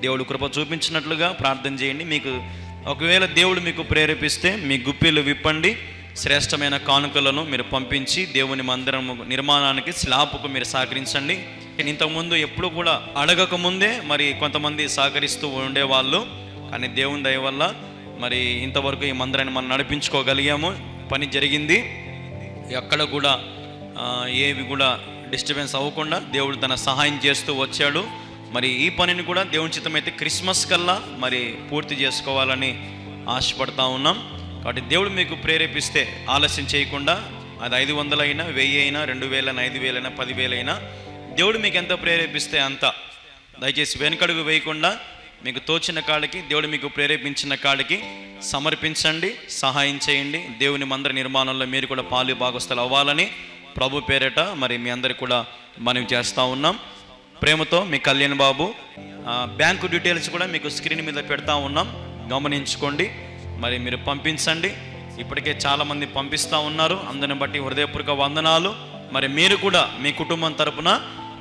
దేవుడు కృప చూపించినట్లుగా ప్రార్థన చేయండి. మీకు ఒకవేళ దేవుడు మీకు ప్రేరేపిస్తే మీ గుప్పిలు విప్పండి. శ్రేష్టమైన కానుకలను మీరు పంపించి దేవుని మందిరం నిర్మాణానికి స్లాబ్కు మీరు సహకరించండి. ఇంతకుముందు ఎప్పుడు కూడా అడగక ముందే మరి కొంతమంది సహకరిస్తూ ఉండేవాళ్ళు. కానీ దేవుని దయ వల్ల మరి ఇంతవరకు ఈ మందిరాన్ని మనం నడిపించుకోగలిగాము. పని జరిగింది. ఎక్కడ కూడా ఏవి కూడా డిస్టర్బెన్స్ అవ్వకుండా దేవుడు తన సహాయం చేస్తూ వచ్చాడు. మరి ఈ పనిని కూడా దేవుని చిత్తమైతే క్రిస్మస్ కల్లా మరి పూర్తి చేసుకోవాలని ఆశపడతా ఉన్నాం. కాబట్టి దేవుడు మీకు ప్రేరేపిస్తే ఆలస్యం చేయకుండా, అది 500 అయినా, 1000 అయినా, 2000 అయినా, 5000 అయినా, 10,000 అయినా, దేవుడు మీకు ఎంత ప్రేరేపిస్తే అంత దయచేసి వెనకడుగు వేయకుండా మీకు తోచిన కాడికి, దేవుడు మీకు ప్రేరేపించిన కాడికి సమర్పించండి, సహాయం చేయండి. దేవుని మందిర నిర్మాణంలో మీరు కూడా పాలు భాగస్థులు అవ్వాలని ప్రభు పేరట మరి మీ అందరికి కూడా మనవి చేస్తూ ఉన్నాం. ప్రేమతో మీ కళ్యాణ్ బాబు. బ్యాంకు డీటెయిల్స్ కూడా మీకు స్క్రీన్ మీద పెడతా ఉన్నాం, గమనించుకోండి. మరి మీరు పంపించండి. ఇప్పటికే చాలామంది పంపిస్తూ ఉన్నారు. అందరిని బట్టి హృదయపూర్వక వందనాలు. మరి మీరు కూడా మీ కుటుంబం తరపున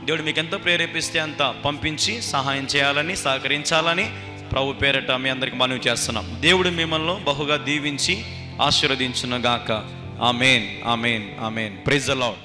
దేవుడు మీకు ఎంత ప్రేరేపిస్తే అంత పంపించి సహాయం చేయాలని, సహకరించాలని ప్రభు పేరట మీ అందరికి మనవి చేస్తున్నాం. దేవుడు మిమ్మల్ని బహుగా దీవించి ఆశీర్వదించును గాక. ఆమేన్, ఆమేన్, ఆమేన్. Praise the lord.